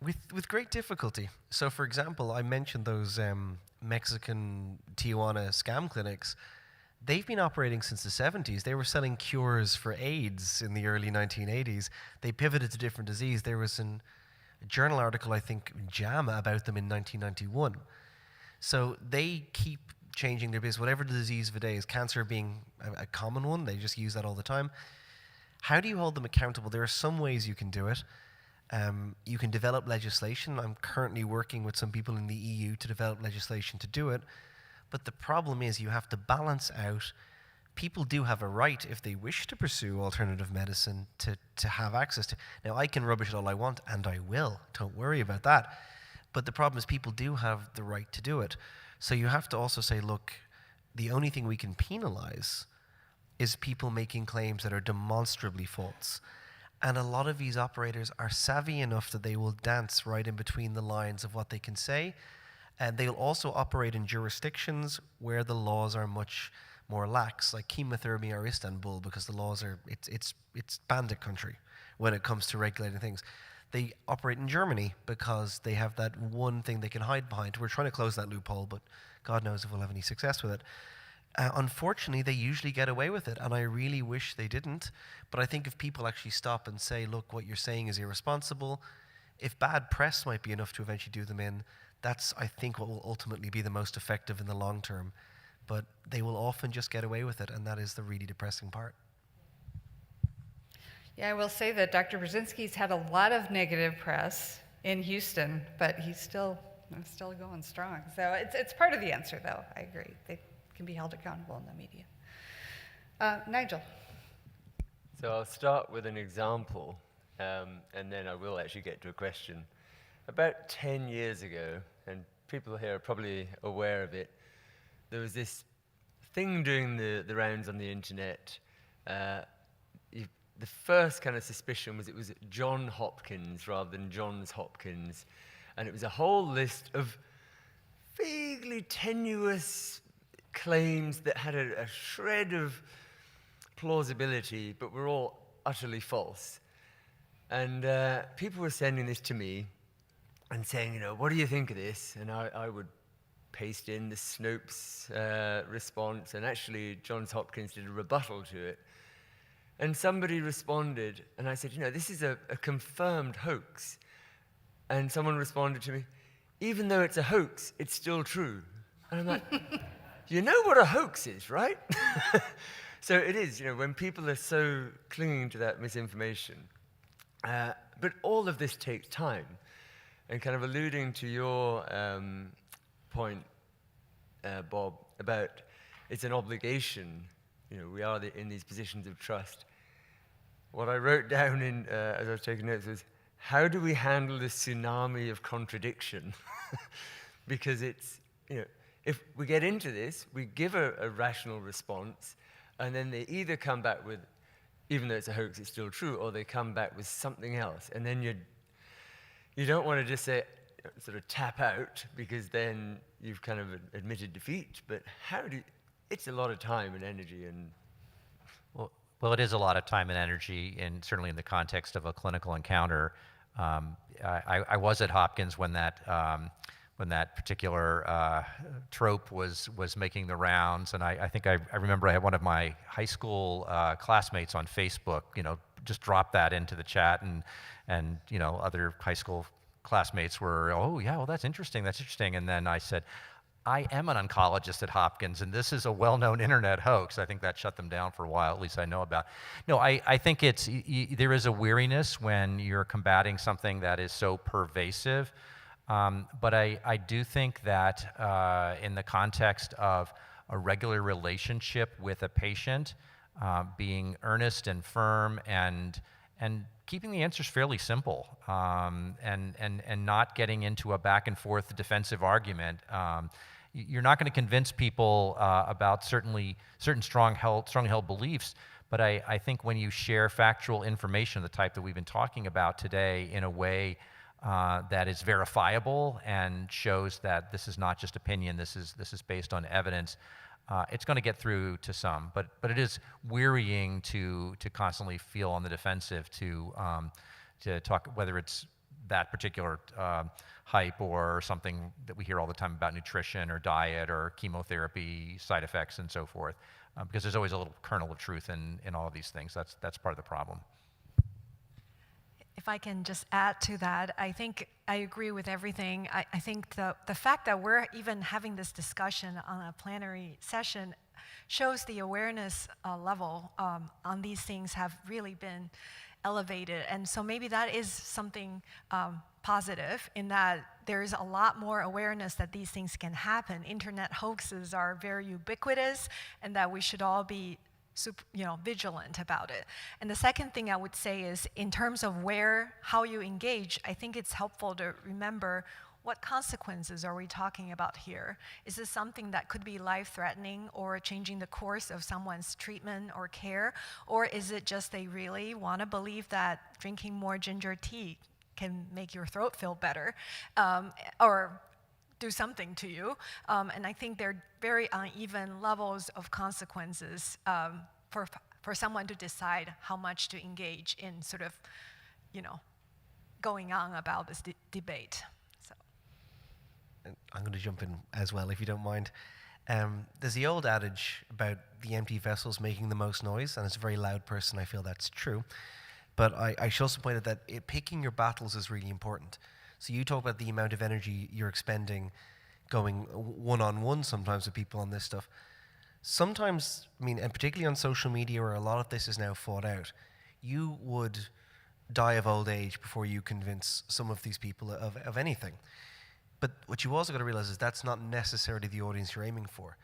With great difficulty. So, for example, I mentioned those Mexican Tijuana scam clinics. They've been operating since the 70s. They were selling cures for AIDS in the early 1980s. They pivoted to different disease. There was a journal article, I think, in JAMA about them in 1991. So they keep changing their business, whatever the disease of the day is, cancer being a common one. They just use that all the time. How do you hold them accountable? There are some ways you can do it. You can develop legislation. I'm currently working with some people in the EU to develop legislation to do it. But the problem is you have to balance out, people do have a right, if they wish to pursue alternative medicine, to have access to. Now, I can rubbish it all I want, and I will. Don't worry about that. But the problem is people do have the right to do it. So you have to also say, look, the only thing we can penalize is people making claims that are demonstrably false. And a lot of these operators are savvy enough that they will dance right in between the lines of what they can say. And they'll also operate in jurisdictions where the laws are much more lax, like chemotherapy or Istanbul, because the laws are, it's bandit country when it comes to regulating things. They operate in Germany because they have that one thing they can hide behind. We're trying to close that loophole, but God knows if we'll have any success with it. Unfortunately, they usually get away with it, and I really wish they didn't. But I think if people actually stop and say, look, what you're saying is irresponsible, if bad press might be enough to eventually do them in, that's, I think, what will ultimately be the most effective in the long term. But they will often just get away with it, and that is the really depressing part. Yeah, I will say that Dr. Brzezinski's had a lot of negative press in Houston, but he's still going strong. So it's part of the answer, though. I agree. They can be held accountable in the media. Nigel. So I'll start with an example, and then I will actually get to a question. About 10 years ago, and people here are probably aware of it, there was this thing doing the rounds on the internet. The first kind of suspicion was it was John Hopkins rather than Johns Hopkins. And it was a whole list of vaguely tenuous claims that had a shred of plausibility, but were all utterly false. And people were sending this to me and saying, what do you think of this? And I would paste in the Snopes response, and actually Johns Hopkins did a rebuttal to it. And somebody responded, and I said, this is a confirmed hoax. And someone responded to me, even though it's a hoax, it's still true. And I'm like, you know what a hoax is, right? So it is, when people are so clinging to that misinformation. But all of this takes time. And kind of alluding to your point, Bob, about it's an obligation. We are in these positions of trust. What I wrote down as I was taking notes was, how do we handle this tsunami of contradiction? Because it's, if we get into this, we give a rational response, and then they either come back with, even though it's a hoax, it's still true, or they come back with something else. And then you don't want to just say, sort of tap out, because then you've kind of admitted defeat. But it's a lot of time and energy. And Well, it is a lot of time and energy, and certainly in the context of a clinical encounter. I was at Hopkins when that particular trope was making the rounds, and I think I remember I had one of my high school classmates on Facebook, just dropped that into the chat, and other high school classmates were, oh yeah, well that's interesting, and then I said, I am an oncologist at Hopkins, and this is a well-known internet hoax. I think that shut them down for a while, at least I know about. No, I think there is a weariness when you're combating something that is so pervasive, but I do think that in the context of a regular relationship with a patient, being earnest and firm and keeping the answers fairly simple, and not getting into a back and forth defensive argument. You're not going to convince people about certain strong held beliefs, But I think when you share factual information of the type that we've been talking about today in a way that is verifiable and shows that this is not just opinion, this is based on evidence, it's going to get through to some. But it is wearying to constantly feel on the defensive to talk, whether it's that particular hype or something that we hear all the time about nutrition or diet or chemotherapy side effects and so forth, because there's always a little kernel of truth in all of these things. That's part of the problem. If I can just add to that, I think I agree with everything. I think the fact that we're even having this discussion on a plenary session shows the awareness level on these things have really been elevated. And so maybe that is something positive in that there's a lot more awareness that these things can happen. Internet hoaxes are very ubiquitous, and that we should all be vigilant about it. And the second thing I would say is, in terms of how you engage, I think it's helpful to remember what consequences are we talking about here? Is this something that could be life-threatening or changing the course of someone's treatment or care? Or is it just they really want to believe that drinking more ginger tea can make your throat feel better or do something to you? And I think there are very uneven levels of consequences for someone to decide how much to engage in sort of, going on about this debate. So. I'm going to jump in as well, if you don't mind. There's the old adage about the empty vessels making the most noise, and as a very loud person, I feel that's true. But I should also point out that picking your battles is really important. So you talk about the amount of energy you're expending going one-on-one sometimes with people on this stuff. Sometimes, and particularly on social media where a lot of this is now fought out, you would die of old age before you convince some of these people of anything. But what you also got to realize is that's not necessarily the audience you're aiming for.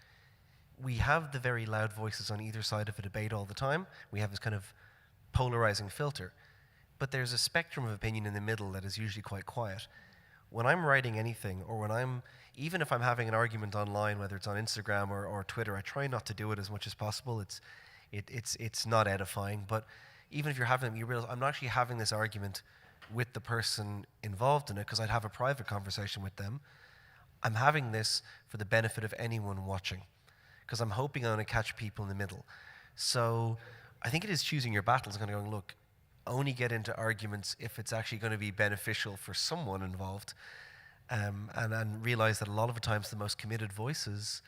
We have the very loud voices on either side of a debate all the time. We have this kind of polarizing filter. But there's a spectrum of opinion in the middle that is usually quite quiet. When I'm writing anything, or even if I'm having an argument online, whether it's on Instagram or Twitter, I try not to do it as much as possible. It's not edifying. But even if you're having them, you realize I'm not actually having this argument with the person involved in it, because I'd have a private conversation with them. I'm having this for the benefit of anyone watching, because I'm hoping I'm going to catch people in the middle. So I think it is choosing your battles, and going, look, only get into arguments if it's actually going to be beneficial for someone involved, and realize that a lot of the times the most committed voices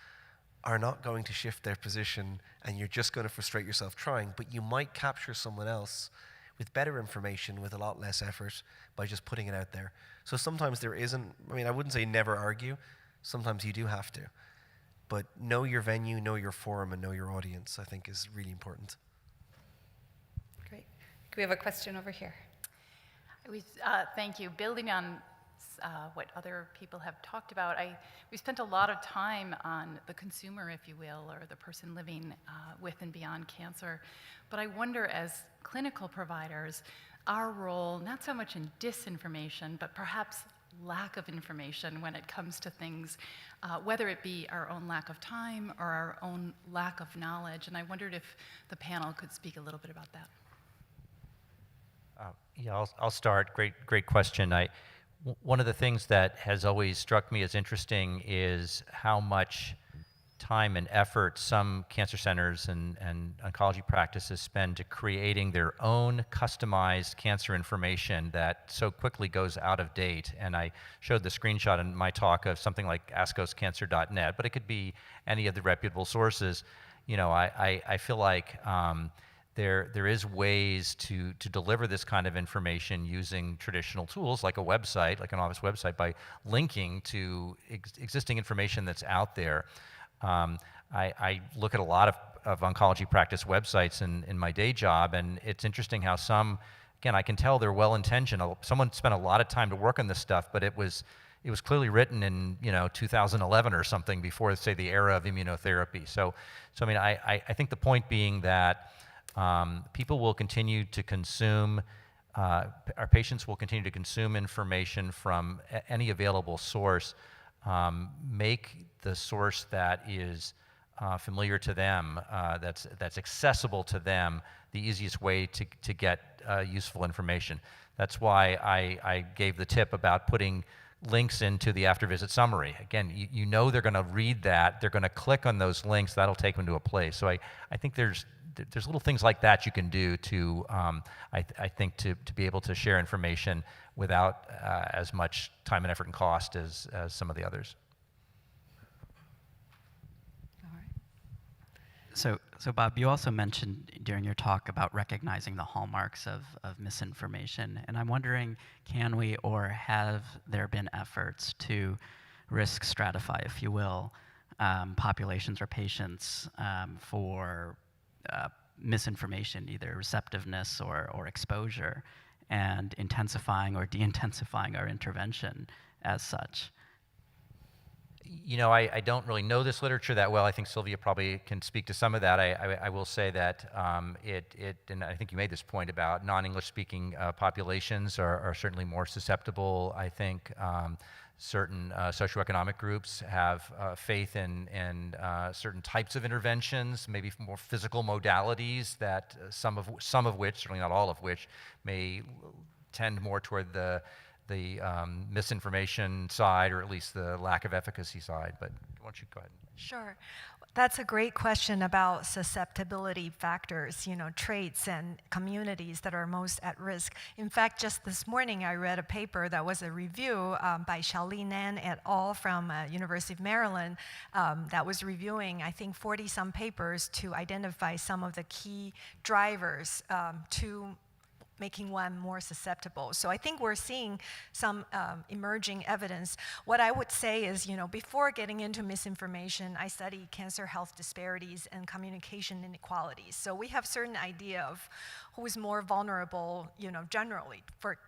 are not going to shift their position, and you're just going to frustrate yourself trying, but you might capture someone else with better information, with a lot less effort, by just putting it out there. So sometimes there isn't, I wouldn't say never argue, sometimes you do have to, but know your venue, know your forum, and know your audience, I think is really important. Great. We have a question over here. Thank you. Building on what other people have talked about, we spent a lot of time on the consumer, if you will, or the person living with and beyond cancer. But I wonder, as clinical providers, our role, not so much in disinformation, but perhaps lack of information when it comes to things, whether it be our own lack of time or our own lack of knowledge. And I wondered if the panel could speak a little bit about that. Yeah, I'll start. Great question. One of the things that has always struck me as interesting is how much time and effort some cancer centers and oncology practices spend to creating their own customized cancer information that so quickly goes out of date. And I showed the screenshot in my talk of something like ascoscancer.net, but it could be any of the reputable sources. I feel like there is ways to deliver this kind of information using traditional tools like a website, like an office website, by linking to existing information that's out there. I look at a lot of oncology practice websites in my day job, and it's interesting how some, again, I can tell they're well-intentioned. Someone spent a lot of time to work on this stuff, but it was clearly written in 2011 or something, before, say, the era of immunotherapy. So I think the point being that people will continue to consume, our patients will continue to consume information from any available source. Make the source that is familiar to them, that's accessible to them, the easiest way to get useful information. That's why I gave the tip about putting links into the after-visit summary. Again, you know they're going to read that, they're going to click on those links, that'll take them to a place. So I think there's little things like that you can do to, I think, to be able to share information without as much time and effort and cost as some of the others. So Bob, you also mentioned during your talk about recognizing the hallmarks of misinformation, and I'm wondering, can we or have there been efforts to risk stratify, if you will, populations or patients for misinformation, either receptiveness or exposure, and intensifying or de-intensifying our intervention as such? You know, I don't really know this literature that well. I think Sylvia probably can speak to some of that. I will say that and I think you made this point about non-English speaking populations are certainly more susceptible. I think certain socioeconomic groups have faith in certain types of interventions, maybe more physical modalities that some of which, certainly not all of which, may tend more toward the misinformation side, or at least the lack of efficacy side. But why don't you go ahead? Sure. That's a great question about susceptibility factors, traits and communities that are most at risk. In fact, just this morning I read a paper that was a review by Xiaoli Nan et al. From University of Maryland that was reviewing, I think, 40-some papers to identify some of the key drivers to making one more susceptible. So I think we're seeing some emerging evidence. What I would say is, before getting into misinformation, I study cancer health disparities and communication inequalities. So we have certain idea of who is more vulnerable, generally for,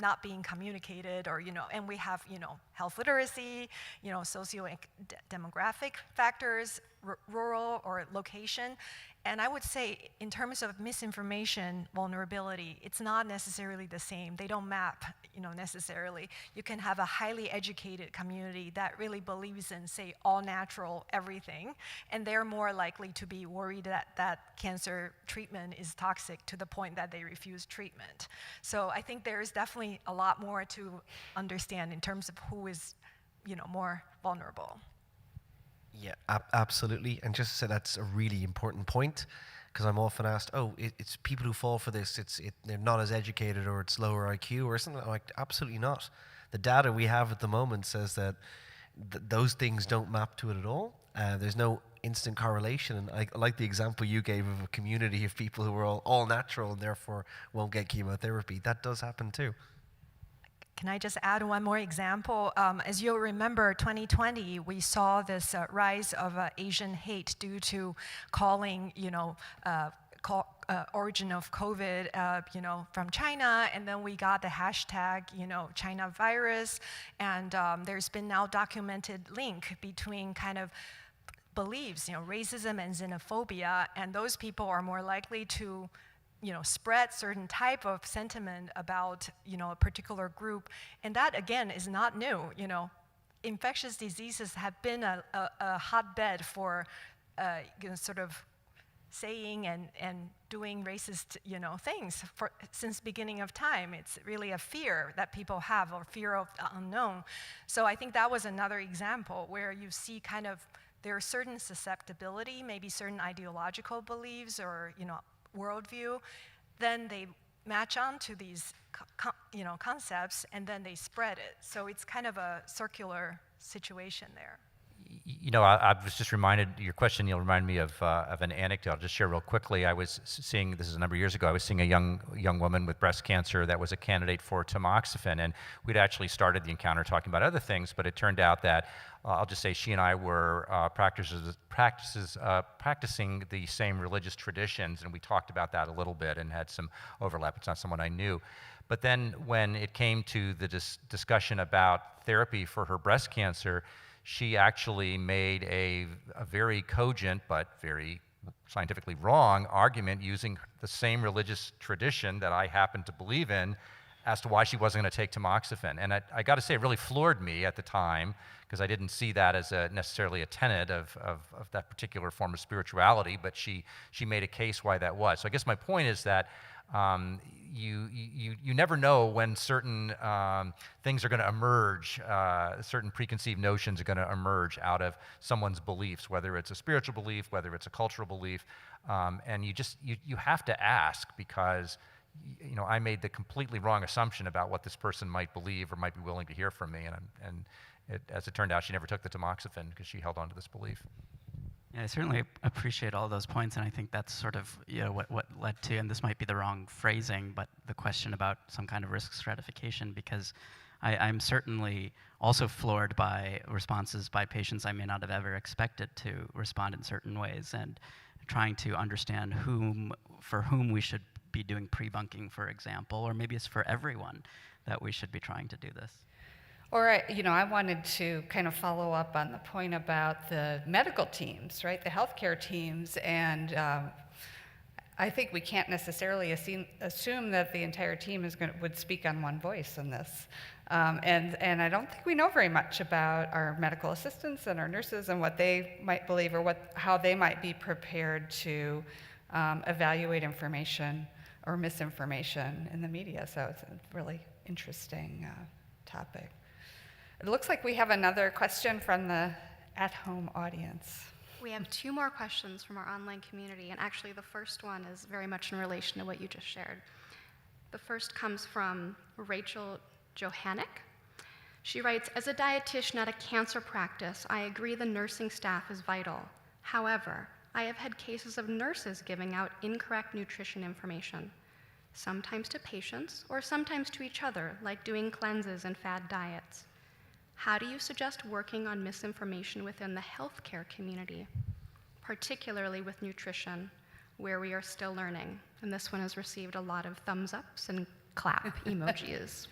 not being communicated, or, and we have, health literacy, socio-demographic factors, rural or location. And I would say, in terms of misinformation vulnerability, it's not necessarily the same. They don't map, necessarily. You can have a highly educated community that really believes in, say, all natural everything, and they're more likely to be worried that cancer treatment is toxic to the point that they refuse treatment. So I think there is definitely a lot more to understand in terms of who is, more vulnerable. Yeah, absolutely. And just to say, that's a really important point, because I'm often asked, it's people who fall for this, they're not as educated, or it's lower IQ or something. Like, absolutely not. The data we have at the moment says that those things don't map to it at all. There's no instant correlation. And I like the example you gave of a community of people who are all natural and therefore won't get chemotherapy. That does happen too. Can I just add one more example? As you'll remember, 2020, we saw this rise of Asian hate due to calling, origin of COVID, from China, and then we got the hashtag, China virus, and there's been now documented link between kind of beliefs, racism and xenophobia, and those people are more likely to spread certain type of sentiment about, a particular group. And that, again, is not new. Infectious diseases have been a hotbed for, sort of saying and doing racist, things since beginning of time. It's really a fear that people have, or fear of the unknown. So I think that was another example where you see kind of there are certain susceptibility, maybe certain ideological beliefs, or, worldview, then they match on to these concepts, and then they spread it. So it's kind of a circular situation there. I was just reminded, your question, reminded me of an anecdote. I'll just share real quickly. I was seeing, this is a number of years ago, I was seeing a young woman with breast cancer that was a candidate for tamoxifen, and we'd actually started the encounter talking about other things, but it turned out that, I'll just say, she and I were practicing the same religious traditions, and we talked about that a little bit and had some overlap. It's not someone I knew. But then when it came to the discussion about therapy for her breast cancer, she actually made a very cogent but very scientifically wrong argument using the same religious tradition that I happen to believe in as to why she wasn't going to take tamoxifen. And I got to say, it really floored me at the time, because I didn't see that as necessarily a tenet of that particular form of spirituality, but she made a case why that was. So I guess my point is that you never know when certain things are going to emerge, certain preconceived notions are going to emerge out of someone's beliefs, whether it's a spiritual belief, whether it's a cultural belief, and you have to ask, because I made the completely wrong assumption about what this person might believe or might be willing to hear from me, and as it turned out, she never took the tamoxifen because she held on to this belief. Yeah, I certainly appreciate all those points, and I think that's sort of what led to, and this might be the wrong phrasing, but the question about some kind of risk stratification, because I'm certainly also floored by responses by patients I may not have ever expected to respond in certain ways, and trying to understand for whom we should be doing pre-bunking, for example, or maybe it's for everyone that we should be trying to do this. Or, I wanted to kind of follow up on the point about the medical teams, right? The healthcare teams, and I think we can't necessarily assume that the entire team would speak on one voice in this. And I don't think we know very much about our medical assistants and our nurses and what they might believe, or how they might be prepared to evaluate information or misinformation in the media. So it's a really interesting topic. It looks like we have another question from the at-home audience. We have 2 more questions from our online community, and actually the first one is very much in relation to what you just shared. The first comes from Rachel Johannick. She writes, as a dietitian at a cancer practice, I agree the nursing staff is vital. However, I have had cases of nurses giving out incorrect nutrition information, sometimes to patients or sometimes to each other, like doing cleanses and fad diets. How do you suggest working on misinformation within the healthcare community, particularly with nutrition, where we are still learning? And this one has received a lot of thumbs ups and clap emojis.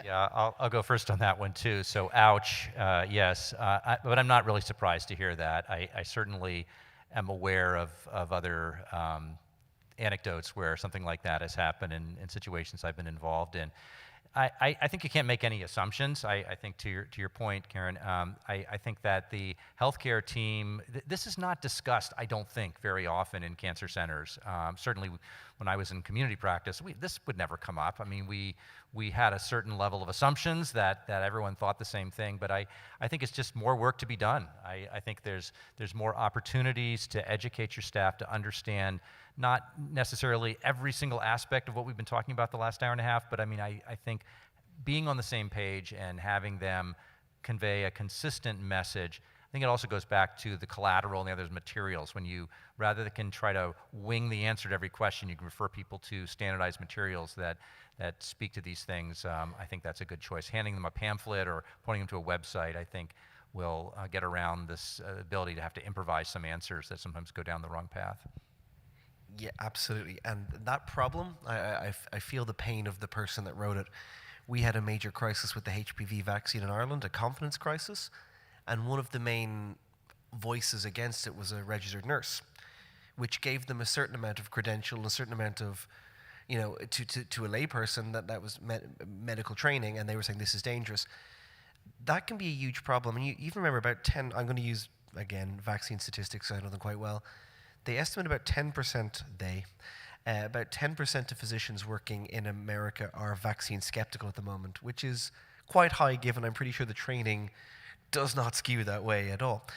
Yeah, I'll go first on that one too. So, ouch, yes, but I'm not really surprised to hear that. I certainly am aware of other anecdotes where something like that has happened in situations I've been involved in. I think you can't make any assumptions. I think to your point, Karen, I think that the healthcare team, this is not discussed, I don't think, very often in cancer centers. Certainly when I was in community practice, this would never come up. I mean, we had a certain level of assumptions that everyone thought the same thing, but I think it's just more work to be done. I think there's more opportunities to educate your staff to understand not necessarily every single aspect of what we've been talking about the last hour and a half, but I mean, I think being on the same page and having them convey a consistent message. I think it also goes back to the collateral and the other materials. When you, rather than try to wing the answer to every question, you can refer people to standardized materials that speak to these things. I think that's a good choice. Handing them a pamphlet or pointing them to a website, I think, will get around this ability to have to improvise some answers that sometimes go down the wrong path. Yeah, absolutely. And that problem, I feel the pain of the person that wrote it. We had a major crisis with the HPV vaccine in Ireland, a confidence crisis, and one of the main voices against it was a registered nurse, which gave them a certain amount of credential, a certain amount of, to a layperson that was medical training, and they were saying this is dangerous. That can be a huge problem. And you even remember about 10, I'm going to use, again, vaccine statistics, I know them quite well. They estimate about 10%, about 10% of physicians working in America are vaccine skeptical at the moment, which is quite high given I'm pretty sure the training does not skew that way at all.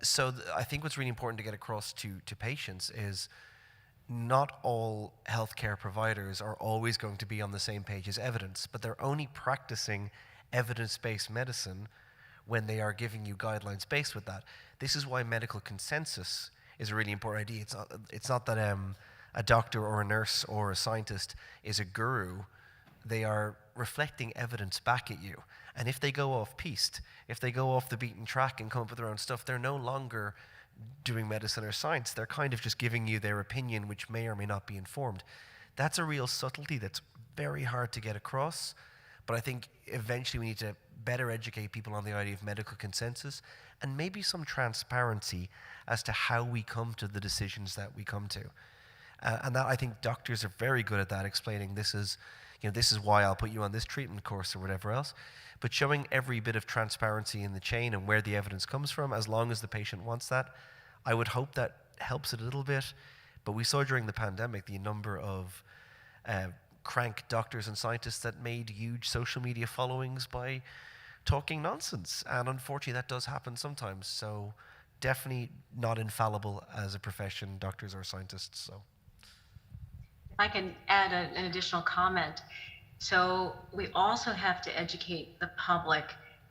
So I think what's really important to get across to patients is not all healthcare providers are always going to be on the same page as evidence, but they're only practicing evidence-based medicine when they are giving you guidelines based with that. This is why medical consensus is a really important idea. It's not that a doctor or a nurse or a scientist is a guru. They are reflecting evidence back at you. And if they go off piste, if they go off the beaten track and come up with their own stuff, they're no longer doing medicine or science. They're kind of just giving you their opinion, which may or may not be informed. That's a real subtlety that's very hard to get across. But I think eventually we need to better educate people on the idea of medical consensus and maybe some transparency as to how we come to the decisions that we come to. And that, I think doctors are very good at that, explaining this is, this is why I'll put you on this treatment course or whatever else. But showing every bit of transparency in the chain and where the evidence comes from, as long as the patient wants that, I would hope that helps it a little bit. But we saw during the pandemic the number of crank doctors and scientists that made huge social media followings by talking nonsense. And unfortunately, that does happen sometimes. So definitely not infallible as a profession, doctors or scientists. So, if I can add an additional comment. So we also have to educate the public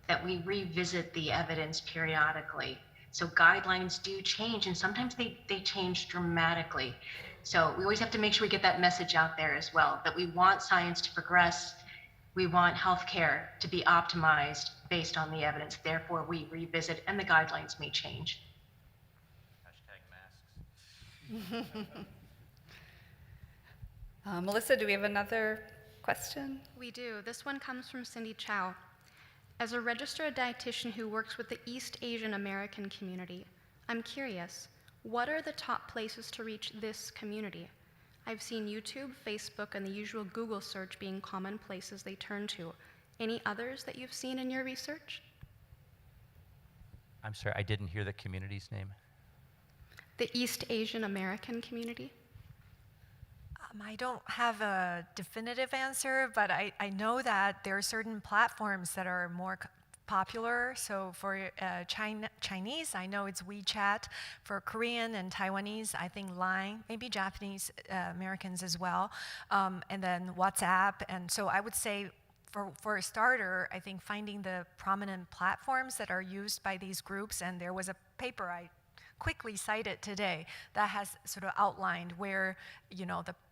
that we revisit the evidence periodically. So guidelines do change, and sometimes they change dramatically. So we always have to make sure we get that message out there as well, that we want science to progress. We want healthcare to be optimized based on the evidence. Therefore, we revisit, and the guidelines may change. Masks. Melissa, do we have another question? We do. This one comes from Cindy Chou. As a registered dietitian who works with the East Asian American community, I'm curious, what are the top places to reach this community? I've seen YouTube, Facebook, and the usual Google search being common places they turn to. Any others that you've seen in your research? I'm sorry, I didn't hear the community's name. The East Asian American community. I don't have a definitive answer, but I know that there are certain platforms that are more popular. So for Chinese, I know it's WeChat. For Korean and Taiwanese, I think Line, maybe Japanese Americans as well, and then WhatsApp. And so I would say for a starter, I think finding the prominent platforms that are used by these groups, and there was a paper I quickly cited today that has sort of outlined where,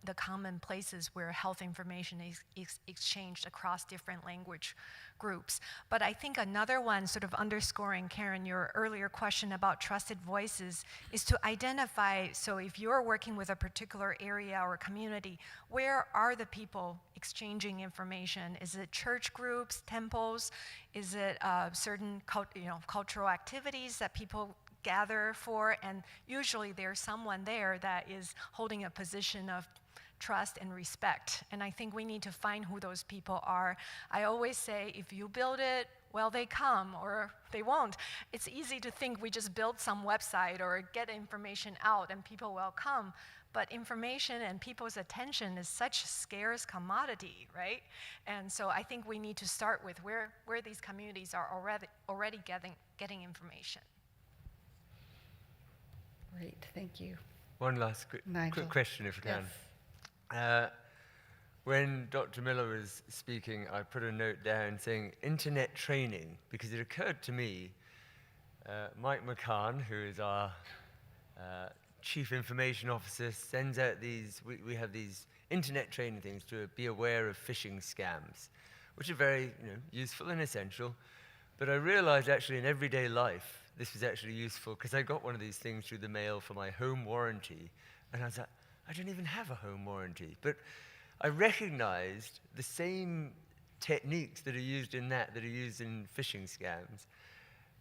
the common places where health information is exchanged across different language groups. But I think another one, sort of underscoring, Karen, your earlier question about trusted voices, is to identify, so if you're working with a particular area or community, where are the people exchanging information? Is it church groups, temples? Is it certain cultural activities that people gather for? And usually there's someone there that is holding a position of trust and respect. And I think we need to find who those people are. I always say, if you build it, well, they come, or they won't. It's easy to think we just build some website or get information out and people will come. But information and people's attention is such a scarce commodity, right? And so I think we need to start with where these communities are already getting information. Great, thank you. One last quick question, if I can. Yes. When Dr. Miller was speaking, I put a note down saying internet training, because it occurred to me, Mike McCann, who is our Chief Information Officer, sends out these, we have these internet training things to be aware of phishing scams, which are very useful and essential. But I realized actually in everyday life, this was actually useful, because I got one of these things through the mail for my home warranty, and I was like, I don't even have a home warranty. But I recognized the same techniques that are used in that are used in phishing scams.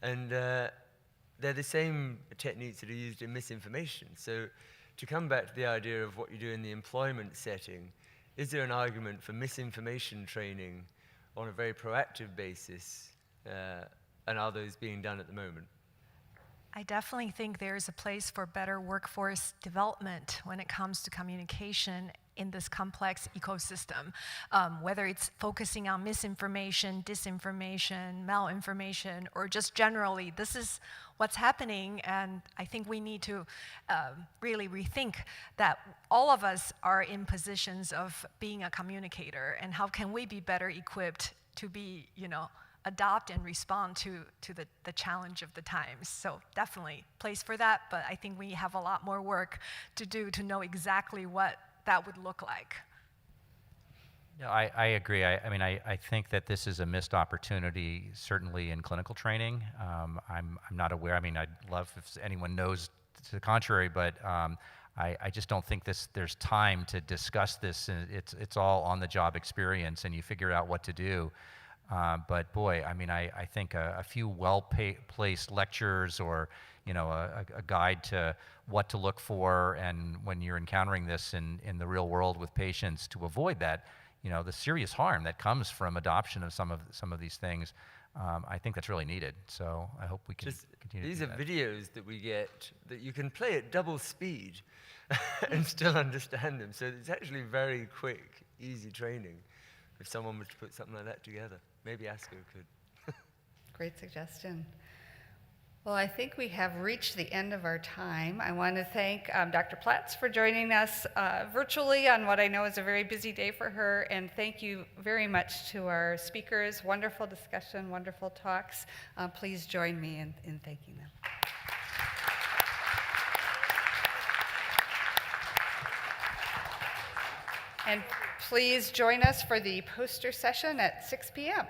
And they're the same techniques that are used in misinformation. So to come back to the idea of what you do in the employment setting, is there an argument for misinformation training on a very proactive basis, and are those being done at the moment? I definitely think there's a place for better workforce development when it comes to communication in this complex ecosystem, whether it's focusing on misinformation, disinformation, malinformation, or just generally, this is what's happening, and I think we need to really rethink that all of us are in positions of being a communicator, and how can we be better equipped to be, adopt and respond to the challenge of the times. So definitely place for that, but I think we have a lot more work to do to know exactly what that would look like. Yeah, I agree. I think that this is a missed opportunity, certainly in clinical training. I'm not aware. I'd love if anyone knows to the contrary, but I just don't think there's time to discuss this. It's all on the job experience, and you figure out what to do. But boy, I think a few well-placed lectures or a guide to what to look for, and when you're encountering this in the real world with patients, to avoid that, the serious harm that comes from adoption of some of these things. I think that's really needed. So I hope we can continue These to are do that. videos that we get that you can play at double speed and still understand them. So it's actually very quick, easy training if someone were to put something like that together. Maybe ASCO could. Great suggestion. Well, I think we have reached the end of our time. I want to thank Dr. Platz for joining us virtually on what I know is a very busy day for her, and thank you very much to our speakers. Wonderful discussion, wonderful talks. Please join me in thanking them. And please join us for the poster session at 6 p.m.